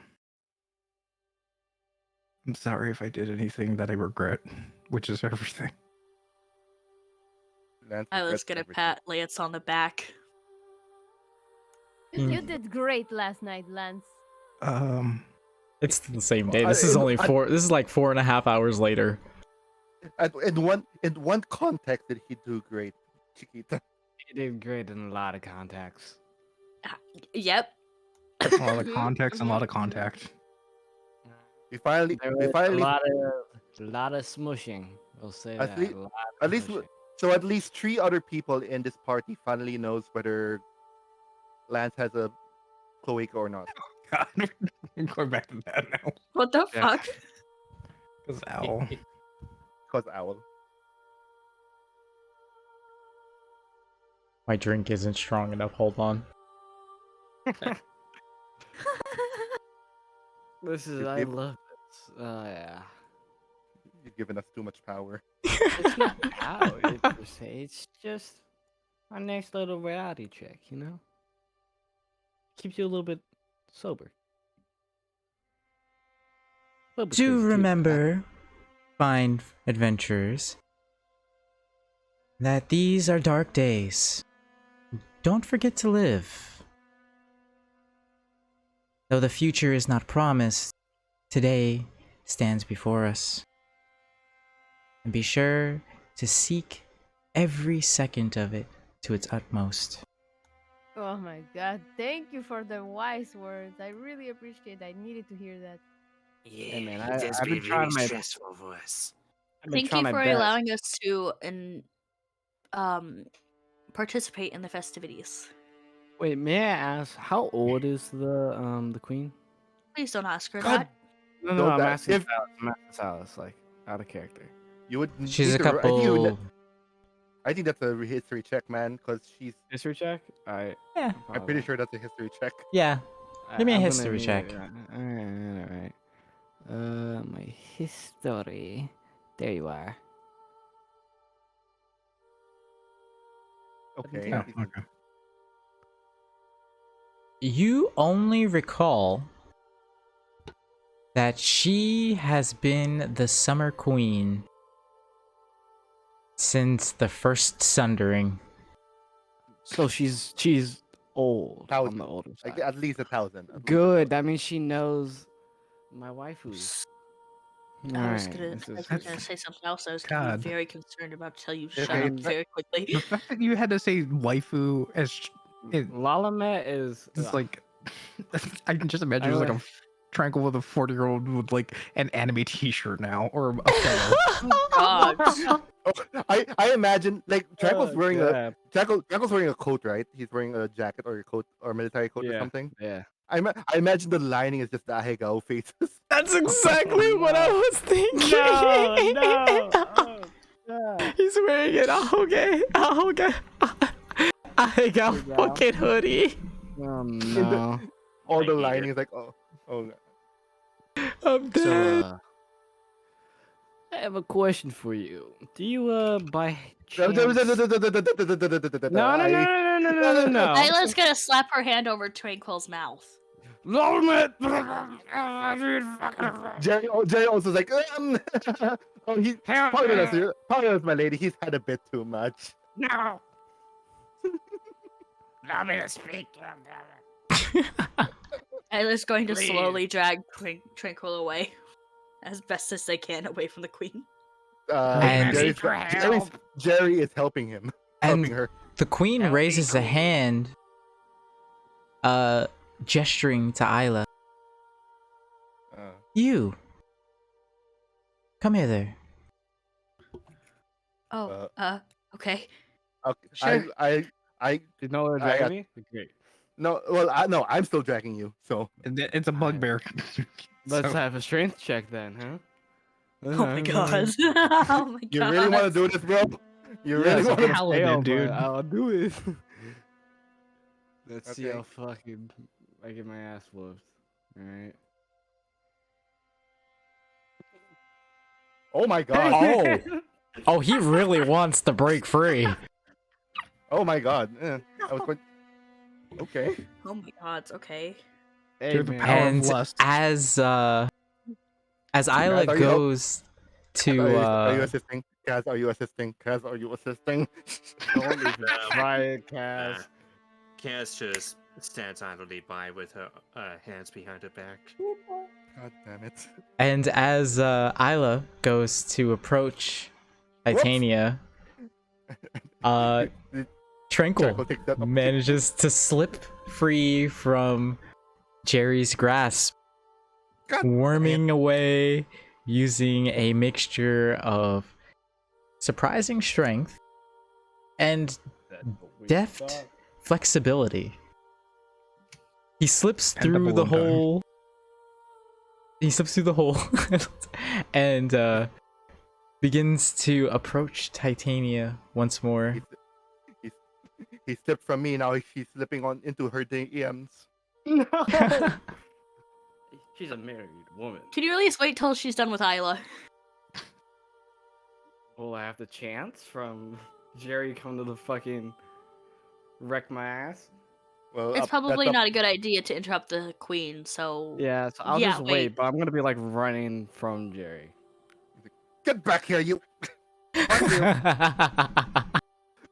sorry if I did anything that I regret, which is everything. Lance I was regrets gonna everything. pat Lance on the back. You did great last night, Lance. It's the same day. This is only this is like 4.5 hours later. In one context did he do great, Chiquita? He did great in a lot of contacts. Yep. A lot of context and a lot of contact. We finally There was a lot of smushing. We'll say At that. least- a lot of at least smushing. So at least 3 other people in this party finally knows whether Lance has a cloaca or not. God, I'm going back to that now. What the Yeah. fuck? Because Owl. Cause owl. My drink isn't strong enough. Hold on. This is. You I give- love this. Yeah. You're giving us too much power. It's not power per se. It's just our next little reality check, you know? Keeps you a little bit sober. A little bit Do crazy, too. remember, fine adventurers, that these are dark days. Don't forget to live. Though the future is not promised, today stands before us. And be sure to seek every second of it to its utmost. Oh my god, thank you for the wise words. I really appreciate it. I needed to hear that. Yeah, man, it has I've been been trying really my- stressful for us. I've been Thank trying you my for best. allowing us to participate in the festivities. Wait, may I ask how old is the queen? Please don't ask her God, that. No, Don't I'm that- asking if- Silas. I'm asking Silas, like out of character. You would. She's need a to- I think, couple. I think that's a history check, man. Because she's. History check. Alright. Yeah. I'm pretty sure that's a history check. Yeah. Give me a I'm gonna history need check. it. Alright. My history. There you are. Okay. Yeah, Okay. You only recall that she has been the Summer Queen since the first Sundering. So she's old. On Thousand. the older Like, side. at least 1,000. Good. That means she knows my waifus. I was Alright, gonna, this I is was gonna say something else. I was gonna God. be very concerned about to tell you to shut Okay, up very quickly. The fact that you had to say waifu as it, Lalamet is it's like I can just imagine I just like know. a tranquil with a 40-year-old with like an anime T-shirt now or a pillow. God. Oh, I imagine like Tranquil's wearing God. Tranquil's wearing a coat, right? He's wearing a jacket or a coat or a military coat or Yeah, something. yeah. I imagine the lining is just the Ahegao faces. That's exactly what I was thinking. No. Oh, God. He's wearing an ahoge. I got Hey, gal. fucking hoodie. Oh In no. All the I hate it. lining is like oh. I'm dead. So, I have a question for you. Do you, by chance... No. Isla's gonna slap her hand over Tranquil's mouth. Jerry also is like oh he pardon us, my lady. He's had a bit too much. No. Allow me to speak. Isla's going to Please. slowly drag Tranquil away as best as they can away from the queen. And- Jerry is helping him, helping her. The queen Help me, raises a queen. hand, gesturing to Isla. You. Come here there. Oh, okay. Okay, Sure. I You know what I got- me? Great. no. Well, no. I'm still dragging you. So It's a bugbear. Let's So- have a strength check then, huh? Oh my god. Oh my god. you really want to do this, bro? You really want to? Paladin, dude. I'll do it. Let's see Okay. how fucking I get my ass whooped. Alright. Oh my god. Oh, he really wants to break free. Oh my god. I was going. Okay. Oh my god. Okay. Hey, Through the man. power of And lust. as Isla are you goes to Are you assisting? Kaz, are you assisting? Kaz, are you assisting? Don't even try it, Kaz. Cass just stands idly by with her hands behind her back. God damn it. and as Isla goes to approach Titania, Tranquil Tranquil takes that opportunity. manages to slip free from Jerry's grasp, God worming away using a mixture of surprising strength and deft flexibility. He slips And the through the balloon time. hole. He slips through the hole and begins to approach Titania once more. He slipped from me. Now he's slipping on into her DMs. No. She's a married woman. Can you at least wait till she's done with Isla? Will I have the chance from Jerry come to the fucking wreck my ass? Well, It's that's probably up- not a good idea to interrupt the queen, so... Yeah, so I'll Yeah, just wait, wait. but I'm gonna be like running from Jerry. Get back here, you. Just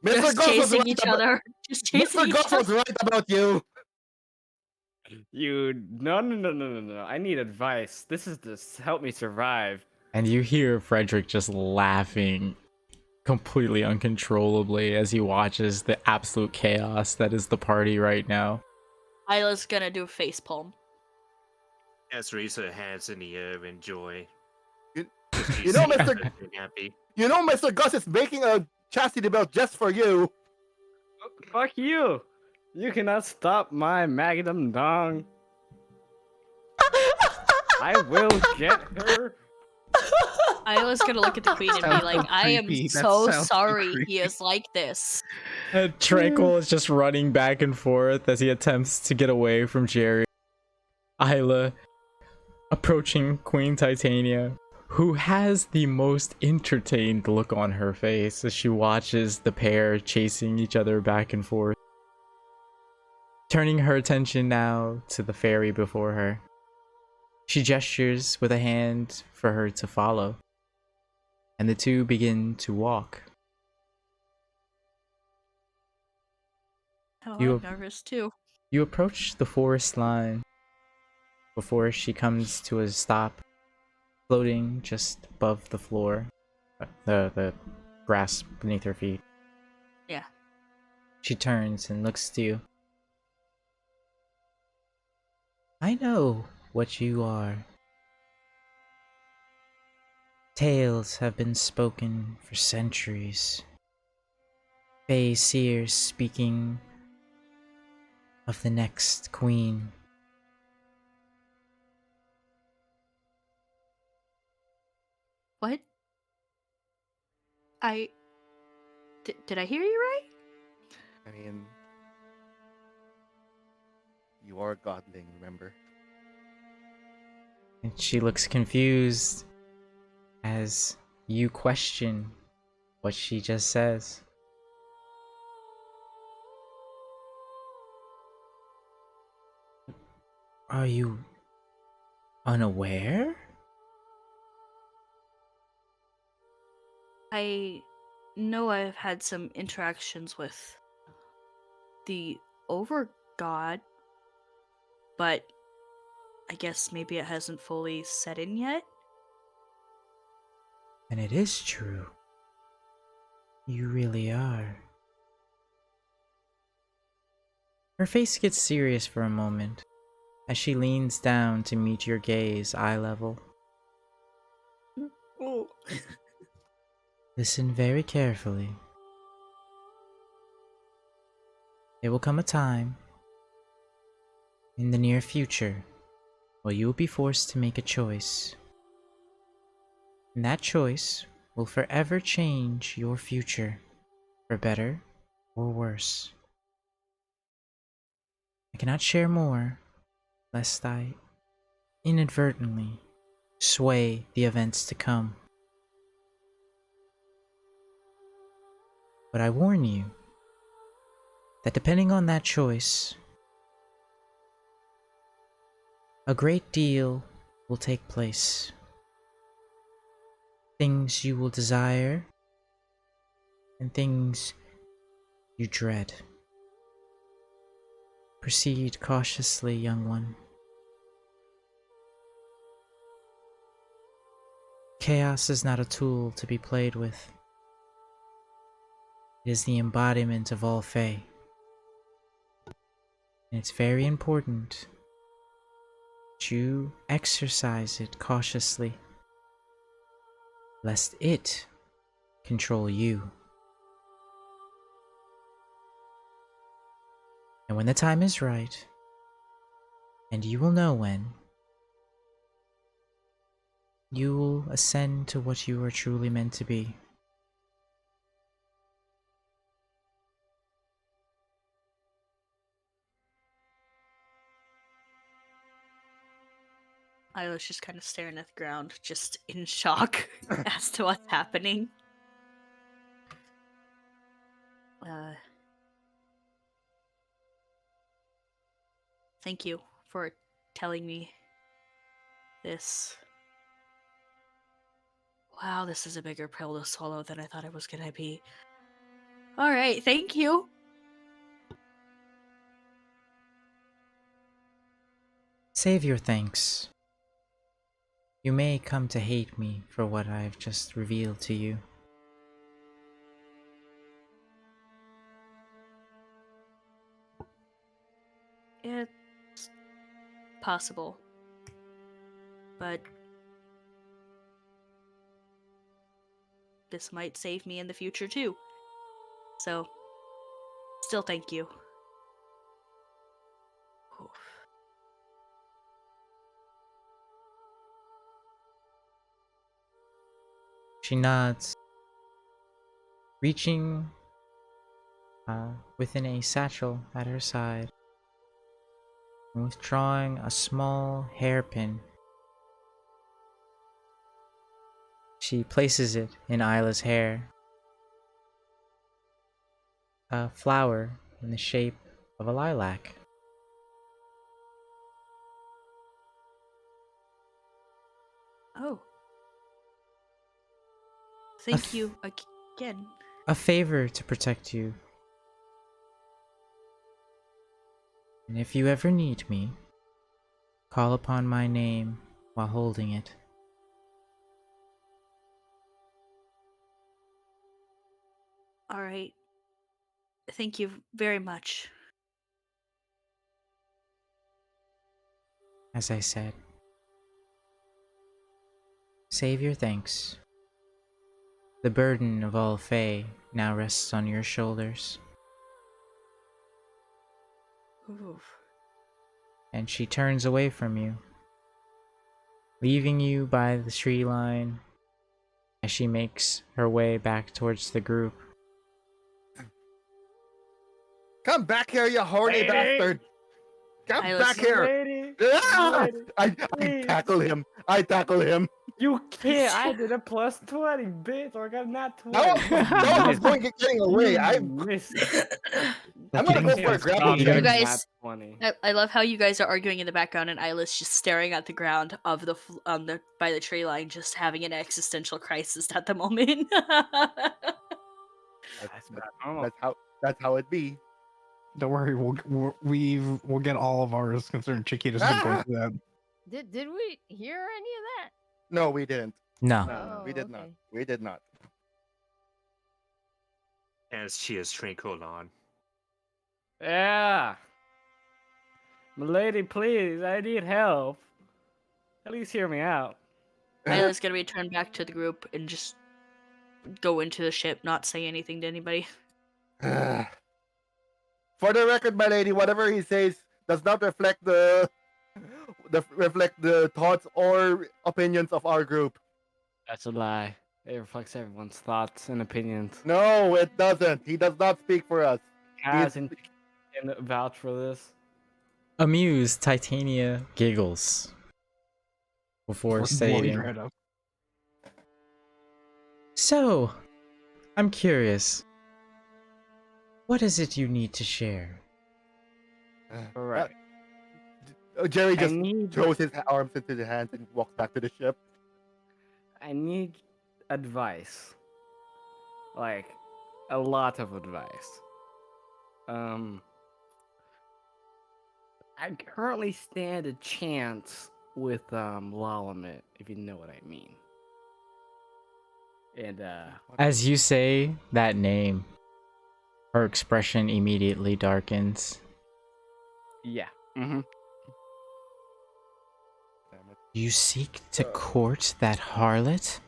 Mr. Goss was chasing right each about- other. Just chasing Mr. each Goss was other. right about you. You no. I need advice. This is to help me survive. And you hear Frederick just laughing completely uncontrollably as he watches the absolute chaos that is the party right now. Isla's gonna do a face palm. Cass raises her hands in the air in joy. You- Just you know, seeing Mr. her being happy. You know, Mr. Gus is making a chastity belt just for you. Fuck you! You cannot stop my magnum dong. I will get her. Isla's gonna look at the queen and be Sounds like, so I am creepy. That so sounds so sorry he creepy. is like this. Tranquil is just running back and forth as he attempts to get away from Jerry. Isla approaching Queen Titania, who has the most entertained look on her face as she watches the pair chasing each other back and forth. Turning her attention now to the fairy before her. She gestures with a hand for her to follow, and the two begin to walk. Oh, You- I'm nervous too. You approach the forest line before she comes to a stop floating just above the floor, the grass beneath her feet. Yeah. She turns and looks to you. I know what you are. Tales have been spoken for centuries. Fae seers speaking of the next queen. What? Did I hear you right? I mean, you are a godling, remember? And she looks confused as you question what she just says. Are you unaware? I know I've had some interactions with the over god, but I guess maybe it hasn't fully set in yet. And it is true. You really are. Her face gets serious for a moment as she leans down to meet your gaze eye level. Oh. Listen very carefully. There will come a time in the near future where you will be forced to make a choice. And that choice will forever change your future, for better or worse. I cannot share more, lest I inadvertently sway the events to come. But I warn you that depending on that choice, a great deal will take place. Things you will desire and things you dread. Proceed cautiously, young one. Chaos is not a tool to be played with. It is the embodiment of all Fae. And it's very important that you exercise it cautiously, lest it control you. And when the time is right, and you will know when, you will ascend to what you are truly meant to be. I was just kind of staring at the ground, just in shock as to what's happening. Thank you for telling me this. Wow, this is a bigger pill to swallow than I thought it was gonna be. Alright, thank you. Save your thanks. You may come to hate me for what I've just revealed to you. It's possible. But this might save me in the future too. So, still thank you. Oof. She nods, reaching within a satchel at her side and withdrawing a small hairpin. She places it in Isla's hair. A flower in the shape of a lilac. Oh. Thank you again. A favor to protect you. And if you ever need me, call upon my name while holding it. All right. Thank you very much. As I said, save your thanks. The burden of all Fae now rests on your shoulders. Oof. And she turns away from you, leaving you by the tree line as she makes her way back towards the group. Come back here, you horny Lady! bastard! Come I back listen- here! Lady, Ah! lady, I please. tackle him. I tackle him. You can't. I did a plus 20, bitch. Or I got not 20. That one was going getting away. I'm gonna go for a grapple You check. You gotta- guys, 20. I love how you guys are arguing in the background, and Isla's just staring at the ground of the by the tree line, just having an existential crisis at the moment. That's how it be. Don't worry, we'll get all of ours concerned. Chiquita's been going through that. Did we hear any of that? No, we didn't. No. Oh, We did not. okay. We did not. As she is trickled on. Yeah. Milady, please. I need help. At least hear me out. Isla's gonna return back to the group and just go into the ship, not say anything to anybody. For the record, my lady, whatever he says does not reflect the thoughts or opinions of our group. That's a lie. It reflects everyone's thoughts and opinions. No, it doesn't. He does not speak for us. Kaz and can vouch for this. Amused, Titania giggles before Blow stating, your head up. "So, I'm curious. What is it you need to share?" Alright. Jerry I just need throws his arms into the hands and walks back to the ship. I need advice. Like a lot of advice. I currently stand a chance with Lalamit, if you know what I mean. And As you say that name, her expression immediately darkens. yeah. Mm-hmm. You seek to court that harlot?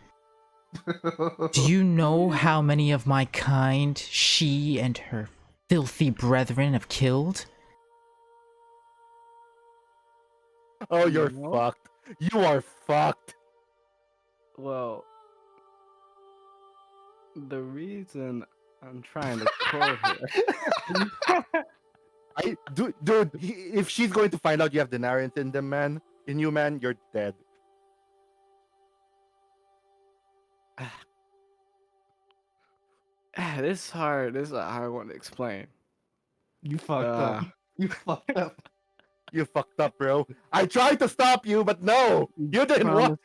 Do you know how many of my kind she and her filthy brethren have killed? Oh, you're No. fucked. You are fucked. Well, the reason I'm trying to quote here. Dude, if she's going to find out you have Denarians in them, man, in you, man, you're dead. This is hard. This is a hard one to explain. You fucked up. You fucked up. You fucked up, bro. I tried to stop you, but no, you didn't want.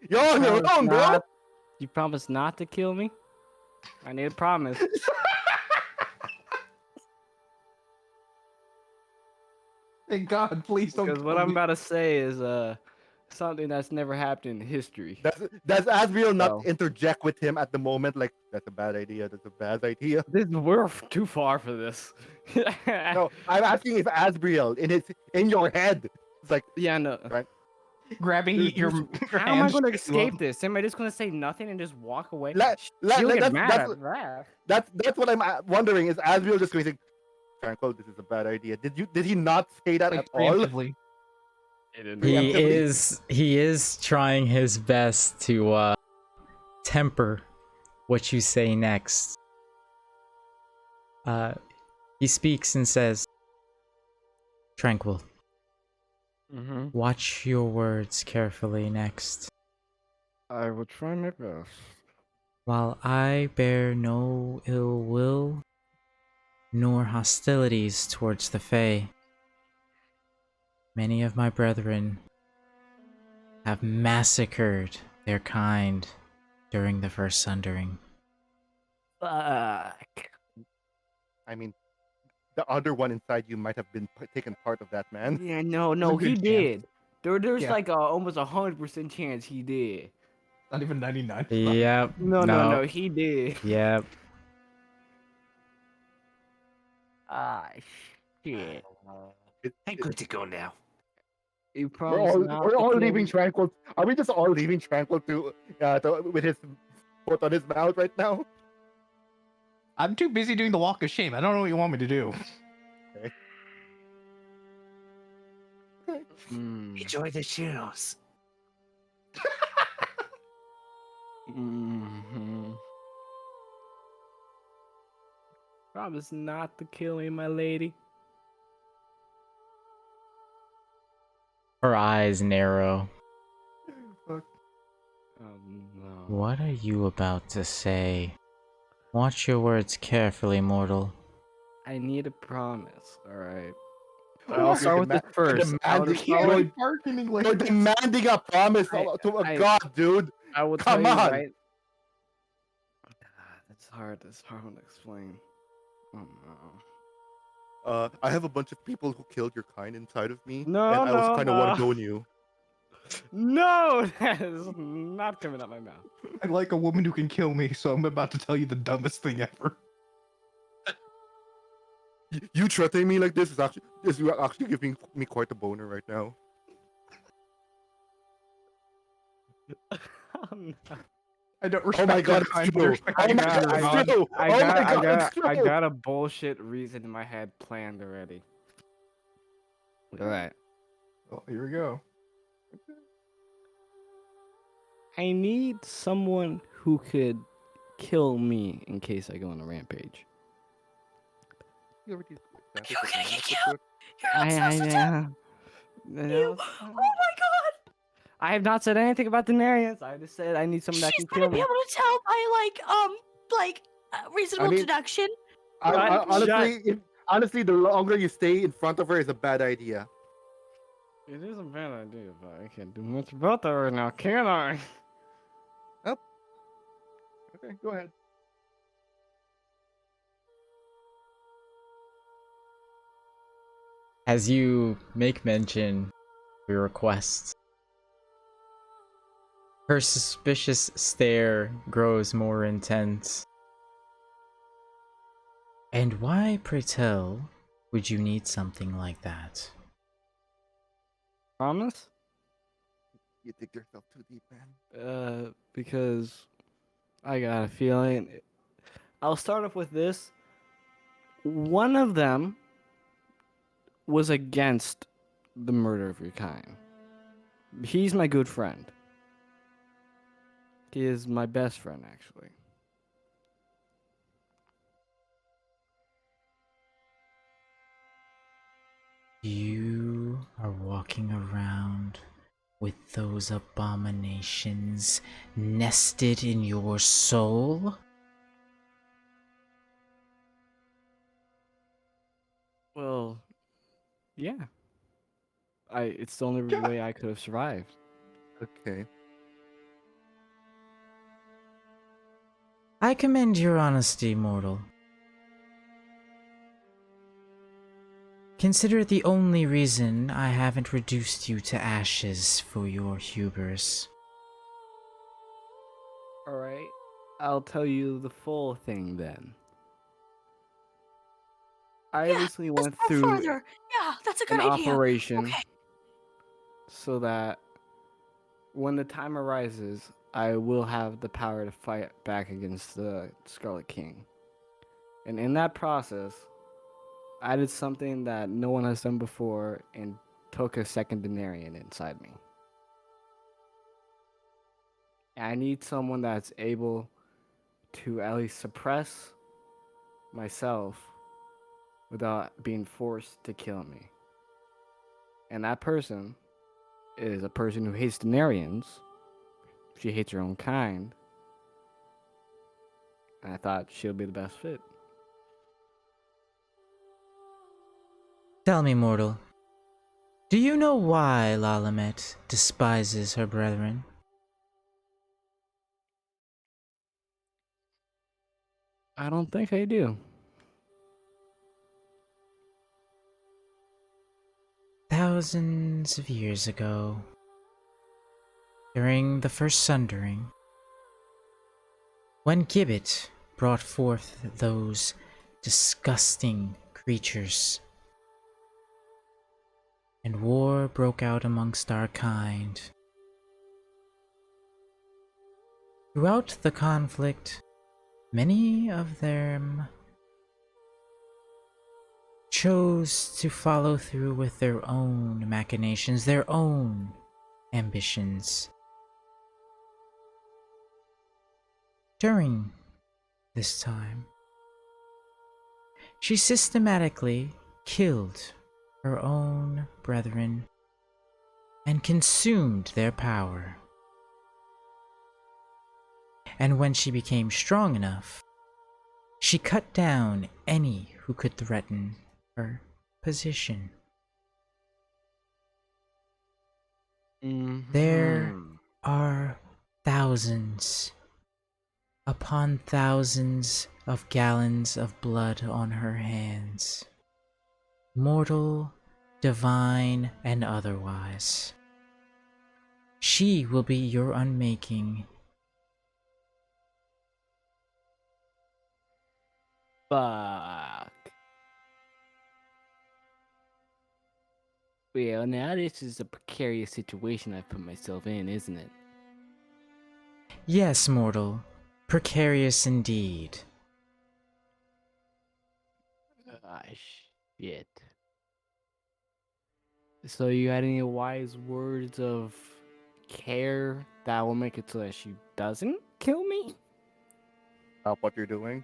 You're on your own, bro. You promise not to kill me? I need a promise. Thank God, please don't. Because what I'm about to say is something that's never happened in history. Does Asriel not No. interject with him at the moment? Like, that's a bad idea. That's a bad idea. We're too far for this. No, I'm asking if Asriel in your head. It's like, Yeah, no. right? grabbing your How am I hands going to straight escape up. this? Am I just going to say nothing and just walk away? She'll get mad after that. That's what I'm wondering. Is Asriel just going to say, Tranquil, this is a bad idea? Did he not say that Like, at all? preemptively. He is trying his best to temper what you say next. He speaks and says, "Tranquil, watch your words carefully next. I will try my best. While I bear no ill will nor hostilities towards the Fae, many of my brethren have massacred their kind during the first sundering. Fuck. I mean, the other one inside you might have been taken part of that, man. Yeah, no, There's a he good chance. did. There's Yeah. like almost 100% chance he did. Not even 99. Yep. No, he did. Yep. Ah, shit. I'm good to go now. You We're promised all not we're to all kill leaving me? Tranquil. Are we just all leaving Tranquil with his foot on his mouth right now? I'm too busy doing the walk of shame. I don't know what you want me to do. Enjoy the churros. Promise not to kill me, my lady. Her eyes narrow. No. What are you about to say? Watch your words carefully, mortal. I need a promise, alright? Oh, I'll start with this first. You're demanding a promise to a god, dude. I will Come tell you, on. right? That's hard to explain. Oh no. I have a bunch of people who killed your kind inside of me, No, and I also no, kind of want to no. bone you. No, that is not coming out my mouth. I like a woman who can kill me, so I'm about to tell you the dumbest thing ever. You threatening me like this is actually giving me quite a boner right now. Oh, no. I don't Oh respect my god, your it's kind, but I true. respect Oh your my kind, god, God. it's true. Oh my god, it's true. I got a bullshit reason in my head planned already. Alright. Oh, here we go. I need someone who could kill me in case I go on a rampage. You already You're gonna get killed. You're I not supposed to tell. know. Oh my god. I have not said anything about Daenerys. I just said I need someone that She's can gonna kill be me. able to tell by reasonable deduction. Honestly, the longer you stay in front of her is a bad idea. It is a bad idea, but I can't do much about that right now, can I? Okay, go ahead. As you make mention of your requests, her suspicious stare grows more intense. And why, pray tell, would you need something like that? Promise? You dig yourself too deep, man. Because I got a feeling. I'll start off with this. One of them was against the murder of your kind. He's my good friend. He is my best friend, actually. You are walking around with those abominations nested in your soul? Well, yeah. It's the only way I could have survived. Okay. I commend your honesty, mortal. Consider it the only reason I haven't reduced you to ashes for your hubris. Alright. I'll tell you the full thing then. I recently went through Further. Yeah, that's a good an idea. operation Okay. so that when the time arises, I will have the power to fight back against the Scarlet King. And in that process, I did something that no one has done before and took a second Denarian inside me. I need someone that's able to at least suppress myself without being forced to kill me. And that person is a person who hates Denarians. She hates her own kind. And I thought she'll be the best fit. Tell me, mortal, do you know why Lalamet despises her brethren? I don't think I do. Thousands of years ago, during the first Sundering, When Gibbet brought forth those disgusting creatures, and war broke out amongst our kind. Throughout the conflict, many of them chose to follow through with their own machinations, their own ambitions. During this time, she systematically killed her own brethren and consumed their power. And when she became strong enough, she cut down any who could threaten her position. There are thousands upon thousands of gallons of blood on her hands, mortal, divine, and otherwise. She will be your unmaking. Fuck. Well, now this is a precarious situation I've put myself in, isn't it? Yes, mortal, precarious indeed. Ah, shit. So you got any wise words of care that will make it so that she doesn't kill me? Stop what you're doing.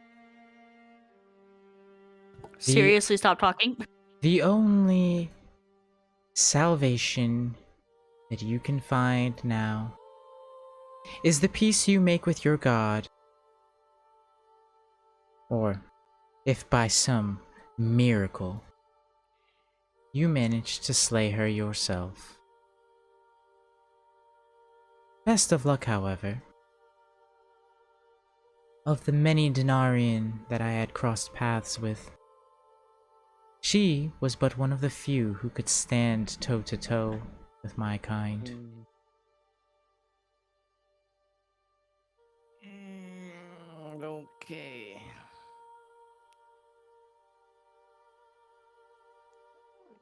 Seriously, stop talking. The only salvation that you can find now is the peace you make with your God. Or, if by some miracle you manage to slay her yourself. Best of luck, however. Of the many Denarian that I had crossed paths with, she was but one of the few who could stand toe-to-toe with my kind. Okay.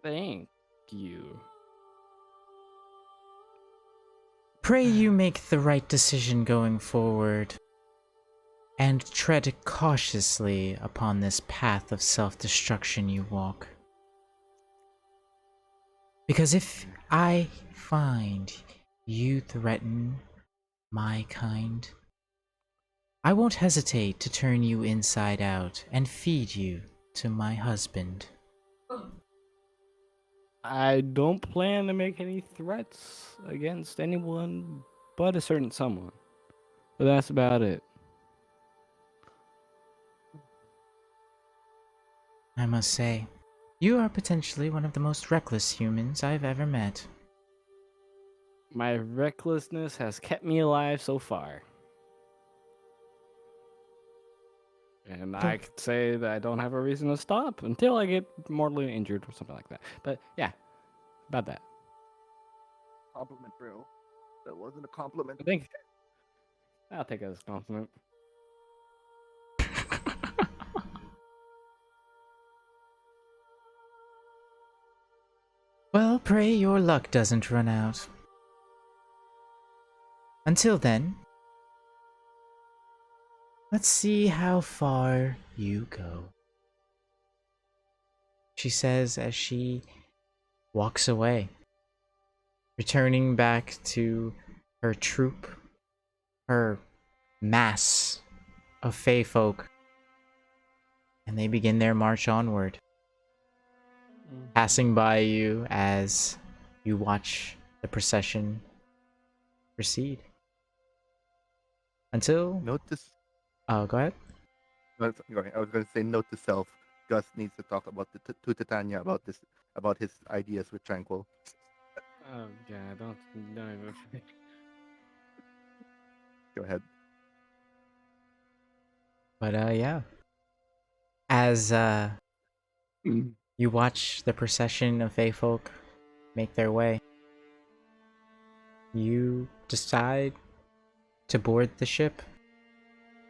Thank you. Pray you make the right decision going forward, and tread cautiously upon this path of self-destruction you walk. Because if I find you threaten my kind, I won't hesitate to turn you inside out and feed you to my husband. I don't plan to make any threats against anyone but a certain someone. But that's about it. I must say, you are potentially one of the most reckless humans I've ever met. My recklessness has kept me alive so far. And I could say that I don't have a reason to stop until I get mortally injured or something like that. But yeah, about that. Compliment, bro. That wasn't a compliment. I think I'll take it as a compliment. Well, pray your luck doesn't run out. Until then, let's see how far you go, she says as she walks away, returning back to her troop, her mass of Fey folk, and they begin their march onward, passing by you as you watch the procession proceed. Until... Note this. Oh, go ahead. I was going to say, note to self. Gus needs to talk about to Titania about this, about his ideas with Tranquil. Oh yeah, don't even. Go ahead. But yeah. As you watch the procession of Fey folk make their way, you decide to board the ship.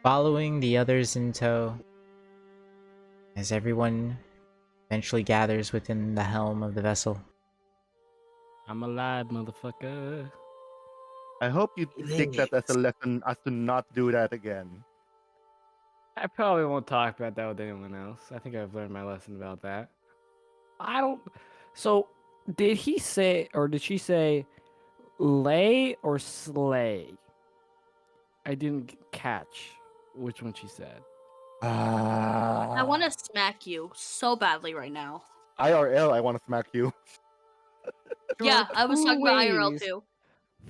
following the others in tow, as everyone eventually gathers within the helm of the vessel. I'm alive, motherfucker. I hope you take that as a lesson as to not do that again. I probably won't talk about that with anyone else. I think I've learned my lesson about that. I don't. So, did he say, or did she say, lay or slay? I didn't catch which one she said. I want to smack you so badly right now. IRL, I want to smack you. Yeah, I was talking about IRL ways too.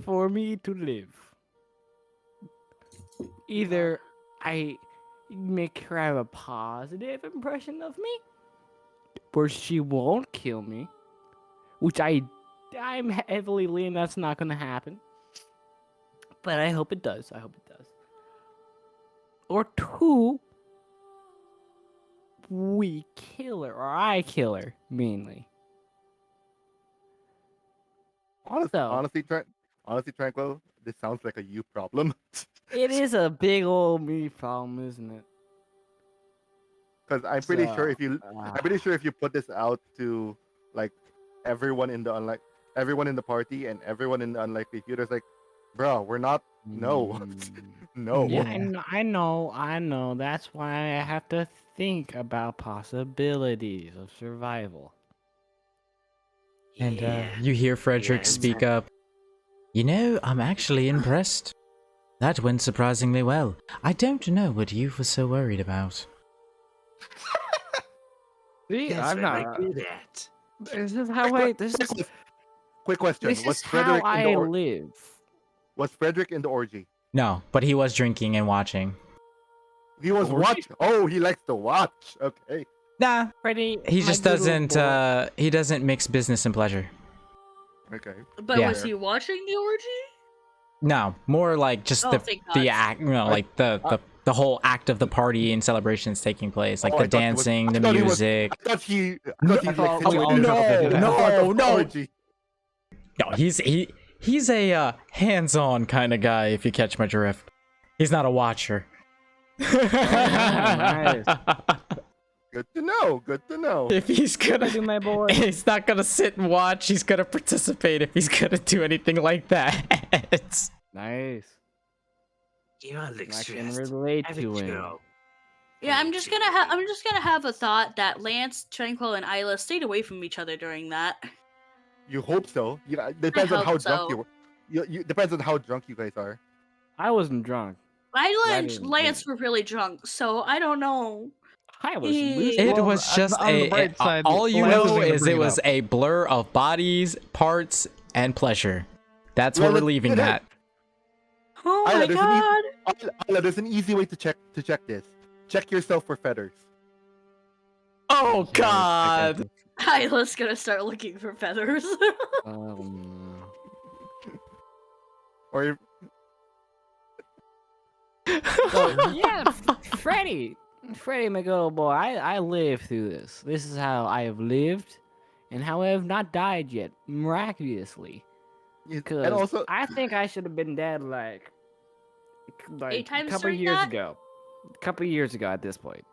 for me to live. Either I make her have a positive impression of me, where she won't kill me, which I'm heavily leaning that's not gonna happen. But I hope it does. I hope it does. Or two, we kill her, or I kill her, mainly. Honestly, Tranquil, this sounds like a you problem. It is a big old me problem, isn't it? Because I'm pretty sure if you put this out to like everyone in the party and everyone in the unlikely feud, it's like, bro, we're not. No, no. Yeah, I know. That's why I have to think about possibilities of survival. And you hear Frederick speak up. You know, I'm actually impressed. That went surprisingly well. I don't know what you were so worried about. See, That's I'm what I not. do that. This is how I. This is. Quick question: This Was is Frederick how in the I live. Was Frederick in the orgy? No, but he was drinking and watching. He was watching. Oh, he likes to watch. Okay. Nah, Freddie, he just doesn't. He doesn't mix business and pleasure. Okay. But Yeah. was he watching the orgy? No, more like just Oh, thank God. the act. You know, like the whole act of the party and celebrations taking place, like the dancing, the music. I thought he like No. No, he's a hands-on kind of guy. If you catch my drift, he's not a watcher. Nice. Good to know. Good to know. If he's gonna do, my boy. He's not gonna sit and watch. He's gonna participate if he's gonna do anything like that. Nice. You all look I can stressed. relate Have to a him. joke. Yeah, I'm just gonna have a thought that Lance, Tranquil, and Isla stayed away from each other during that. You hope so. Depends on how hope drunk so. you were. You depends on how drunk you guys are. I wasn't drunk. Isla I and didn't Lance drink. were really drunk, so I don't know. I was Eh. lucid. It was just on the bright side, all you Lance know isn't gonna is bring it it was up. a blur of bodies, parts, and pleasure. That's Well, where we're leaving that. Oh Isla, my there's god! Isla, there's an easy way to check this. Check yourself for feathers. Oh God! Isla's gonna start looking for feathers. Or So, yeah, Freddy, my good old boy, I lived through this. This is how I have lived, and how I have not died yet, miraculously. and Because also I think I should have been dead like 8 a times couple during years that? ago. A couple years ago at this point.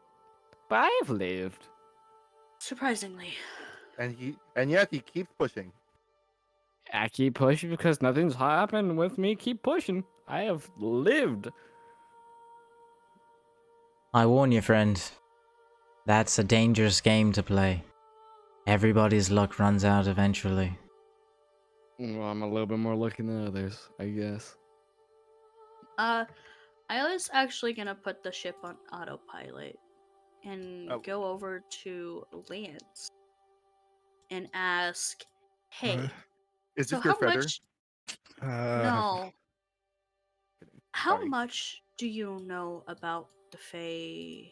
But I have lived. Surprisingly. and yet he keeps pushing. I keep pushing because nothing's happened with me. Keep pushing. I have lived. I warn you, friend. That's a dangerous game to play. Everybody's luck runs out eventually. Well, I'm a little bit more lucky than others, I guess. Isla's actually gonna put the ship on autopilot and Oh. go over to Lance and ask, "Hey, Is so this your how feather? much? No. How Sorry. much do you know about the Fae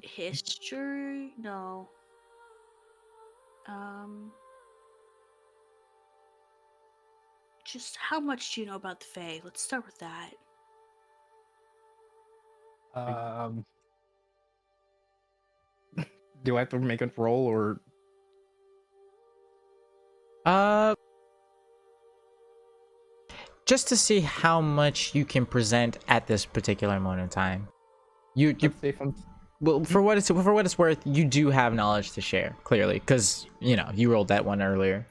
history? No. Just how much do you know about the Fae? Let's start with that. Do I have to make a roll or? just to see how much you can present at this particular moment in time. You Let's see if I'm... well, for what it's worth, you do have knowledge to share, clearly, because you rolled that one earlier.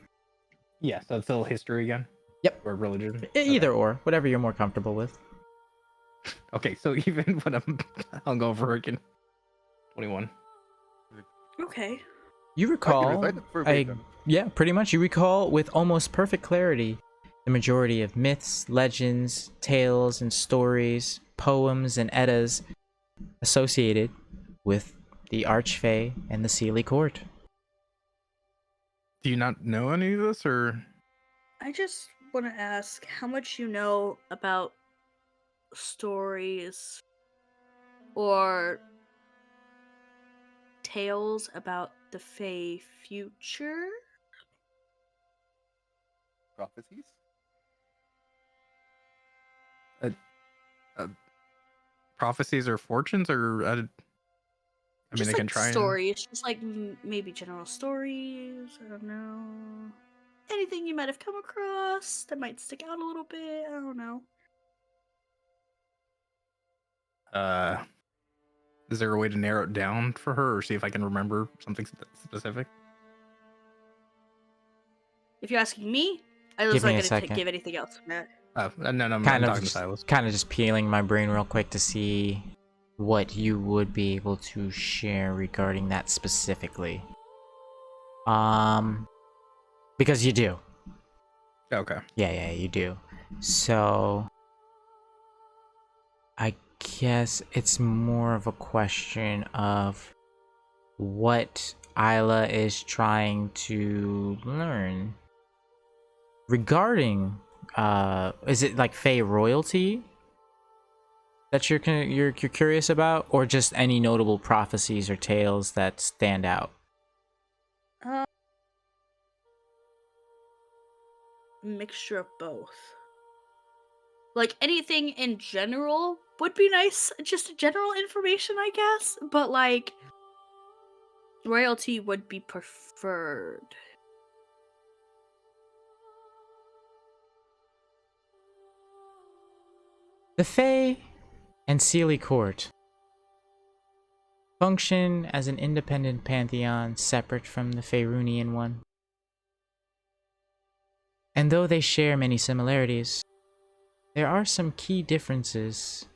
Yeah, so it's still history again? Yep. Or religion? Either or, whatever you're more comfortable with. Okay, so even when I'm hungover again. 21. Okay. You recall, recite it verbatim. yeah, pretty much. You recall with almost perfect clarity the majority of myths, legends, tales, and stories, poems, and eddas associated with the Archfey and the Sealy Court. Do you not know any of this, or? I just want to ask how much you know about stories or tales about the Fey future? Prophecies? Prophecies or fortunes, or I mean, Just I like can try stories, just like maybe general stories. I don't know. Anything you might have come across that might stick out a little bit. I don't know. Is there a way to narrow it down for her, or see if I can remember something specific? If you're asking me, I Give was me not a going to second. give anything else from that. No, I'm Kind talking of to Silas. just peeling my brain real quick to see what you would be able to share regarding that specifically. Because you do. Okay. Yeah, you do. So I guess it's more of a question of what Isla is trying to learn regarding is it like Fey royalty that you're curious about, or just any notable prophecies or tales that stand out? Mixture of both. Like anything in general would be nice, just general information, I guess. But like royalty would be preferred. The Fae and Sealy Court function as an independent pantheon separate from the Faerunian one. And though they share many similarities, there are some key differences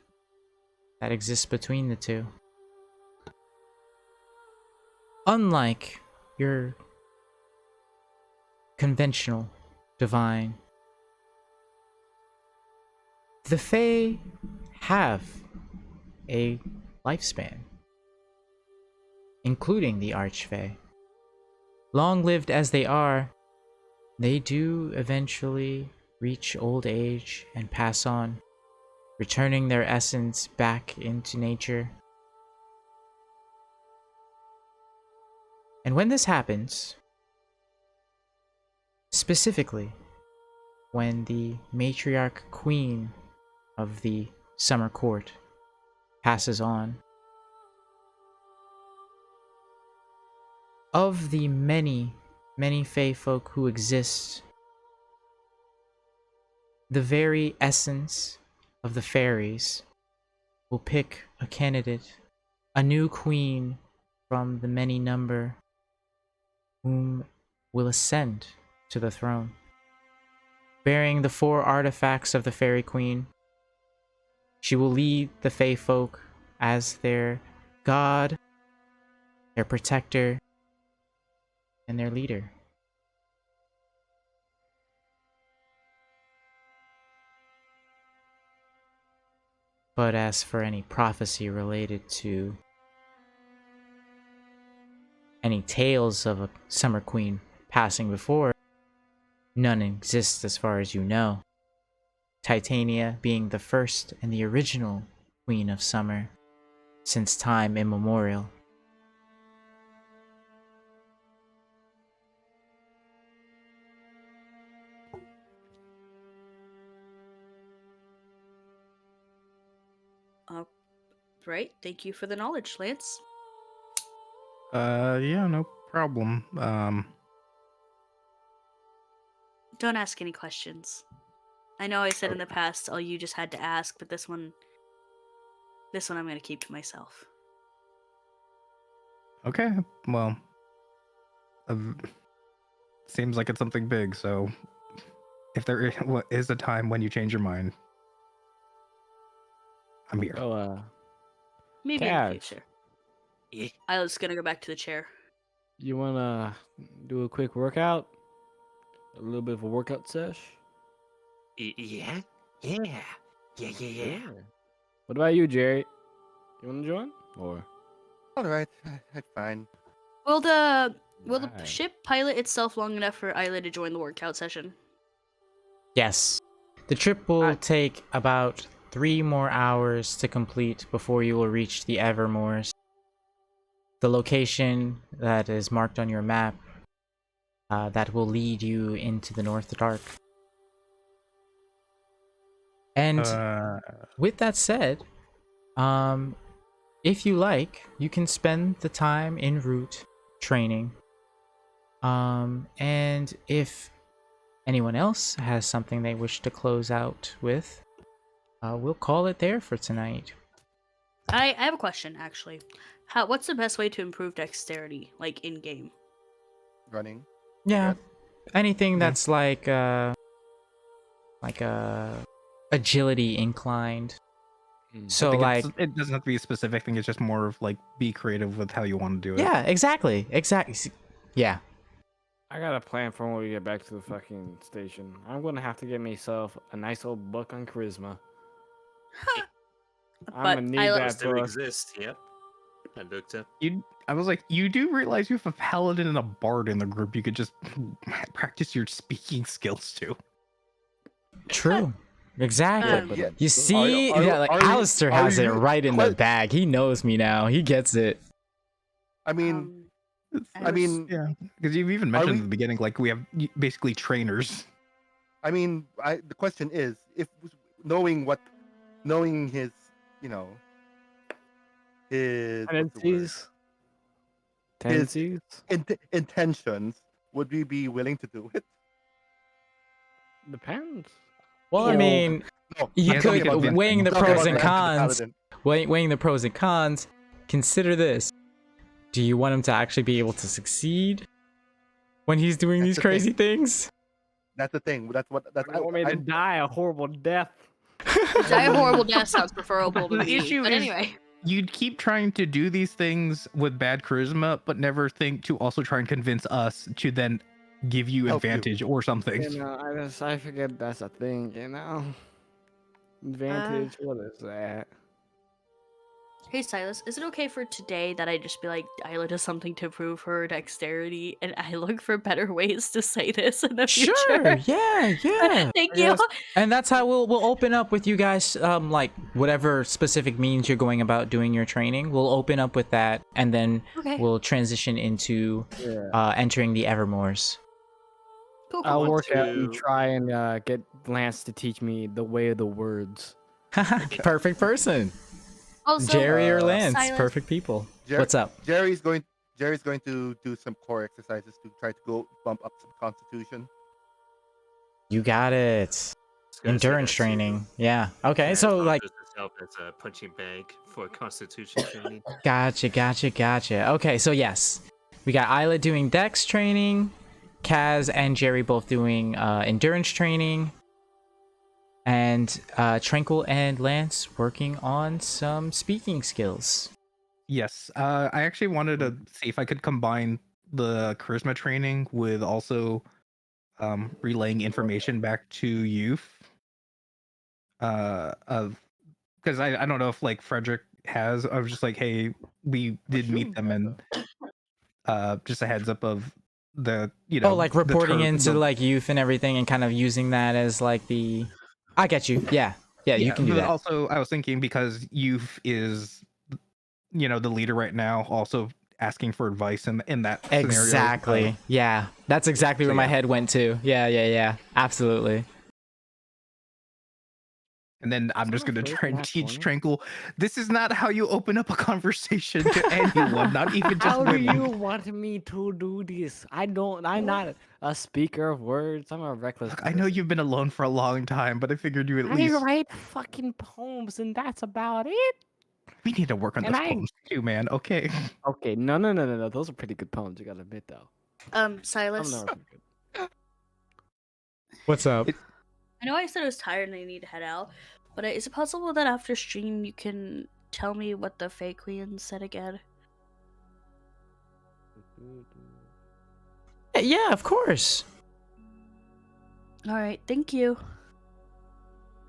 that exist between the two. Unlike your conventional divine, the Fae have a lifespan, including the Archfey. Long-lived as they are, they do eventually reach old age and pass on, returning their essence back into nature. And when this happens, specifically when the matriarch queen of the summer court passes on, of the many Fey folk who exist, the very essence of the fairies will pick a candidate, a new queen from the many number, whom will ascend to the throne, bearing the 4 artifacts of the fairy queen. She will lead the Fey folk as their god, their protector, and their leader. But as for any prophecy related to any tales of a summer queen passing before, none exists as far as you know. Titania being the first and the original queen of summer since time immemorial. Right. Thank you for the knowledge, Lance. Yeah, no problem. Don't ask any questions. I know I said in the past, oh, you just had to ask, but this one I'm gonna keep to myself. Okay, well, seems like it's something big. So, if there is a time when you change your mind, I'm here. Oh, Maybe in the Cash. future. Yeah. I was gonna go back to the chair. You wanna do a quick workout? A little bit of a workout sesh? Yeah. What about you, Jerry? You wanna join? Or All right, that's fine. Will the Right. ship pilot itself long enough for Isla to join the workout session? Yes. The trip will take about 3 more hours to complete before you will reach the Evermoors. The location that is marked on your map that will lead you into the North Dark. And with that said, if you like, you can spend the time en route training. And if anyone else has something they wish to close out with, we'll call it there for tonight. I have a question actually. What's the best way to improve dexterity, like in game? Running. Yeah, anything Yeah. that's like agility inclined. So I like, think it doesn't have to be a specific thing. It's just more of like be creative with how you want to do it. yeah, exactly. Yeah. I got a plan for when we get back to the fucking station. I'm gonna have to get myself a nice old book on charisma. I'm But gonna need Isla- that Those do book. exist. Yep. I looked up. I was like, you do realize you have a paladin and a bard in the group. You could just practice your speaking skills too. True. Exactly. Yeah. You see, Alistair has it right in the bag. He knows me now. He gets it. I mean, Yeah, because you've even mentioned at the beginning, like we have basically trainers. I mean, the question is, if knowing his, his what's the word? Tendencies. Intentions, would we be willing to do it? Depends. Well, I mean, you could, weighing the pros and cons, weighing the pros and cons, consider this. Do you want him to actually be able to succeed when he's doing these crazy things? That's the thing. That's I want me to die a horrible death. Die a horrible death sounds preferable to The me. issue But is, anyway. you'd keep trying to do these things with bad charisma, but never think to also try and convince us to then give you advantage or something. You know, I forget that's a thing. You know, advantage. What is that? Hey Silas, is it okay for today that I just be like, Isla does something to prove her dexterity, and I look for better ways to say this in the future? Sure, yeah. Thank you. And that's how we'll open up with you guys, like whatever specific means you're going about doing your training. We'll open up with that, and then we'll transition into entering the Evermoors. Cool. I'll work out and try and get Lance to teach me the way of the words. Perfect person. Also, Jerry or Lance, Silas, perfect people. What's up? Jerry's going to do some core exercises to try to go bump up some constitution. You got it. Endurance training. Yeah. Okay. Yeah, So like, help as a punching bag for constitution training. Gotcha. Okay. So yes, we got Isla doing dex training, Kaz and Jerry both doing endurance training, and Tranquil and Lance working on some speaking skills. Yes, I actually wanted to see if I could combine the charisma training with also relaying information back to youth. Because I don't know if like Frederick has. I was just like, hey, we did meet them, and just a heads up of the like reporting into like youth and everything, and kind of using that as like the. I get you. Yeah, you can do but that. Also, I was thinking because youth is, the leader right now, also asking for advice in that scenario. Exactly. Yeah, that's exactly where my head went to. Yeah. Absolutely. And then I'm just Someone gonna first try in and that teach corner? Tranquil. This is not how you open up a conversation to anyone, not even just How do women. you want me to do this? I'm not a speaker of words. I'm a reckless Look, I know person. you've been alone for a long time, but I figured you at I least. write fucking poems, and that's about it. We need to work on And those I poems too, man. Okay. okay, no. Those are pretty good poems. You gotta admit, though. Some of Silas, them are pretty good. What's up? I know I said I was tired and I need to head out, but is it possible that after stream you can tell me what the Fey Queen said again? Yeah, of course. Alright, thank you.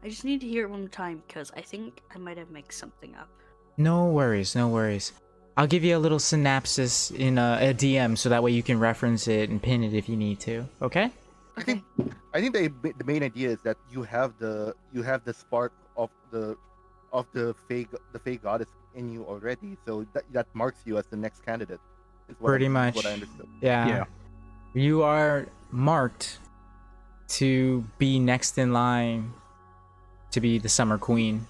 I just need to hear it one more time because I think I might have mixed something up. No worries, no worries. I'll give you a little synopsis in a DM so that way you can reference it and pin it if you need to. Okay? I think the main idea is that you have the spark of the Fey goddess in you already, so that marks you as the next candidate. Is what Pretty is much. what I understood. Yeah. You are marked to be next in line to be the Summer Queen.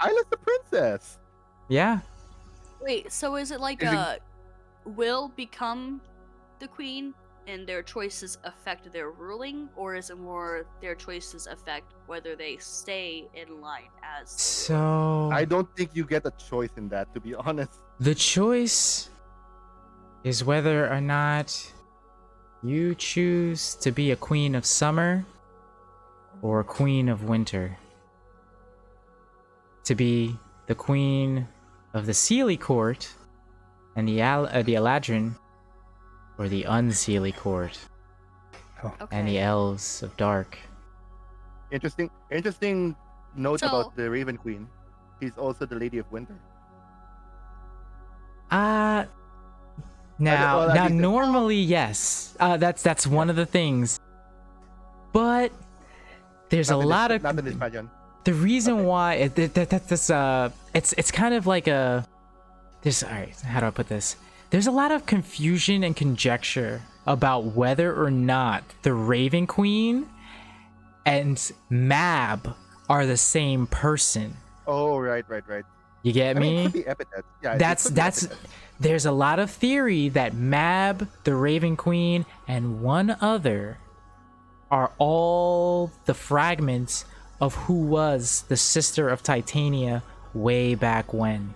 Isla's the princess. Yeah. Wait, so is it like will become the queen and their choices affect their ruling, or is it more their choices affect whether they stay in line as So I don't think you get a choice in that, to be honest. the choice is whether or not you choose to be a queen of summer or a queen of winter. To be the queen of the Seelie Court and the Eladrin, or the Unseelie Court and the Elves of Dark. Interesting note So- about the Raven Queen. She's also the Lady of Winter. Now, well, at now least- normally yes, that's one of the things, but there's a lot of not in this pageant. the reason why it's kind of like a there's all right, how do I put this? There's a lot of confusion and conjecture about whether or not the Raven Queen and Mab are the same person. Oh, right. You get I mean, it me? could be epithets. Yeah, it That's could be that's epithets. there's a lot of theory that Mab, the Raven Queen, and one other are all the fragments of who was the sister of Titania way back when.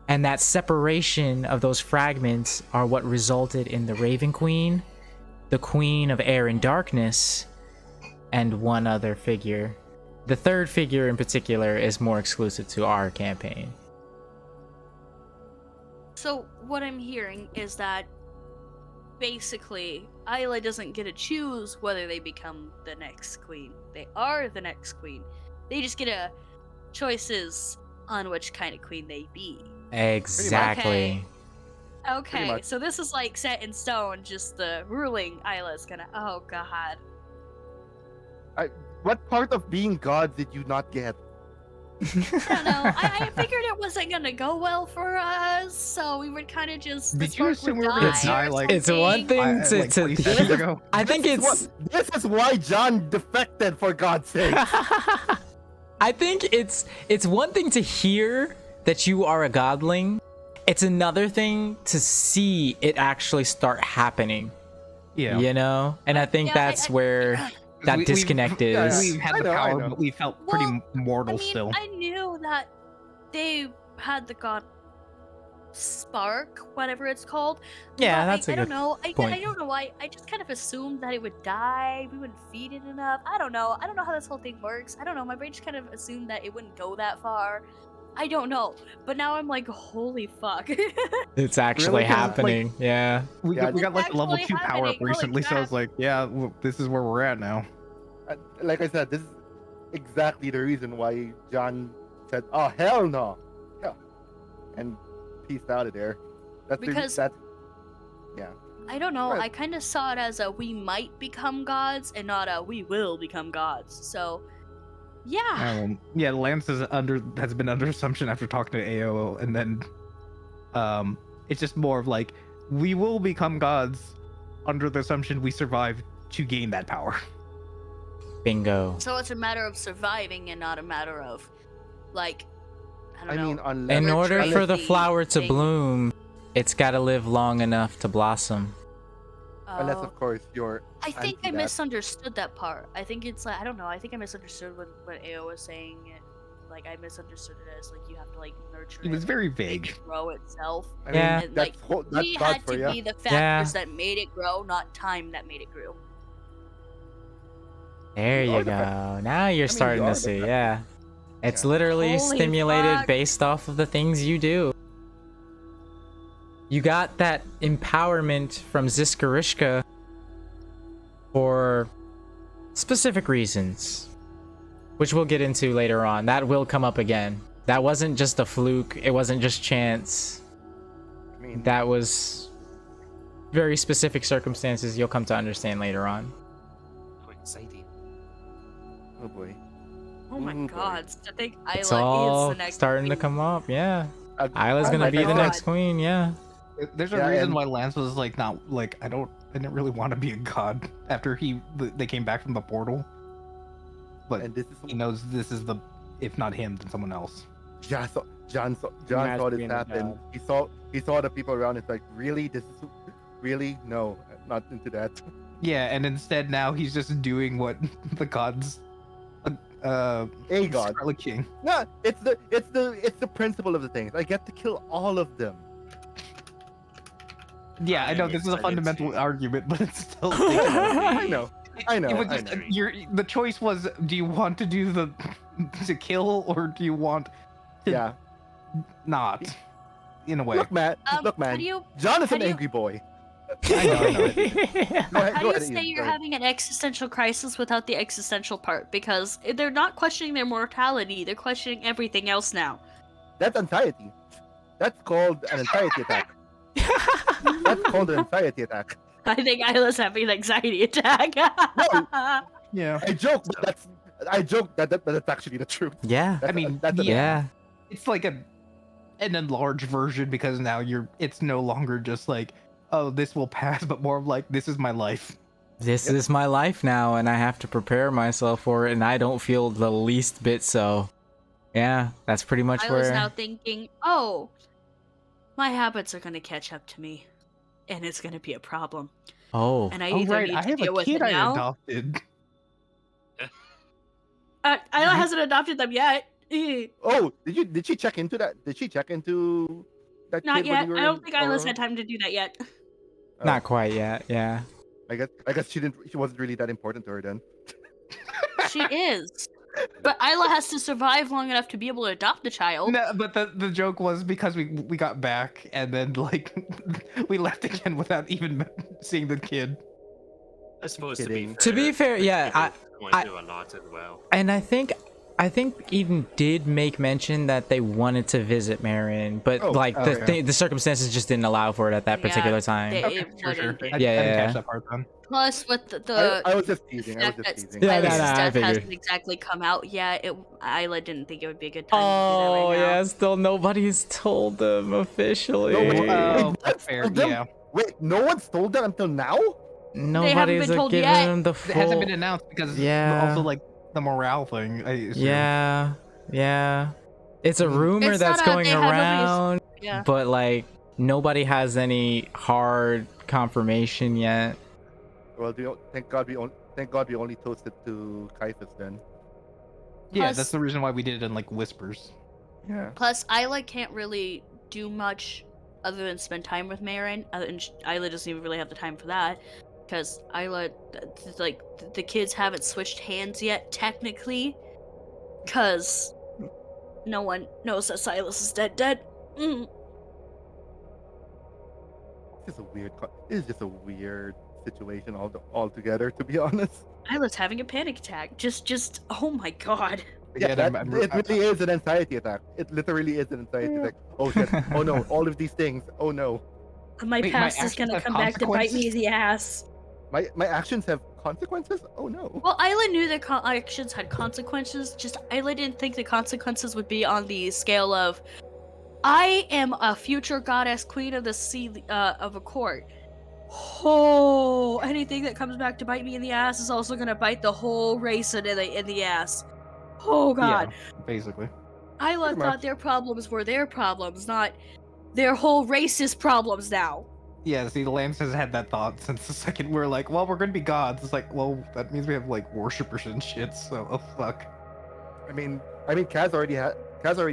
And that separation of those fragments are what resulted in the Raven Queen, the Queen of Air and Darkness, and one other figure. The third figure in particular is more exclusive to our campaign. So what I'm hearing is that basically Isla doesn't get to choose whether they become the next queen. They are the next queen. They just get a choices on which kind of queen they be. Exactly. Okay, much. so this is like set in stone, just the ruling Isla's gonna oh god. What part of being God did you not get? I don't know. I figured it wasn't gonna go well for us, so we would kind of just. Did the you spark assume would we were gonna die or die, like- It's one something. thing to, like 20 to seconds ago? I think it's This is why John defected, for God's sake. I think it's one thing to hear that you are a godling. It's another thing to see it actually start happening. Yeah. You know? And I think Yeah, that's where that We've- disconnect is. We've had I the know, I power, know. but we felt pretty Well, mortal I mean, still. I knew that they had the god spark, whatever it's called. Yeah, but that's a I don't good know. I point. don't know why. I just kind of assumed that it would die. We wouldn't feed it enough. I don't know. I don't know how this whole thing works. I don't know. My brain just kind of assumed that it wouldn't go that far. I don't know. But now I'm like, holy fuck. It's actually Really? 'Cause, like, happening. Yeah. We Yeah, got like it's the level actually 2 power up happening. Holy recently, so I was crap. like, yeah, well, this is where we're at now. Like I said, this is exactly the reason why John said, "Oh hell no," yeah, and peaced out of there. Because- yeah. I don't know. Right. I kind of saw it as a we might become gods and not a we will become gods. So, yeah. Yeah, Lance has been under assumption after talking to AO, and then it's just more of like, we will become gods under the assumption we survive to gain that power. Bingo. So it's a matter of surviving and not a matter of, like, I don't I mean, know. unless In order for the the flower to thing. bloom, it's got to live long enough to blossom. unless Oh. of course you're. I think I anti that. misunderstood that part. I think it's like, I don't know. I think I misunderstood what Ao was saying. Like, I misunderstood it as like you have to like nurture It was and, very like, make vague. it grow itself. I Yeah. mean, And that's like that's we God had for to you. be the factors Yeah. that made it grow, not time that made it grow. There You you are the go. Now you're you starting are to the see, factor. yeah. It's Yeah. literally Holy stimulated fuck. based off of the things you do. You got that empowerment from Ziskarishka for specific reasons, which we'll get into later on. That will come up again. That wasn't just a fluke. It wasn't just chance. I mean, That was very specific circumstances you'll come to understand later on. How exciting. oh boy. Oh my Ooh, boy. god! So I think It's Isla is all the next starting to queen. come up, yeah. I- Isla's I gonna like be that the a lot. next queen, yeah. There's a Yeah, reason and- why Lance was like not like I didn't really want to be a god after they came back from the portal. But And this is he knows this is the if not him then someone else. John Has saw this been a happen. god. He saw the people around. It's like, really, this is really no, not into that. Yeah, and instead now he's just doing what the gods A god. Scarlet King. No, it's the principle of the things. I get to kill all of them. Yeah, I I know am this is a excited fundamental too. argument, but it's still I know. It was just, know. the choice was, do you want to do the to kill or do you want to Yeah. not? In a way. Look, man. Look, How man. do you John is how an do you- angry boy. I know. Go ahead, how do go you ahead, say Ian, you're go ahead. having an existential crisis without the existential part? Because they're not questioning their mortality; they're questioning everything else now. That's anxiety. That's called an anxiety attack. That's called an anxiety attack. I think Isla's having an anxiety attack. Yeah. I joke, but that's actually the truth. Yeah. I mean, that's a- Yeah. It's like an enlarged version because now it's no longer just like, oh, this will pass, but more of like, this is my life. This is my life now, and I have to prepare myself for it, and I don't feel the least bit so. Yeah, that's pretty much Isla's where. now thinking, "Oh, my habits are gonna catch up to me, and it's gonna be a problem." Oh. And I Oh either right, need I to have deal a with kid it I now. adopted. Isla hasn't adopted them yet. Oh, did she check into that? Did she check into that Not kid yet. when you were I don't in think Isla's Aurora? had time to do that yet. Oh, Not quite yet, yeah. I guess she wasn't really that important to her then. She is, but Isla has to survive long enough to be able to adopt the child. No, but the joke was because we got back and then like we left again without even seeing the kid. I suppose Kidding. To be fair, yeah, Going I- through a lot as well. And I think Eden did make mention that they wanted to visit Marin, but Oh, like okay. the circumstances just didn't allow for it at that Yeah, particular time. they- Okay, it sure. wouldn't. I Yeah, didn't yeah. catch that part then. Plus, with the I was just teasing. I was fact just that teasing. Yeah, Silas's no, I death figured. hasn't exactly come out yet. Isla didn't think it would be a good time Oh to do that right now. yeah, still nobody's told them officially. No, Oh, Wait, that's fair. them? Yeah, Wait, no one's told that until now? Nobody's been told given yet. them the it hasn't full. been announced because Yeah. also like the morale thing. I assume. Yeah. It's a rumor It's that's not a- going they have nobody's- around, Yeah. but like nobody has any hard confirmation yet. Well, thank God we only toasted to Caiaphas then. Yeah, Plus- that's the reason why we did it in like whispers. Yeah. Plus, Isla can't really do much other than spend time with Marin, and Isla doesn't even really have the time for that. Because Isla, like, the kids haven't switched hands yet, technically. Because no one knows that Silas is dead. Mm. This is just a weird situation altogether, to be honest. Isla's having a panic attack. Just, oh my god. Yeah, Again, it really is an anxiety attack. It literally is an anxiety attack. Oh shit! Oh no! All of these things. Oh no! My Wait, my past is actions gonna have come back to bite me in consequences? the ass. My actions have consequences. Oh no! Well, Isla knew that actions had consequences, just Isla didn't think the consequences would be on the scale of, I am a future goddess queen of the sea, of a court. Oh, anything that comes back to bite me in the ass is also gonna bite the whole race in the ass. Oh god. Yeah, basically. I Pretty thought much. their problems were their problems, not their whole race's problems now. Yeah, see, Lance has had that thought since the second we're like, well, we're gonna be gods. It's like, well, that means we have like worshippers and shit. So, oh fuck. I mean, Kaz already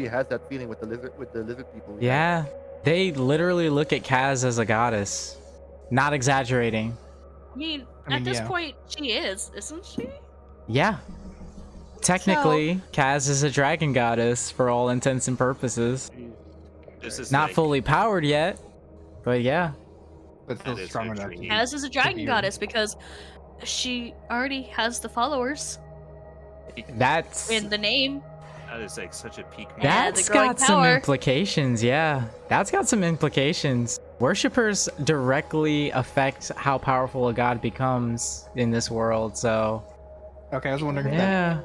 has that feeling with the lizard people. Yeah, they literally look at Kaz as a goddess. Not exaggerating. I mean, I mean, at this yeah. point, she is, isn't she? Yeah. Technically, Kaz is a dragon goddess for all intents and purposes. This is Not like, fully powered yet, but yeah. But still That is strong her enough. dream. Kaz is a dragon be- goddess because she already has the followers That's in the name. That is like such a peak. Yeah, that's the growing got some power. implications. Yeah, that's got some implications. Worshippers directly affect how powerful a god becomes in this world. So Okay, I was wondering if, yeah,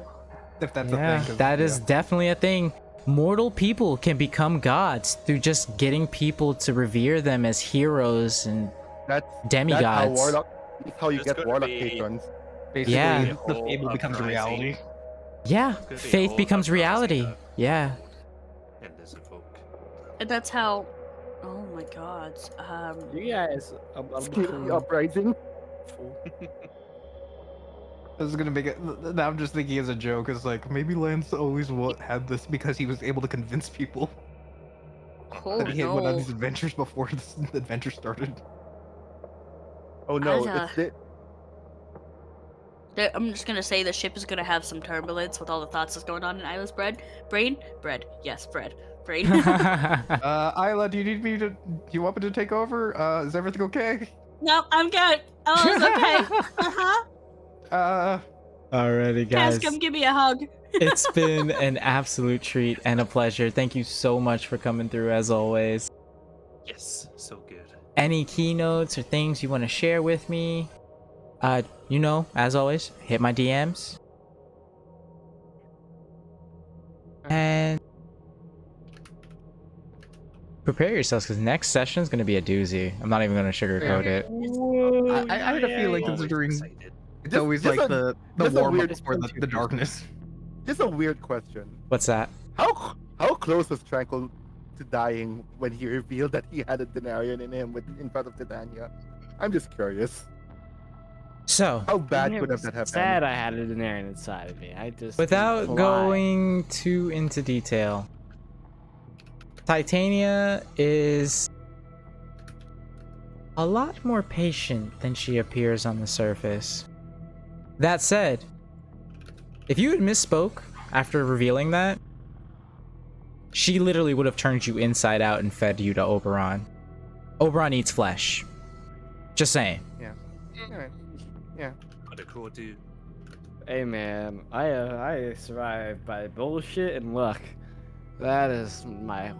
if that's yeah, a thing. 'cause, that is yeah. definitely a thing. Mortal people can become gods through just getting people to revere them as heroes and That's demigods. That's how you There's get gonna warlock be- patrons. Basically, Yeah. the Whole fable becomes uprising. reality. Yeah, It's gonna be a faith whole becomes uprising reality. of- Yeah. And lizard folk. And that's how. Oh my god. You guys, Scary uprising. This is gonna make it. Now I'm just thinking as a joke. It's like maybe Lance always had this because he was able to convince people Oh that he had went on no. these adventures before this adventure started. Oh no, I'd, I'm just gonna say the ship is gonna have some turbulence with all the thoughts that's going on in Isla's brain. Yes, brain. Isla, do you need me to? Do you want me to take over? Is everything okay? No, I'm good. Oh, it's okay. Uh-huh. Alrighty, guys. Kaz, come give me a hug. It's been an absolute treat and a pleasure. Thank you so much for coming through, as always. Yes, so good. Any keynotes or things you want to share with me? As always, hit my DMs. And prepare yourselves, because next session is going to be a doozy. I'm not even going to sugarcoat it. I had a feeling Always considering excited. it's always like the just a warm weird up for the darkness. Just a weird question. What's that? How close was Tranquil to dying when he revealed that he had a Denarian in him in front of Titania? I'm just curious. So, How bad could have that happened? Sad I had a Denarian inside of me. I just without fly. going too into detail, Titania is a lot more patient than she appears on the surface. That said, if you had misspoke after revealing that, she literally would have turned you inside out and fed you to Oberon. Oberon eats flesh. Just saying. Yeah. Alright. Yeah. What a cool dude. Hey man, I survived by bullshit and luck. That's my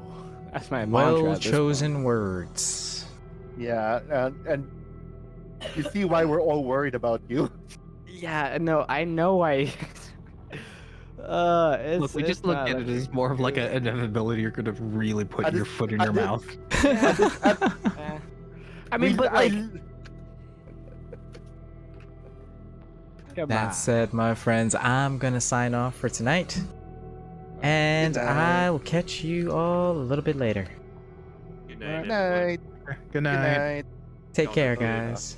mantra. Well at this chosen point. words. Yeah. And you see why we're all worried about you. Yeah, no, I know I. It's, Look, we it's just look not at it as more of like an inevitability. You're gonna really put I your just- foot in I your just- mouth. Eh. I mean, but like, come That on. said, my friends, I'm gonna sign off for tonight. And Good night. I will catch you all a little bit later. Good Good night. everyone. night. Good Good night. night. Take Don't care, let them leave guys.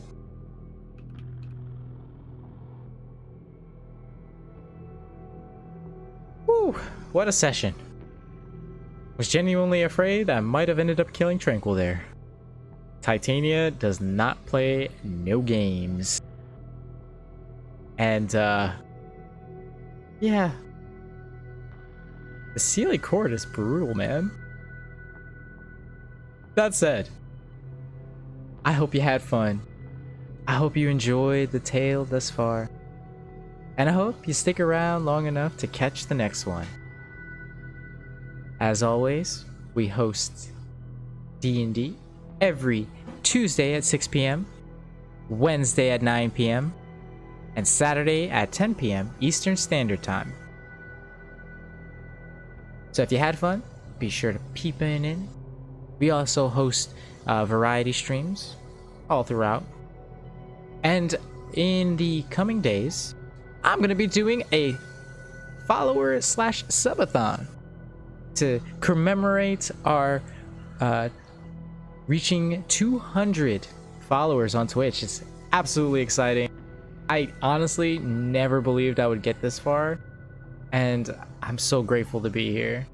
Whew, what a session. Was genuinely afraid I might have ended up killing Tranquil there. Titania does not play no games. And, yeah. The Sealy Court is brutal, man. That said, I hope you had fun. I hope you enjoyed the tale thus far. And I hope you stick around long enough to catch the next one. As always, we host D&D every Tuesday at 6 p.m., Wednesday at 9 p.m., and Saturday at 10 p.m. Eastern Standard Time. So if you had fun, be sure to peep in. We also host variety streams all throughout. And in the coming days, I'm gonna be doing a follower slash subathon to commemorate our reaching 200 followers on Twitch. It's absolutely exciting. I honestly never believed I would get this far, and I'm so grateful to be here.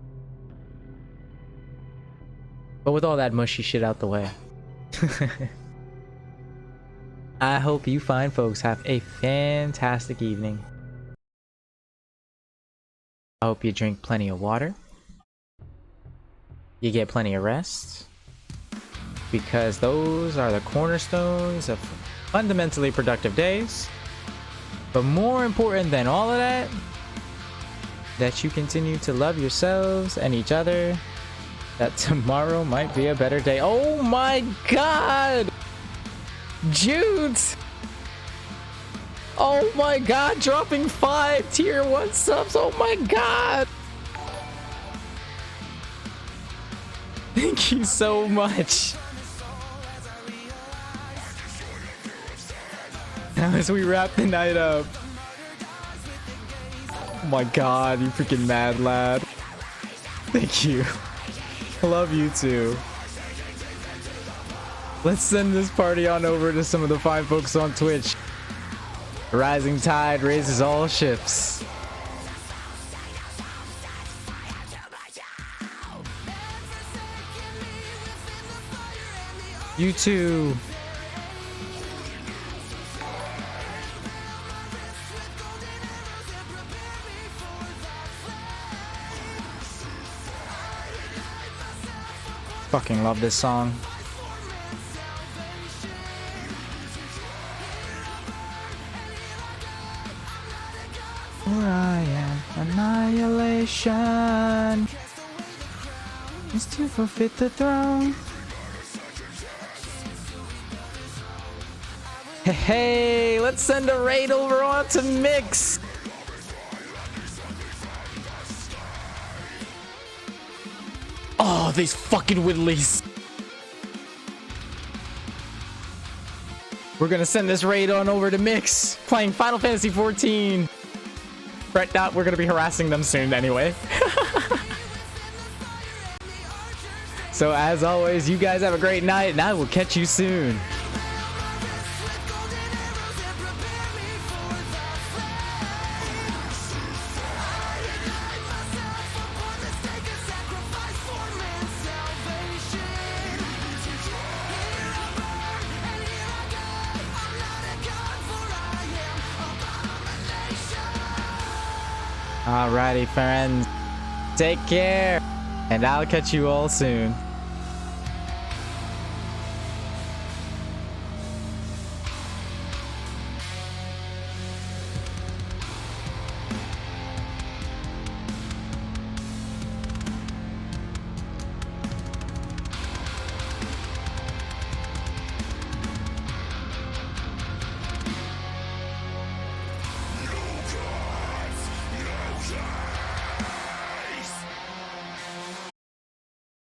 But with all that mushy shit out the way, I hope you fine folks have a fantastic evening. I hope you drink plenty of water. You get plenty of rest, because those are the cornerstones of fundamentally productive days. But more important than all of that, that you continue to love yourselves and each other, that tomorrow might be a better day. Oh my god! Jude! Oh my god, dropping 5 tier 1 subs. Oh my god! Thank you so much. Now as we wrap the night up. Oh my god, you freaking mad lad. Thank you. I love you too. Let's send this party on over to some of the fine folks on Twitch. The rising tide raises all ships. You too. Fucking love this song. Where I am, annihilation is to forfeit the throne. Hey, let's send a raid over onto Mix. Oh, these fucking Whitleys. We're gonna send this raid on over to Mix, playing Final Fantasy 14. Right now, we're gonna be harassing them soon anyway. So as always, you guys have a great night, and I will catch you soon. Alrighty, friends. Take care, and I'll catch you all soon.